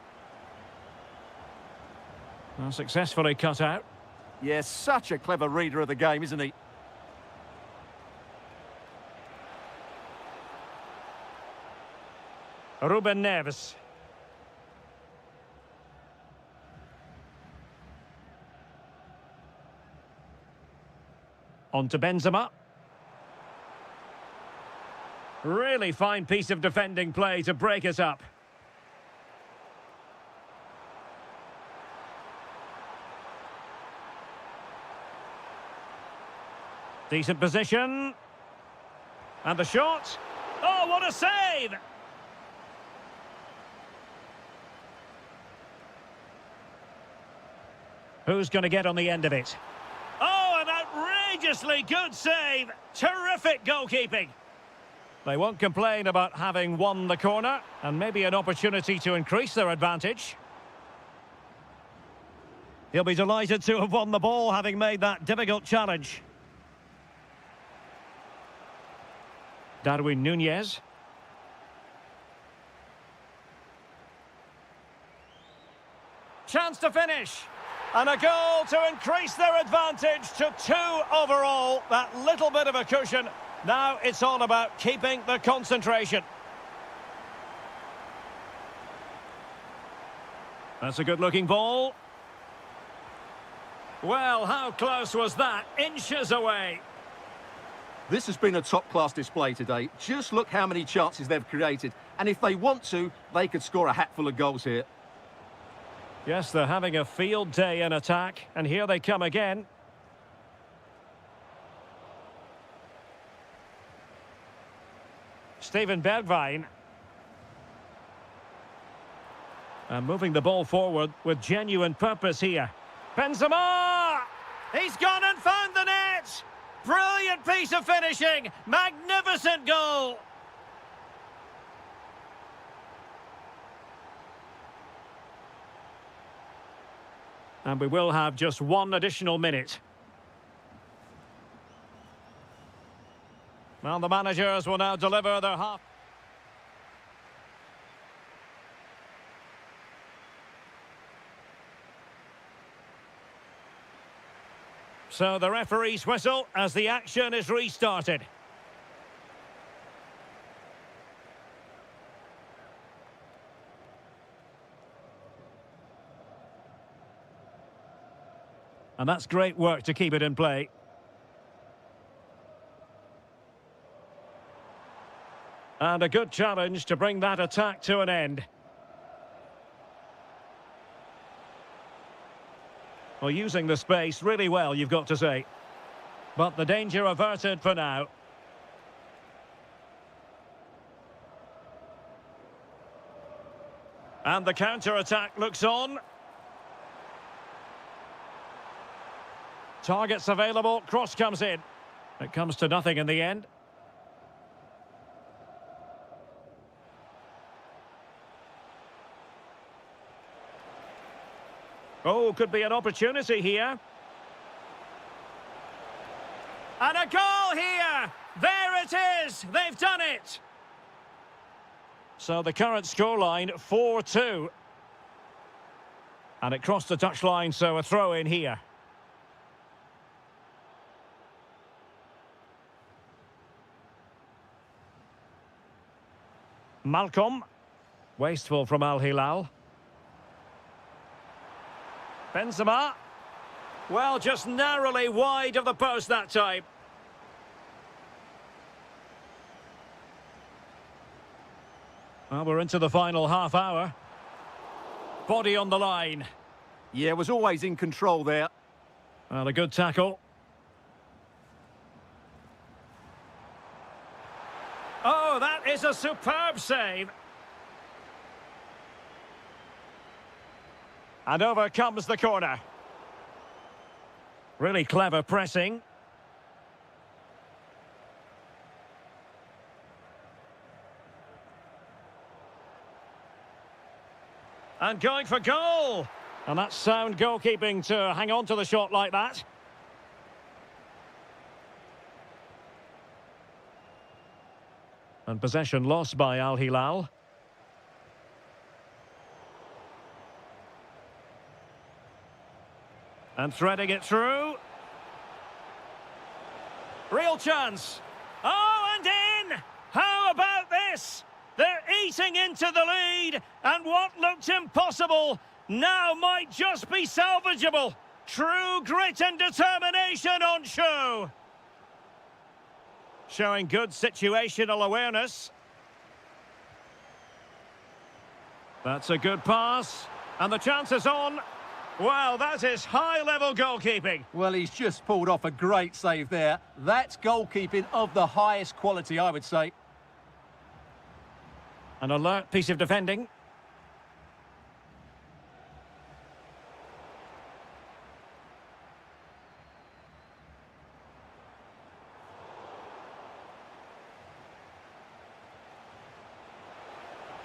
Well, successfully cut out. Yes, such a clever reader of the game, isn't he? Ruben Neves. On to Benzema. Really fine piece of defending play to break it up. Decent position. And the shot. Oh, what a save! Who's going to get on the end of it? Oh, an outrageously good save. Terrific goalkeeping. They won't complain about having won the corner, and maybe an opportunity to increase their advantage. He'll be delighted to have won the ball, having made that difficult challenge. Darwin Nunez. Chance to finish. And a goal to increase their advantage to 2 overall. That little bit of a cushion. Now it's all about keeping the concentration. That's a good-looking ball. Well, how close was that? Inches away. This has been a top-class display today. Just look how many chances they've created. And if they want to, they could score a hatful of goals here. Yes, they're having a field day in attack, and here they come again. Steven Bergwijn. And moving the ball forward with genuine purpose here. Benzema! He's gone and found the net! Brilliant piece of finishing! Magnificent goal! And we will have just 1 additional minute. Well, the managers will now deliver their half. So the referee's whistle as the action is restarted. And that's great work to keep it in play. And a good challenge to bring that attack to an end. Well, using the space really well, you've got to say. But the danger averted for now. And the counter-attack looks on. Targets available, cross comes in. It comes to nothing in the end. Oh, could be an opportunity here. And a goal here! There it is! They've done it! So the current scoreline, 4-2. And it crossed the touchline, so a throw in here. Malcolm. Wasteful from Al Hilal. Benzema. Well, just narrowly wide of the post that time. Well, we're into the final half hour. Body on the line. Yeah, was always in control there. Well, a good tackle. Oh, that is a superb save. And over comes the corner. Really clever pressing. And going for goal. And that's sound goalkeeping to hang on to the shot like that. And possession lost by Al Hilal. And threading it through. Real chance. Oh, and in! How about this? They're eating into the lead, and what looked impossible now might just be salvageable. True grit and determination on show. Showing good situational awareness. That's a good pass. And the chance is on. Well, that is high-level goalkeeping. Well, he's just pulled off a great save there. That's goalkeeping of the highest quality, I would say. An alert piece of defending.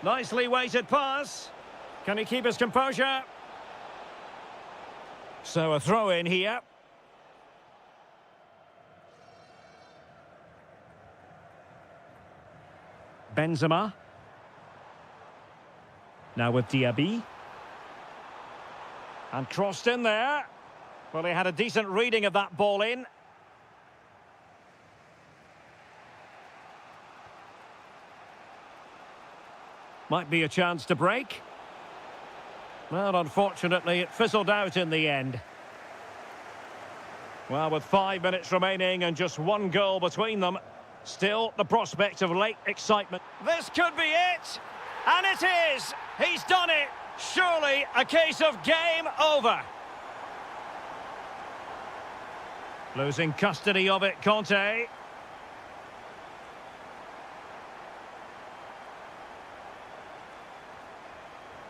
Nicely weighted pass. Can he keep his composure? So a throw in here. Benzema. Now with Diaby. And crossed in there. Well, he had a decent reading of that ball in. Might be a chance to break. Well, unfortunately, it fizzled out in the end. Well, with 5 minutes remaining and just one goal between them, still the prospect of late excitement. This could be it! And it is! He's done it! Surely a case of game over. Losing custody of it, Conte.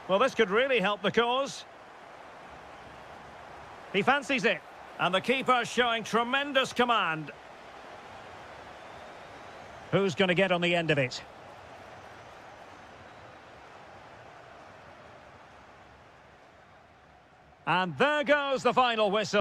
Well, this could really help the cause. He fancies it. And the keeper showing tremendous command. Who's going to get on the end of it? And there goes the final whistle.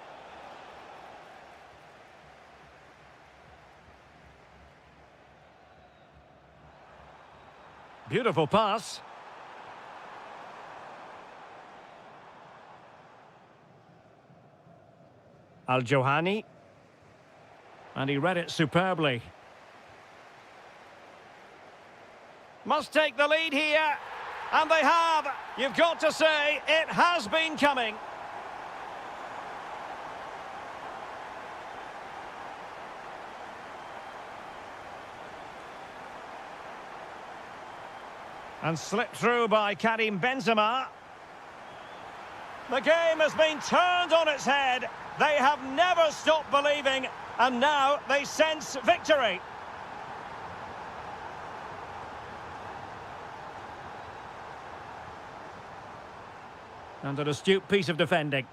Beautiful pass. Al-Johani. And he read it superbly. Must take the lead here. And they have. You've got to say, it has been coming. And slipped through by Karim Benzema. The game has been turned on its head. They have never stopped believing, and now they sense victory. And an astute piece of defending.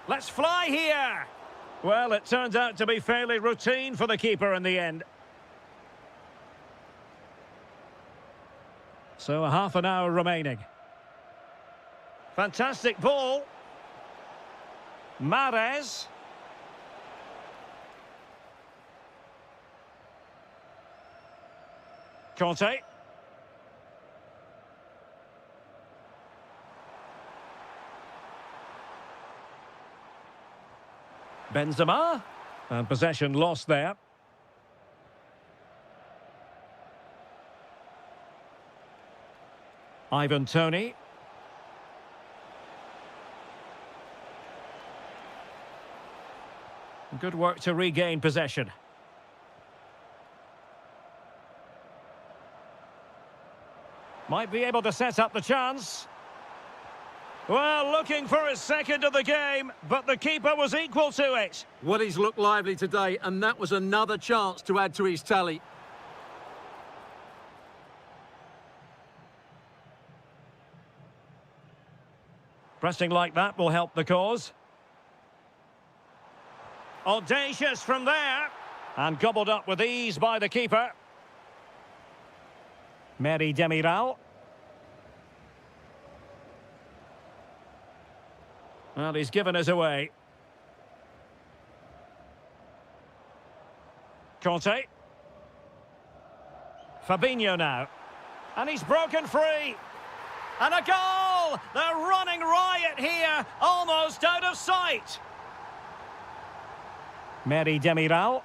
Let's fly here. Well, it turns out to be fairly routine for the keeper in the end. So a half an hour remaining. Fantastic ball. Mahrez. Conte. Benzema. And possession lost there. Ivan Toney. Good work to regain possession. Might be able to set up the chance. Well, looking for his second of the game, but the keeper was equal to it. Well, he's looked lively today, and that was another chance to add to his tally. Pressing like that will help the cause. Audacious from there. And gobbled up with ease by the keeper. Mary Demiral. Well, he's given us away. Conte. Fabinho now. And he's broken free. And a goal! They're running riot here, almost out of sight. Mary Demiral.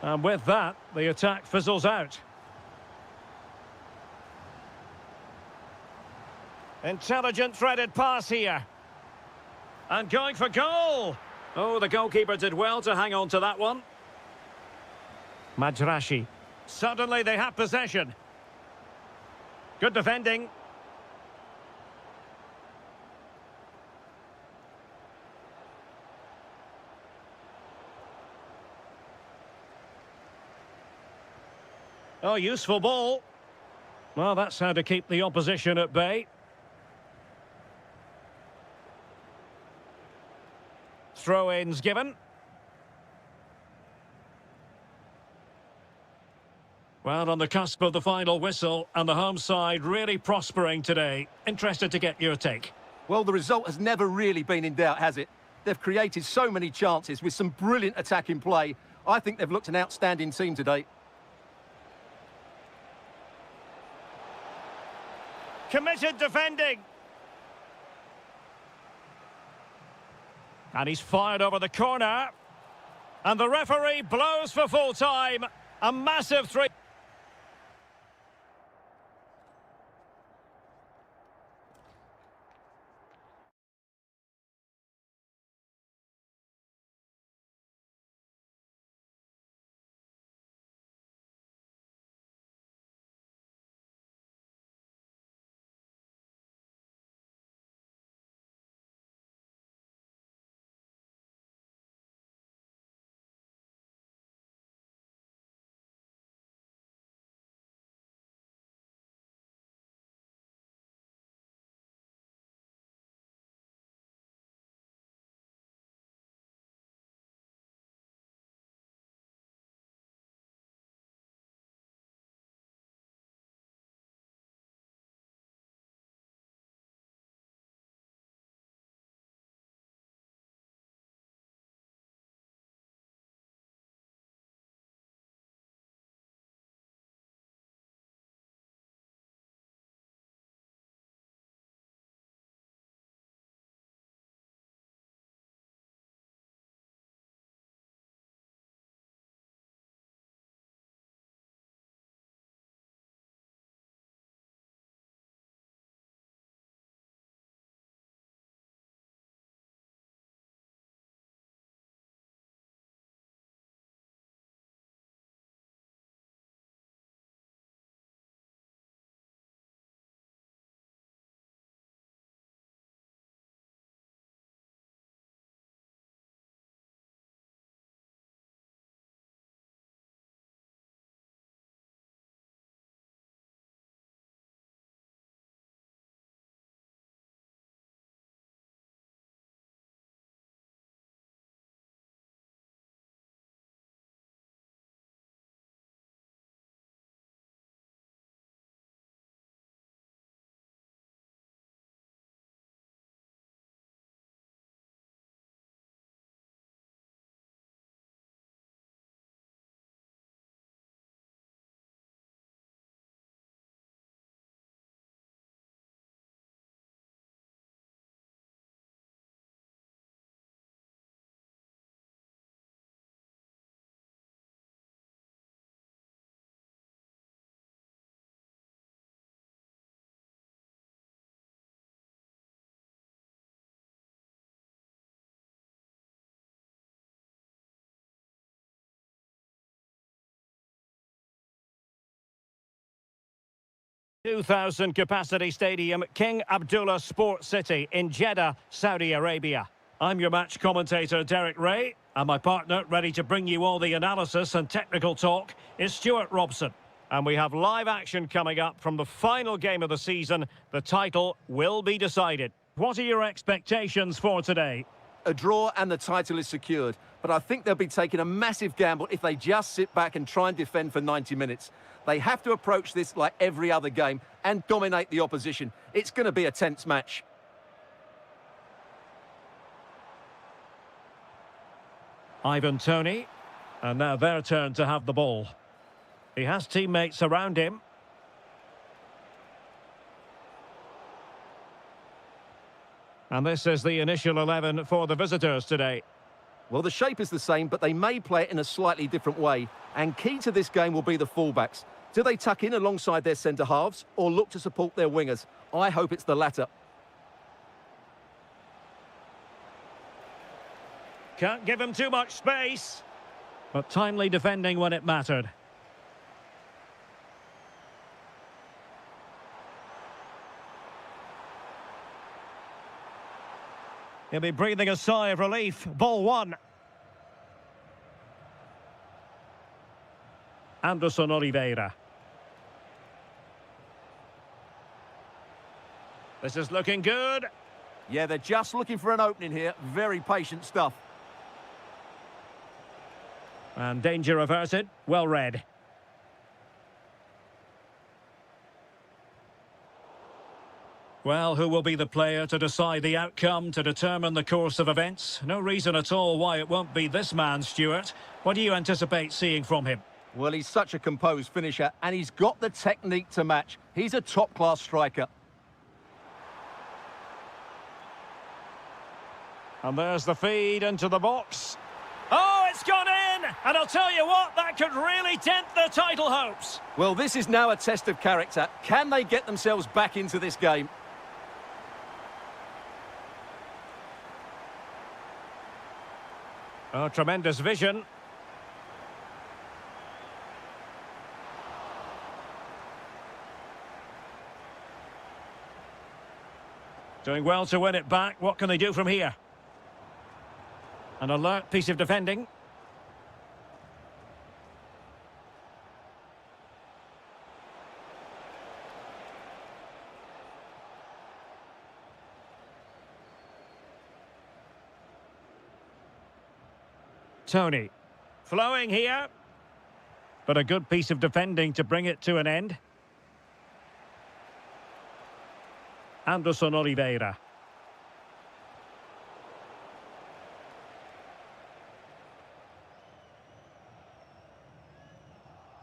And with that, the attack fizzles out. Intelligent threaded pass here. And going for goal. Oh, the goalkeeper did well to hang on to that one. Majrashi. Suddenly they have possession. Good defending. Oh, useful ball. Well, that's how to keep the opposition at bay. Throw-ins given. Well, on the cusp of the final whistle, and the home side really prospering today. Interested to get your take. Well, the result has never really been in doubt, has it? They've created so many chances with some brilliant attacking play. I think they've looked an outstanding team today. Committed defending. And he's fired over the corner. And the referee blows for full time. A massive three. 2,000 capacity stadium, King Abdullah Sports City in Jeddah, Saudi Arabia. I'm your match commentator, Derek Ray, and my partner, ready to bring you all the analysis and technical talk, is Stuart Robson. And we have live action coming up from the final game of the season. The title will be decided. What are your expectations for today? A draw and the title is secured, but I think they'll be taking a massive gamble if they just sit back and try and defend for 90 minutes. They have to approach this like every other game and dominate the opposition. It's going to be a tense match. Ivan Toney, and now their turn to have the ball. He has teammates around him. And this is the initial 11 for the visitors today. Well, the shape is the same, but they may play it in a slightly different way. And key to this game will be the fullbacks. Do they tuck in alongside their centre-halves or look to support their wingers? I hope it's the latter. Can't give him too much space, but timely defending when it mattered. He'll be breathing a sigh of relief. Ball one. Anderson Oliveira. This is looking good. Yeah, they're just looking for an opening here. Very patient stuff. And danger averted. Well read. Well, who will be the player to decide the outcome, to determine the course of events? No reason at all why it won't be this man, Stuart. What do you anticipate seeing from him? Well, he's such a composed finisher, and he's got the technique to match. He's a top-class striker. And there's the feed into the box. Oh, it's gone in! And I'll tell you what, that could really dent their title hopes. Well, this is now a test of character. Can they get themselves back into this game? Oh, tremendous vision. Doing well to win it back. What can they do from here? An alert piece of defending. Toney. Flowing here. But a good piece of defending to bring it to an end. Anderson Oliveira.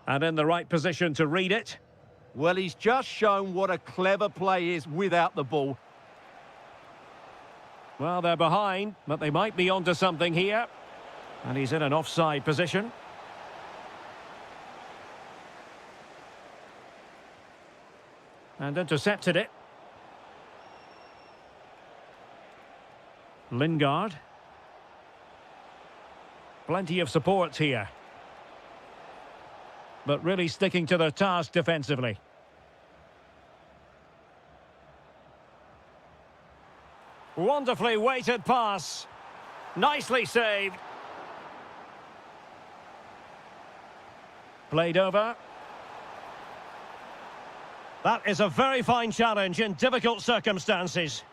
And in the right position to read it. Well, he's just shown what a clever play is without the ball. Well, they're behind, but they might be onto something here. And he's in an offside position. And intercepted it. Lingard. Plenty of support here. But really sticking to their task defensively. Wonderfully weighted pass. Nicely saved. Played over. That is a very fine challenge in difficult circumstances.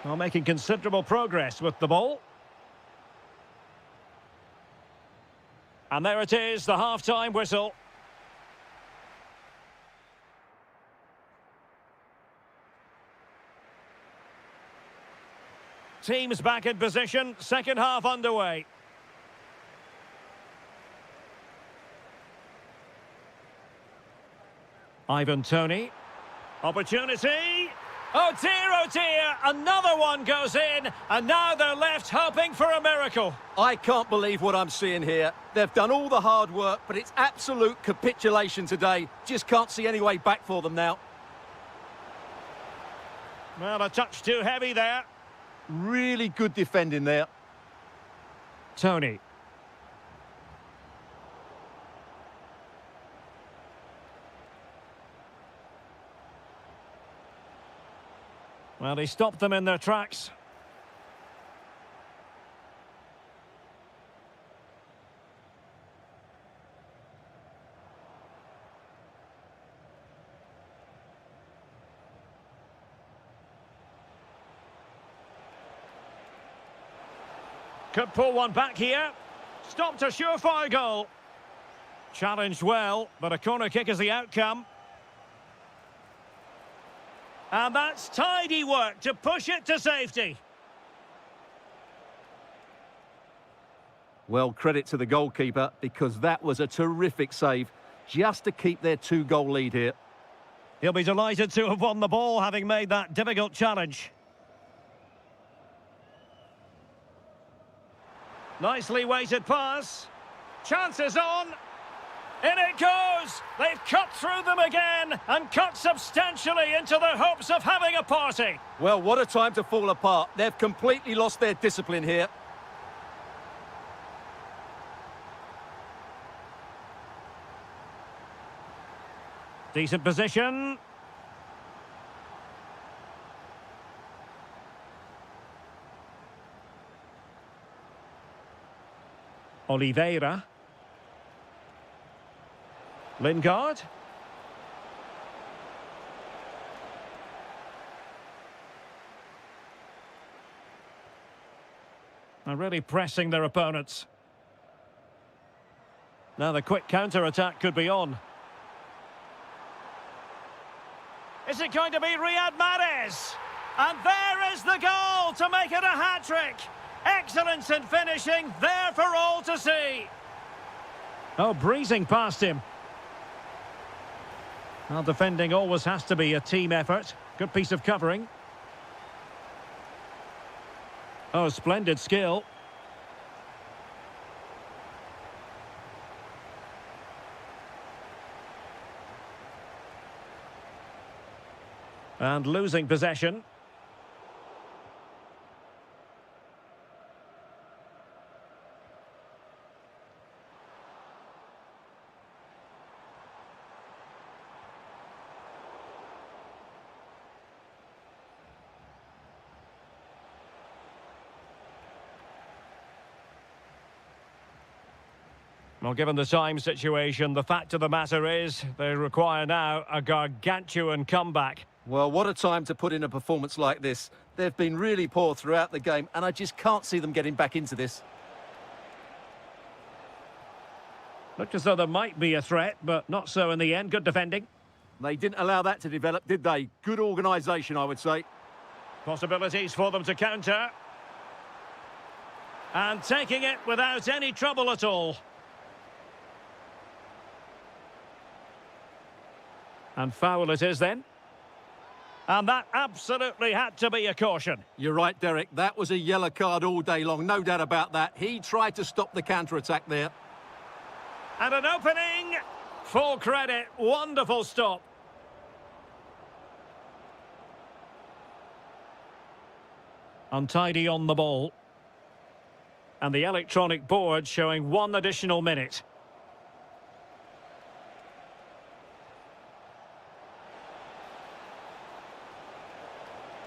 Well, making considerable progress with the ball. And there it is, the half-time whistle. Teams back in position, second half underway. Ivan Toney. Opportunity. Oh dear, another one goes in, and now they're left hoping for a miracle. I can't believe what I'm seeing here. They've done all the hard work, but it's absolute capitulation today. Just can't see any way back for them now. Well, a touch too heavy there. Really good defending there. Toney. Well, he stopped them in their tracks. Could pull one back here. Stopped a surefire goal. Challenged well, but a corner kick is the outcome. And that's tidy work to push it to safety. Well, credit to the goalkeeper, because that was a terrific save, just to keep their 2-goal lead here. He'll be delighted to have won the ball, having made that difficult challenge. Nicely weighted pass. Chances on. In it goes! They've cut through them again and cut substantially into their hopes of having a party. Well, what a time to fall apart. They've completely lost their discipline here. Decent position. Oliveira. Lingard. Are really pressing their opponents. Now the quick counter-attack could be on. Is it going to be Riyad Mahrez? And there is the goal to make it a hat-trick. Excellence in finishing, there for all to see. Oh, breezing past him. Well, defending always has to be a team effort. Good piece of covering. Oh, splendid skill. And losing possession. Well, given the time situation, the fact of the matter is they require now a gargantuan comeback. Well, what a time to put in a performance like this. They've been really poor throughout the game, and I just can't see them getting back into this. Looked as though there might be a threat, but not so in the end. Good defending. They didn't allow that to develop, did they? Good organisation, I would say. Possibilities for them to counter. And taking it without any trouble at all. And foul it is then. And that absolutely had to be a caution. You're right, Derek. That was a yellow card all day long, no doubt about that. He tried to stop the counter-attack there. And an opening. Full credit. Wonderful stop. Untidy on the ball. And the electronic board showing 1 additional minute.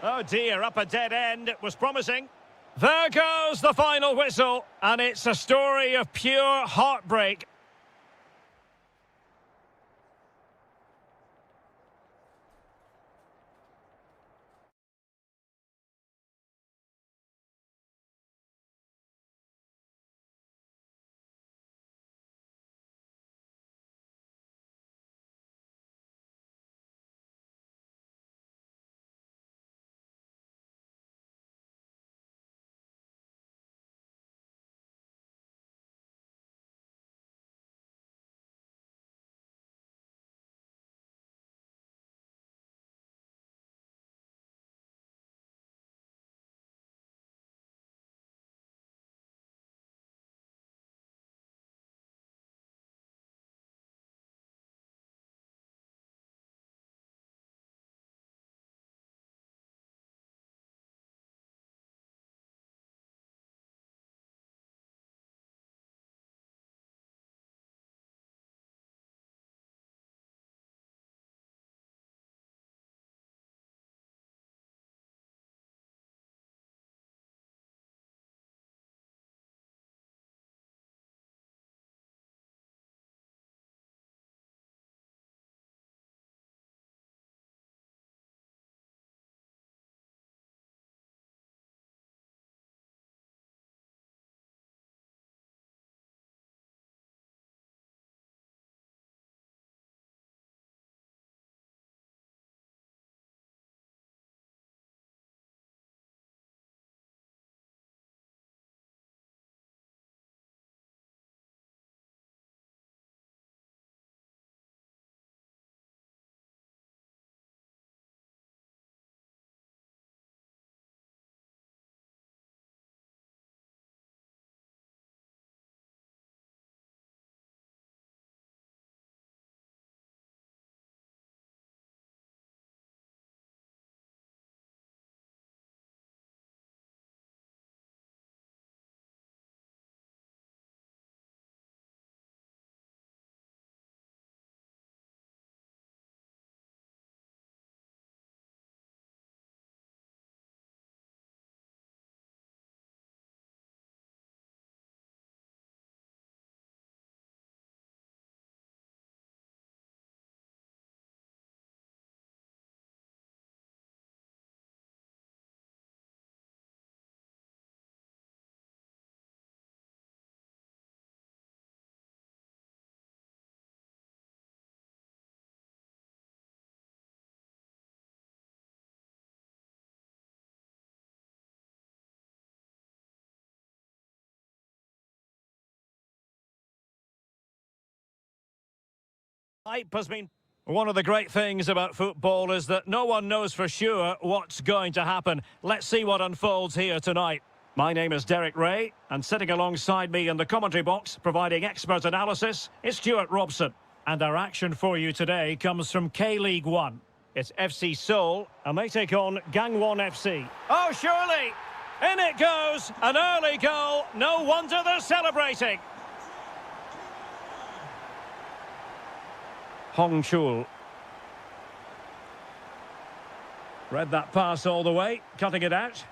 Oh dear, up a dead end. It was promising. There goes the final whistle, and it's a story of pure heartbreak. Hype has been... One of the great things about football is that no one knows for sure what's going to happen. Let's see what unfolds here tonight. My name is Derek Ray, and sitting alongside me in the commentary box, providing expert analysis, is Stuart Robson. And our action for you today comes from K-League 1. It's FC Seoul, and they take on Gangwon FC. Oh, surely! In it goes! An early goal! No wonder they're celebrating! Hong Chul. Read that pass all the way, cutting it out.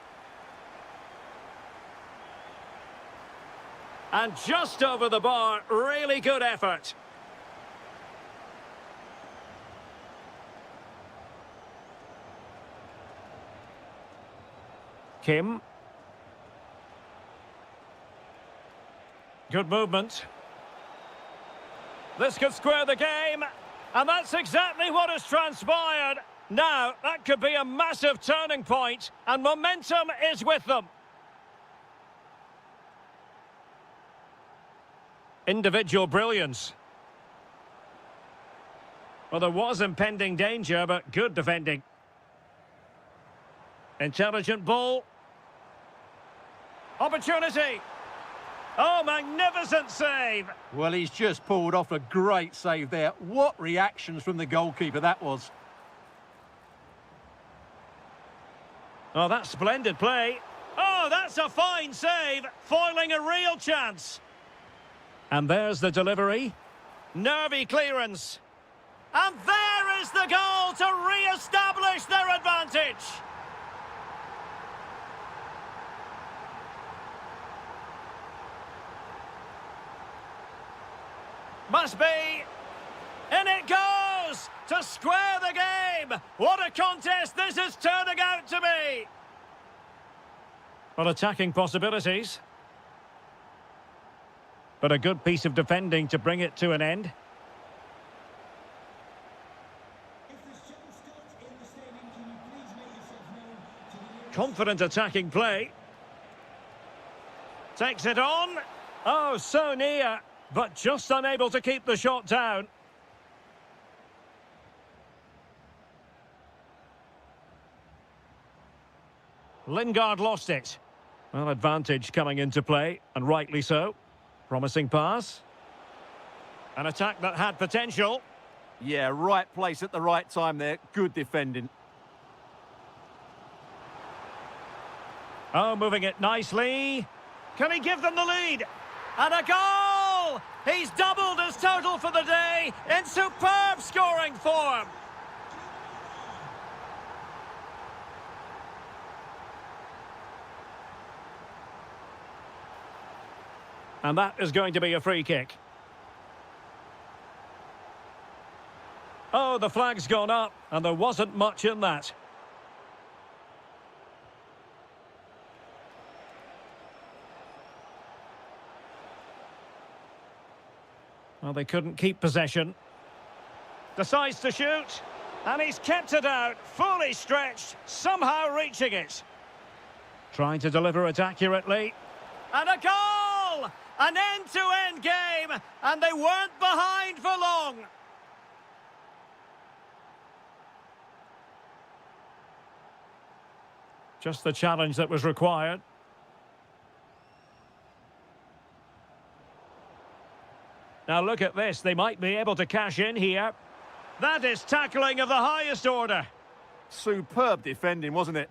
And just over the bar, really good effort. Kim. Good movement. This could square the game. And that's exactly what has transpired. Now, that could be a massive turning point, and momentum is with them. Individual brilliance. Well, there was impending danger, but good defending. Intelligent ball. Opportunity. Oh, magnificent save! Well, he's just pulled off a great save there. What reactions from the goalkeeper that was. Oh, that's splendid play. Oh, that's a fine save, foiling a real chance. And there's the delivery. Nervy clearance. And there is the goal to re-establish their advantage. Must be. In it goes to square the game. What a contest this is turning out to be. Well, attacking possibilities. But a good piece of defending to bring it to an end. Confident attacking play. Takes it on. Oh, so near. But just unable to keep the shot down. Lingard lost it. Well, advantage coming into play, and rightly so. Promising pass. An attack that had potential. Yeah, right place at the right time there. Good defending. Oh, moving it nicely. Can he give them the lead? And a goal! He's doubled his total for the day in superb scoring form. And that is going to be a free kick. Oh, the flag's gone up, and there wasn't much in that. Well, they couldn't keep possession. Decides to shoot. And he's kept it out, fully stretched, somehow reaching it. Trying to deliver it accurately. And a goal! An end-to-end game, and they weren't behind for long. Just the challenge that was required. Now look at this, they might be able to cash in here. That is tackling of the highest order. Superb defending, wasn't it?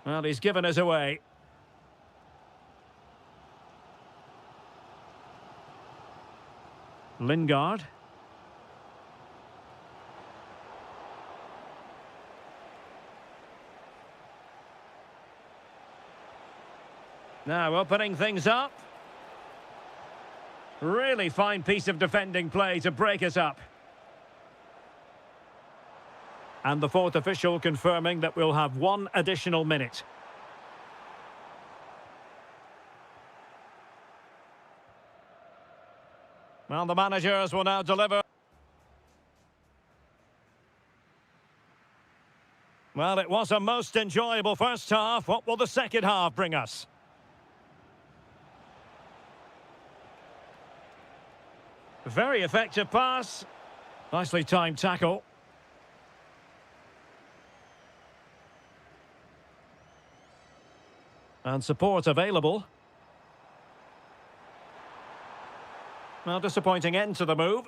Well, he's given us away. Lingard. Now opening things up. Really fine piece of defending play to break us up. And the fourth official confirming that we'll have one additional minute. Well, the managers will now deliver. Well, it was a most enjoyable first half. What will the second half bring us? Very effective pass. Nicely timed tackle. And support available. Well, disappointing end to the move.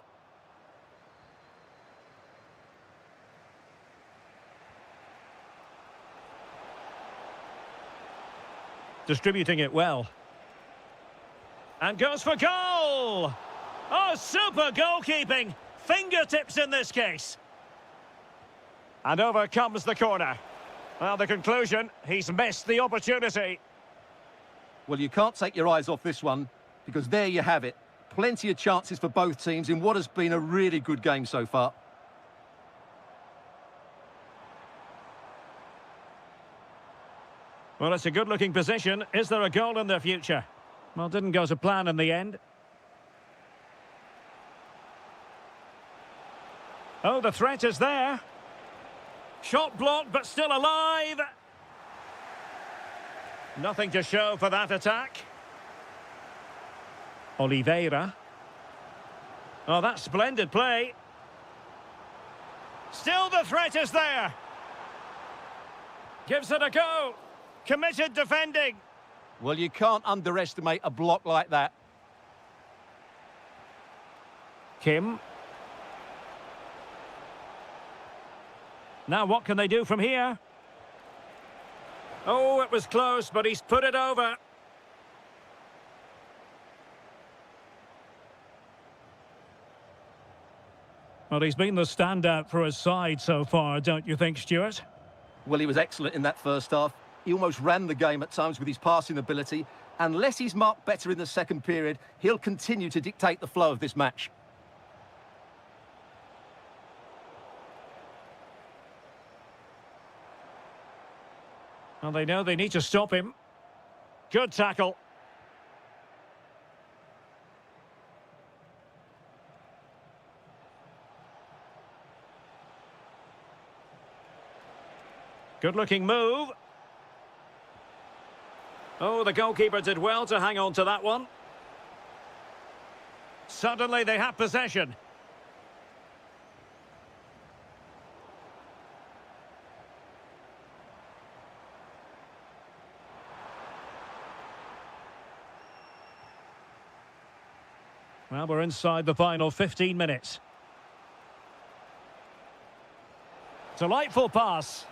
Distributing it well. And goes for goal! Oh, super goalkeeping! Fingertips in this case. And over comes the corner. Well, the conclusion, he's missed the opportunity. Well, you can't take your eyes off this one, because there you have it. Plenty of chances for both teams in what has been a really good game so far. Well, it's a good-looking position. Is there a goal in the future? Well, didn't go to plan in the end. Oh, the threat is there. Shot blocked, but still alive. Nothing to show for that attack. Oliveira. Oh, that's splendid play. Still the threat is there. Gives it a go. Committed defending. Well, you can't underestimate a block like that. Kim. Now what can they do from here? Oh, it was close, but he's put it over. Well, he's been the standout for his side so far, don't you think, Stuart? Well, he was excellent in that first half. He almost ran the game at times with his passing ability. Unless he's marked better in the second period, he'll continue to dictate the flow of this match. Well, they know they need to stop him. Good tackle. Good-looking move. Oh, the goalkeeper did well to hang on to that one. Suddenly they have possession. Well, we're inside the final 15 minutes. Delightful pass.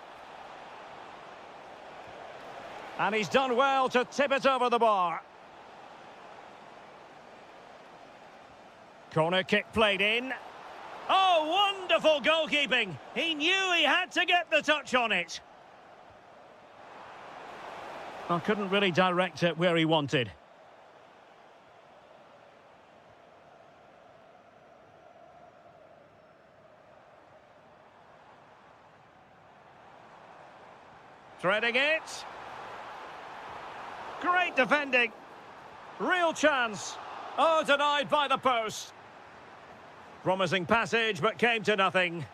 And he's done well to tip it over the bar. Corner kick played in. Oh, wonderful goalkeeping. He knew he had to get the touch on it. Well, couldn't really direct it where he wanted. Threading it. Great defending. Real chance. Oh, denied by the post. Promising passage, but came to nothing.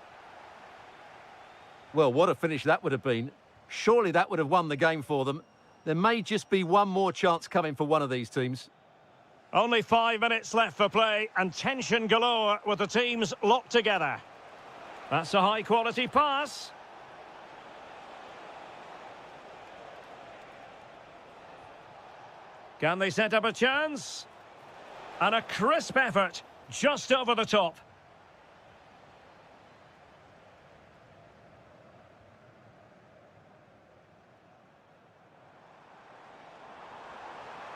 Well, what a finish that would have been. Surely that would have won the game for them. There may just be one more chance coming for one of these teams. Only 5 minutes left for play, and tension galore with the teams locked together. That's a high-quality pass. Can they set up a chance? And a crisp effort, just over the top.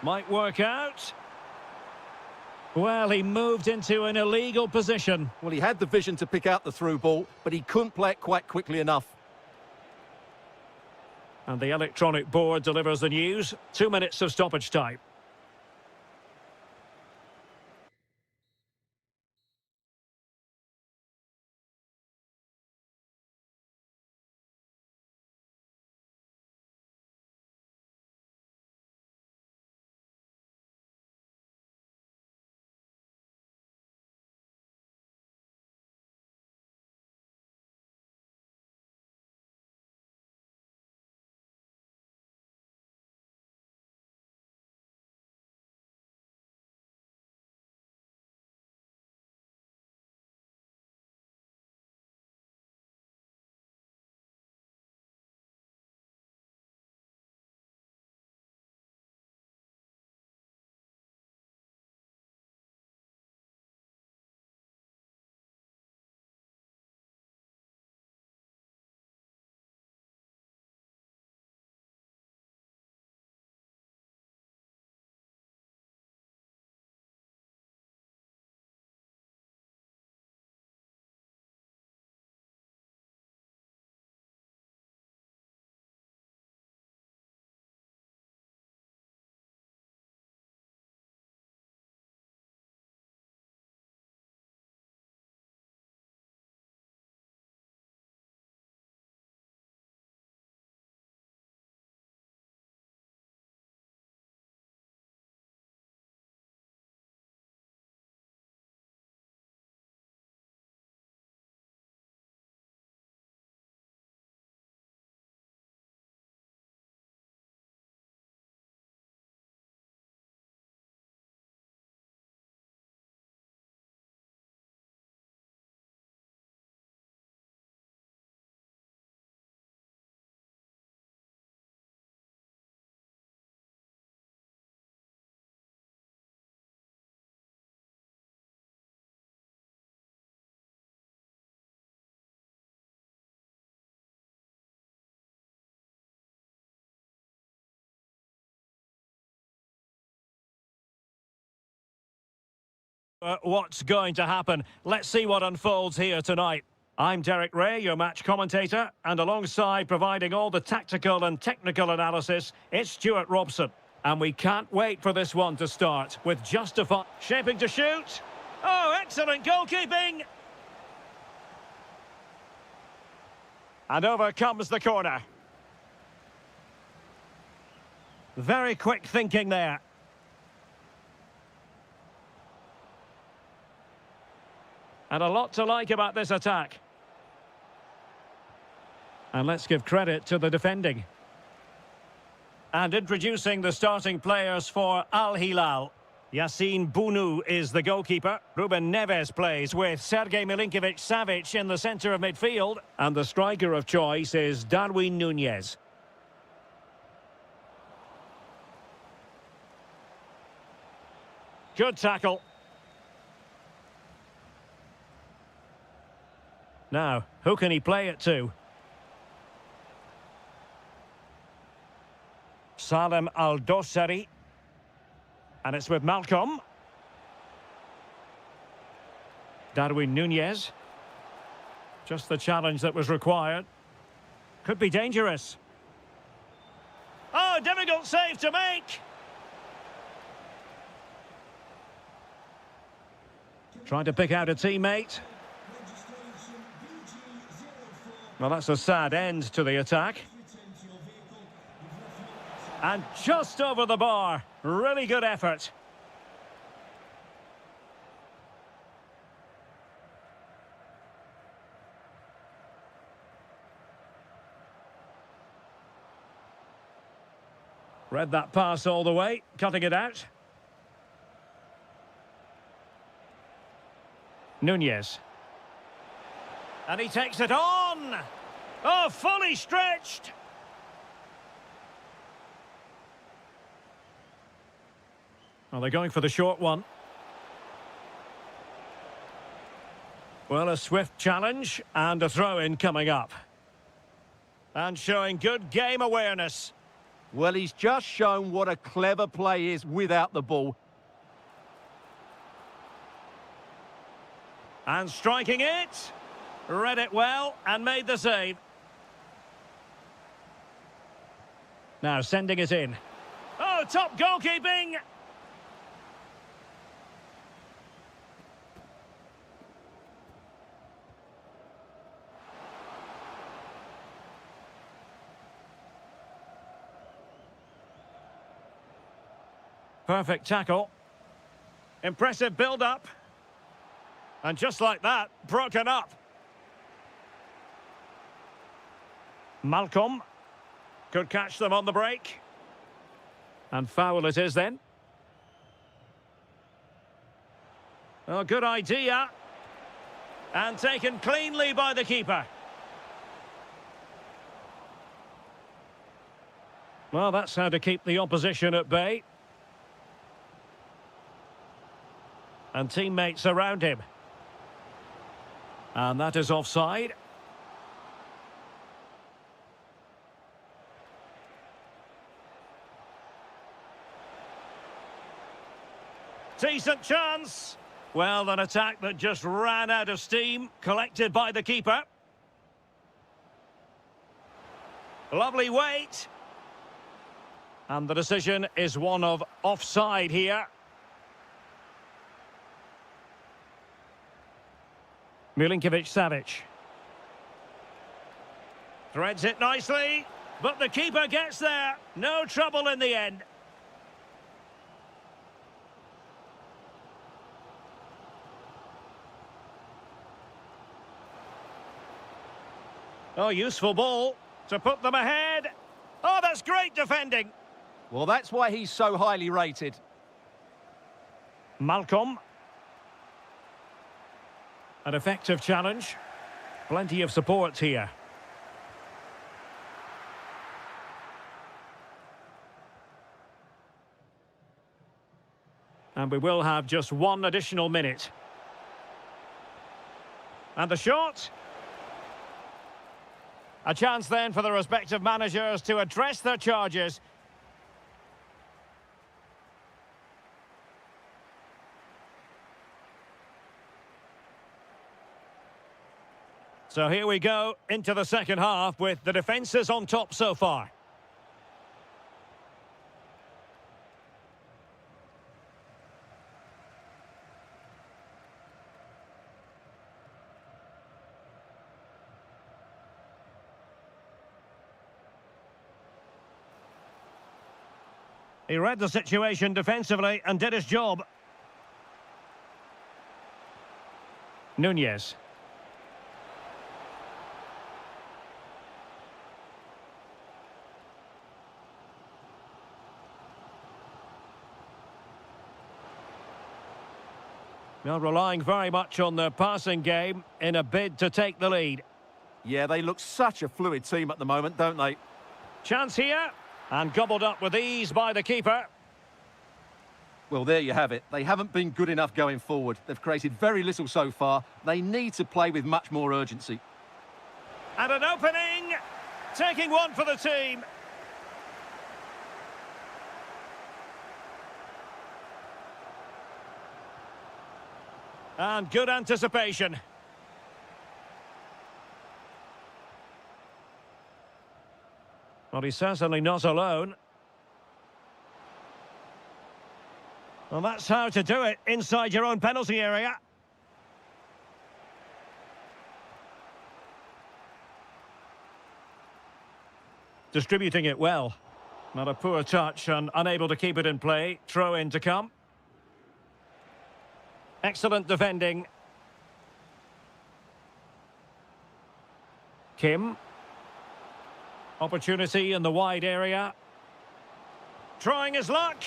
Might work out. Well, he moved into an illegal position. Well, he had the vision to pick out the through ball, but he couldn't play it quite quickly enough. And the electronic board delivers the news. 2 minutes of stoppage time. What's going to happen? Let's see what unfolds here tonight. I'm Derek Ray, your match commentator, and alongside providing all the tactical and technical analysis, it's Stuart Robson. And we can't wait for this one to start with shaping to shoot. Oh, excellent goalkeeping! And over comes the corner. Very quick thinking there. And a lot to like about this attack. And let's give credit to the defending. And introducing the starting players for Al Hilal. Yassine Bounou is the goalkeeper. Ruben Neves plays with Sergej Milinkovic-Savic in the centre of midfield. And the striker of choice is Darwin Núñez. Good tackle. Now, who can he play it to? Salem Al-Dossari. And it's with Malcolm. Darwin Núñez. Just the challenge that was required. Could be dangerous. Oh, difficult save to make. Trying to pick out a teammate. Well, that's a sad end to the attack. And just over the bar. Really good effort. Read that pass all the way, cutting it out. Núñez. And he takes it on! Oh, fully stretched! Well, they're going for the short one. Well, a swift challenge and a throw-in coming up. And showing good game awareness. Well, he's just shown what a clever play is without the ball. And striking it. Read it well and made the save. Now sending it in. Oh, top goalkeeping! Perfect tackle. Impressive build-up. And just like that, broken up. Malcolm could catch them on the break. And foul it is then. Oh, good idea. And taken cleanly by the keeper. Well, that's how to keep the opposition at bay. And teammates around him. And that is offside. Decent chance. Well, an attack that just ran out of steam, collected by the keeper. Lovely weight. And the decision is one of offside here. Milinkovic-Savic. Threads it nicely, but the keeper gets there. No trouble in the end. Oh, useful ball to put them ahead. Oh, that's great defending. Well, that's why he's so highly rated. Malcolm. An effective challenge. Plenty of support here. And we will have just one additional minute. And the shot. A chance then for the respective managers to address their charges. So here we go into the second half with the defences on top so far. He read the situation defensively and did his job. Nunez. Well, relying very much on the passing game in a bid to take the lead. Yeah, they look such a fluid team at the moment, don't they? Chance here, and gobbled up with ease by the keeper. Well, there you have it. They haven't been good enough going forward. They've created very little so far. They need to play with much more urgency. And an opening, taking one for the team. And good anticipation. Well, he's certainly not alone. Well, that's how to do it inside your own penalty area. Distributing it well. Not a poor touch and unable to keep it in play. Throw in to come. Excellent defending. Kim. Opportunity in the wide area. Trying his luck.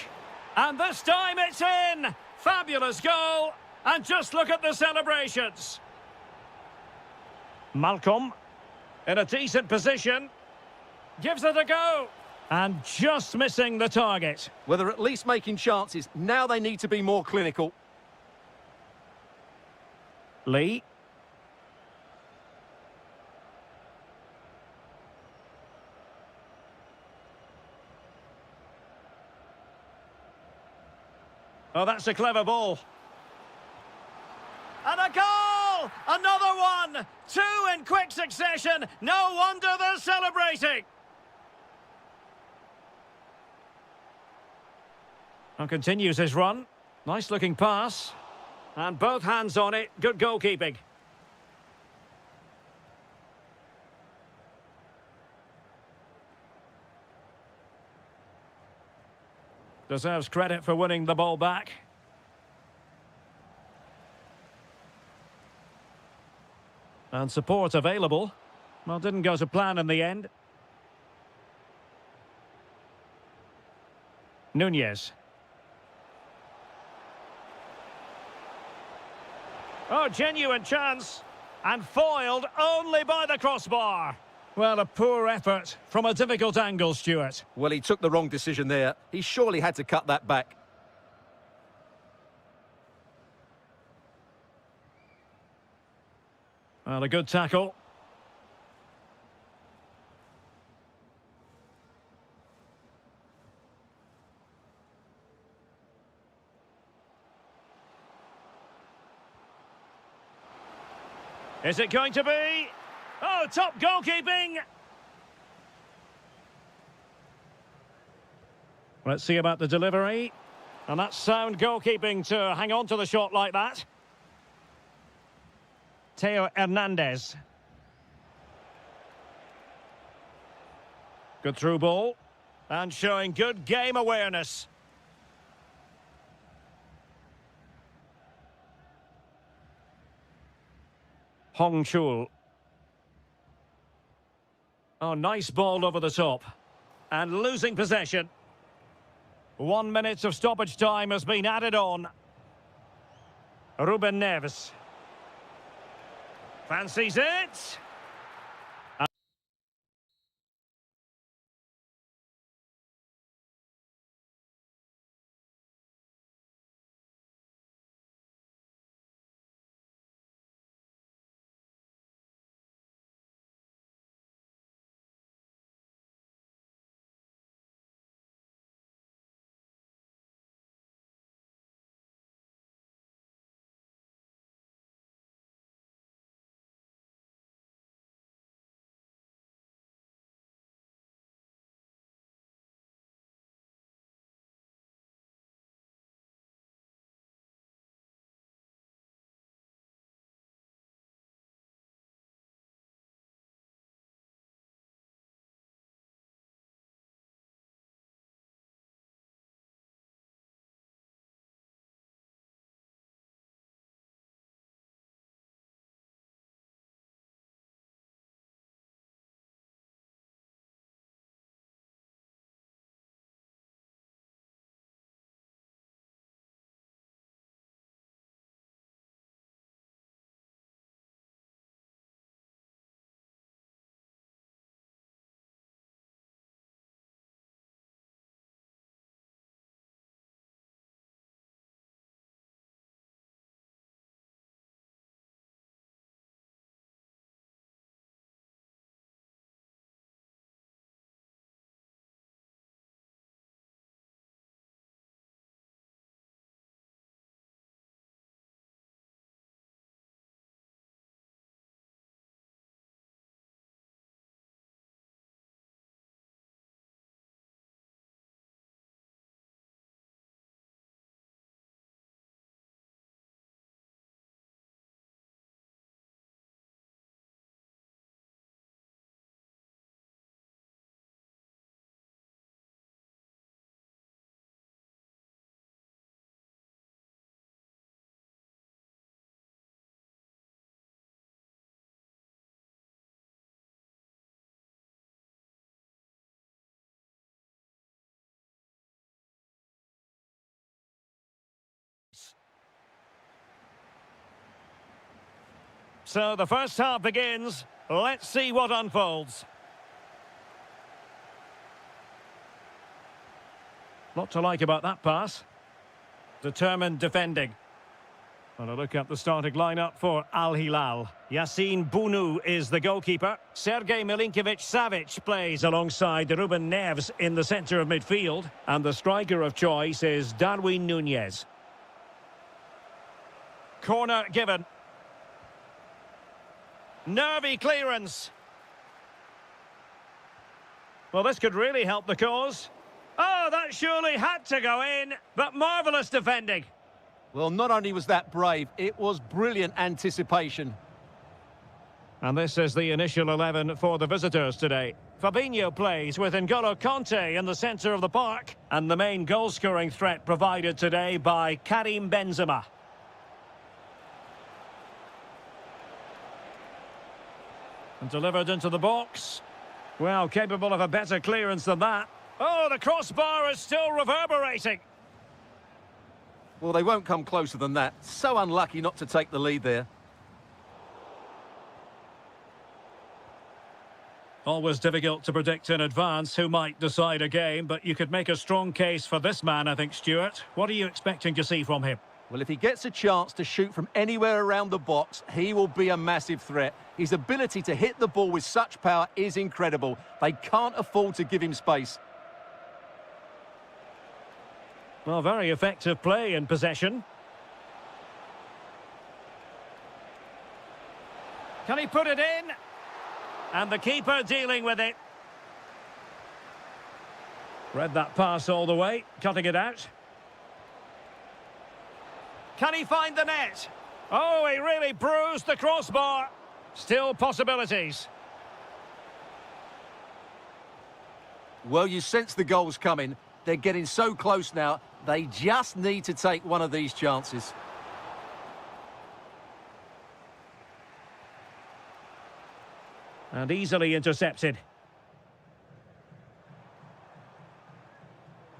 And this time it's in! Fabulous goal! And just look at the celebrations. Malcolm, in a decent position. Gives it a go. And just missing the target. Well, they're at least making chances. Now they need to be more clinical. Lee. Oh, that's a clever ball. And a goal! Another one! Two in quick succession. No wonder they're celebrating. And continues his run. Nice looking pass. And both hands on it. Good goalkeeping. Deserves credit for winning the ball back. And support available. Well, didn't go to plan in the end. Nunez. Oh, genuine chance. And foiled only by the crossbar. Well, a poor effort from a difficult angle, Stuart. Well, he took the wrong decision there. He surely had to cut that back. Well, a good tackle. Is it going to be? Oh, top goalkeeping! Let's see about the delivery. And that's sound goalkeeping to hang on to the shot like that. Theo Hernandez. Good through ball. And showing good game awareness. Hong Chul. Oh, nice ball over the top. And losing possession. 1 minute of stoppage time has been added on. Ruben Neves. Fancies it. So the first half begins. Let's see what unfolds. Lot to like about that pass. Determined defending. And a look at the starting lineup for Al Hilal. Yassine Bounou is the goalkeeper. Sergei Milinkovic-Savic plays alongside Ruben Neves in the centre of midfield. And the striker of choice is Darwin Núñez. Corner given. Nervy clearance. Well, this could really help the cause. Oh, that surely had to go in, but marvellous defending. Well, not only was that brave, it was brilliant anticipation. And this is the initial 11 for the visitors today. Fabinho plays with N'Golo Kanté in the centre of the park. And the main goal-scoring threat provided today by Karim Benzema. And delivered into the box. Well, capable of a better clearance than that. Oh, the crossbar is still reverberating. Well, they won't come closer than that. So unlucky not to take the lead there. Always difficult to predict in advance who might decide a game, but you could make a strong case for this man, I think, Stuart. What are you expecting to see from him? Well, if he gets a chance to shoot from anywhere around the box, he will be a massive threat. His ability to hit the ball with such power is incredible. They can't afford to give him space. Well, very effective play in possession. Can he put it in? And the keeper dealing with it. Read that pass all the way, cutting it out. Can he find the net? Oh, he really bruised the crossbar. Still possibilities. Well, you sense the goals coming. They're getting so close now. They just need to take one of these chances. And easily intercepted.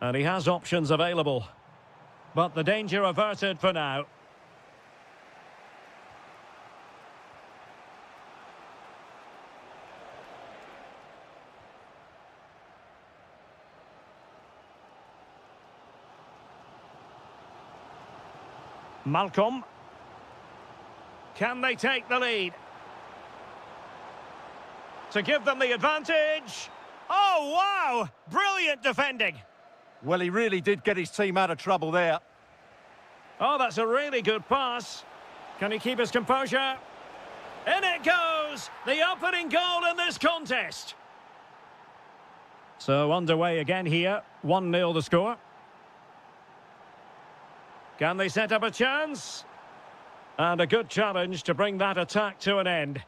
And he has options available. But the danger averted for now. Malcolm. Can they take the lead? To give them the advantage. Oh, wow! Brilliant defending. Well, he really did get his team out of trouble there. Oh, that's a really good pass. Can he keep his composure? In it goes! The opening goal in this contest. So underway again here. 1-0 the score. Can they set up a chance? And a good challenge to bring that attack to an end.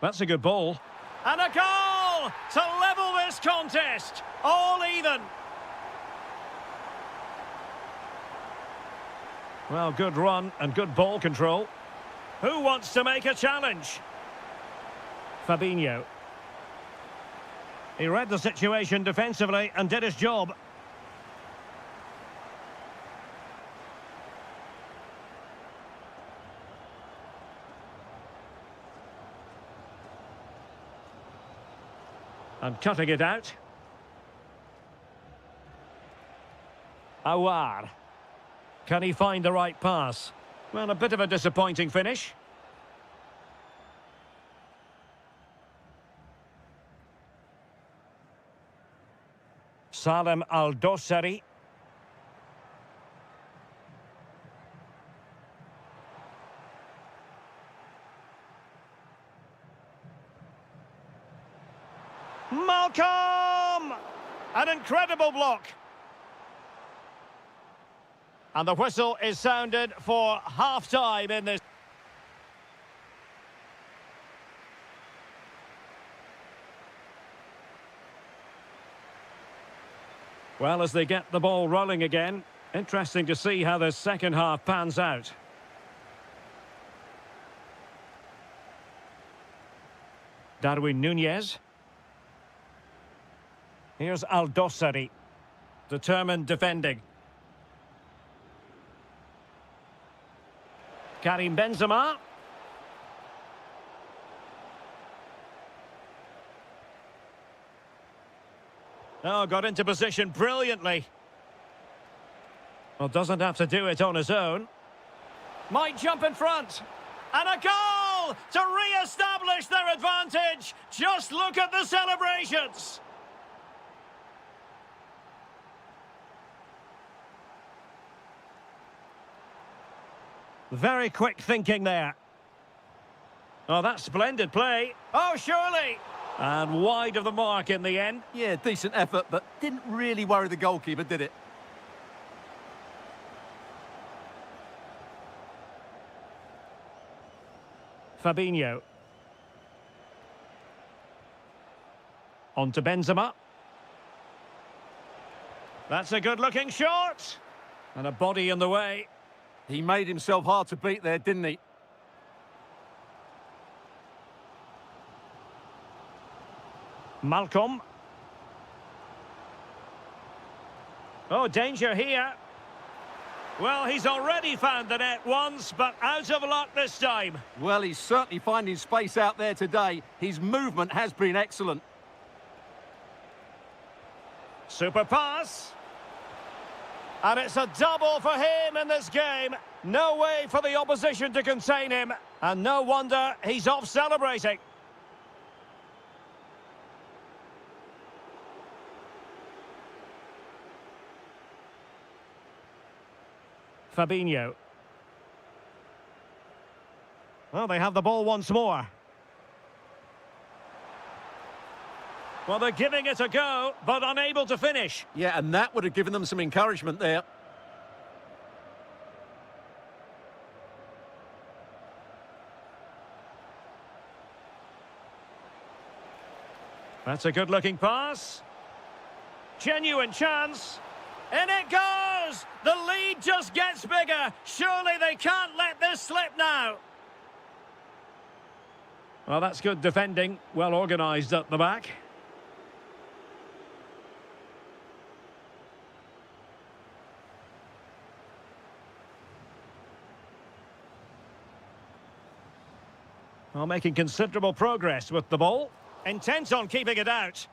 That's a good ball. And a goal to level this contest. All even. Well, good run and good ball control. Who wants to make a challenge? Fabinho. He read the situation defensively and did his job. And cutting it out. Awar. Can he find the right pass? Well, a bit of a disappointing finish. Salem Al-Dossari. Malcolm! An incredible block. And the whistle is sounded for half-time in this. Well, as they get the ball rolling again, interesting to see how the second half pans out. Darwin Núñez. Here's Al-Dossari. Determined defending. Karim Benzema. Oh, got into position brilliantly. Well, doesn't have to do it on his own. Might jump in front. And a goal to re-establish their advantage. Just look at the celebrations. Very quick thinking there. Oh, that's splendid play. Oh, surely. And wide of the mark in the end. Yeah, decent effort, but didn't really worry the goalkeeper, did it? Fabinho. On to Benzema. That's a good-looking shot. And a body in the way. He made himself hard to beat there, didn't he? Malcolm. Oh, danger here. Well, he's already found the net once, but out of luck this time. Well, he's certainly finding space out there today. His movement has been excellent. Super pass. And it's a double for him in this game. No way for the opposition to contain him. And no wonder he's off celebrating. Fabinho. Well, they have the ball once more. Well, they're giving it a go, but unable to finish. Yeah, and that would have given them some encouragement there. That's a good-looking pass. Genuine chance. In it goes! The lead just gets bigger. Surely they can't let this slip now. Well, that's good defending. Well organised at the back. Well, making considerable progress with the ball. Intent on keeping it out.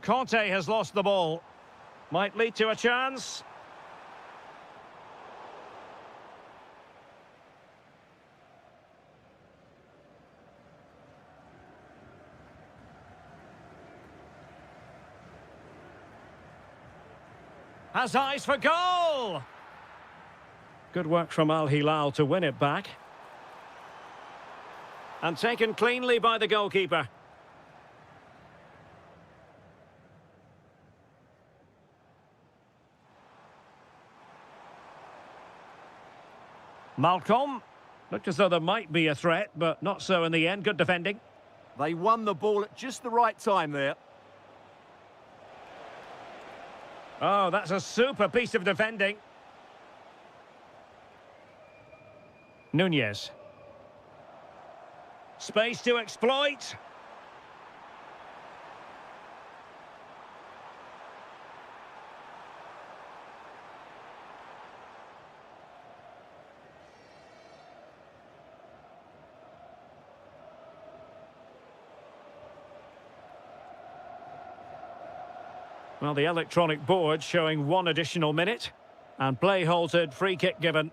Conte has lost the ball. Might lead to a chance. Has eyes for goal. Good work from Al Hilal to win it back. And taken cleanly by the goalkeeper. Malcolm. Looked as though there might be a threat, but not so in the end. Good defending. They won the ball at just the right time there. Oh, that's a super piece of defending. Nunez. Space to exploit. Well, the electronic board showing 1 additional minute. And play halted, free kick given.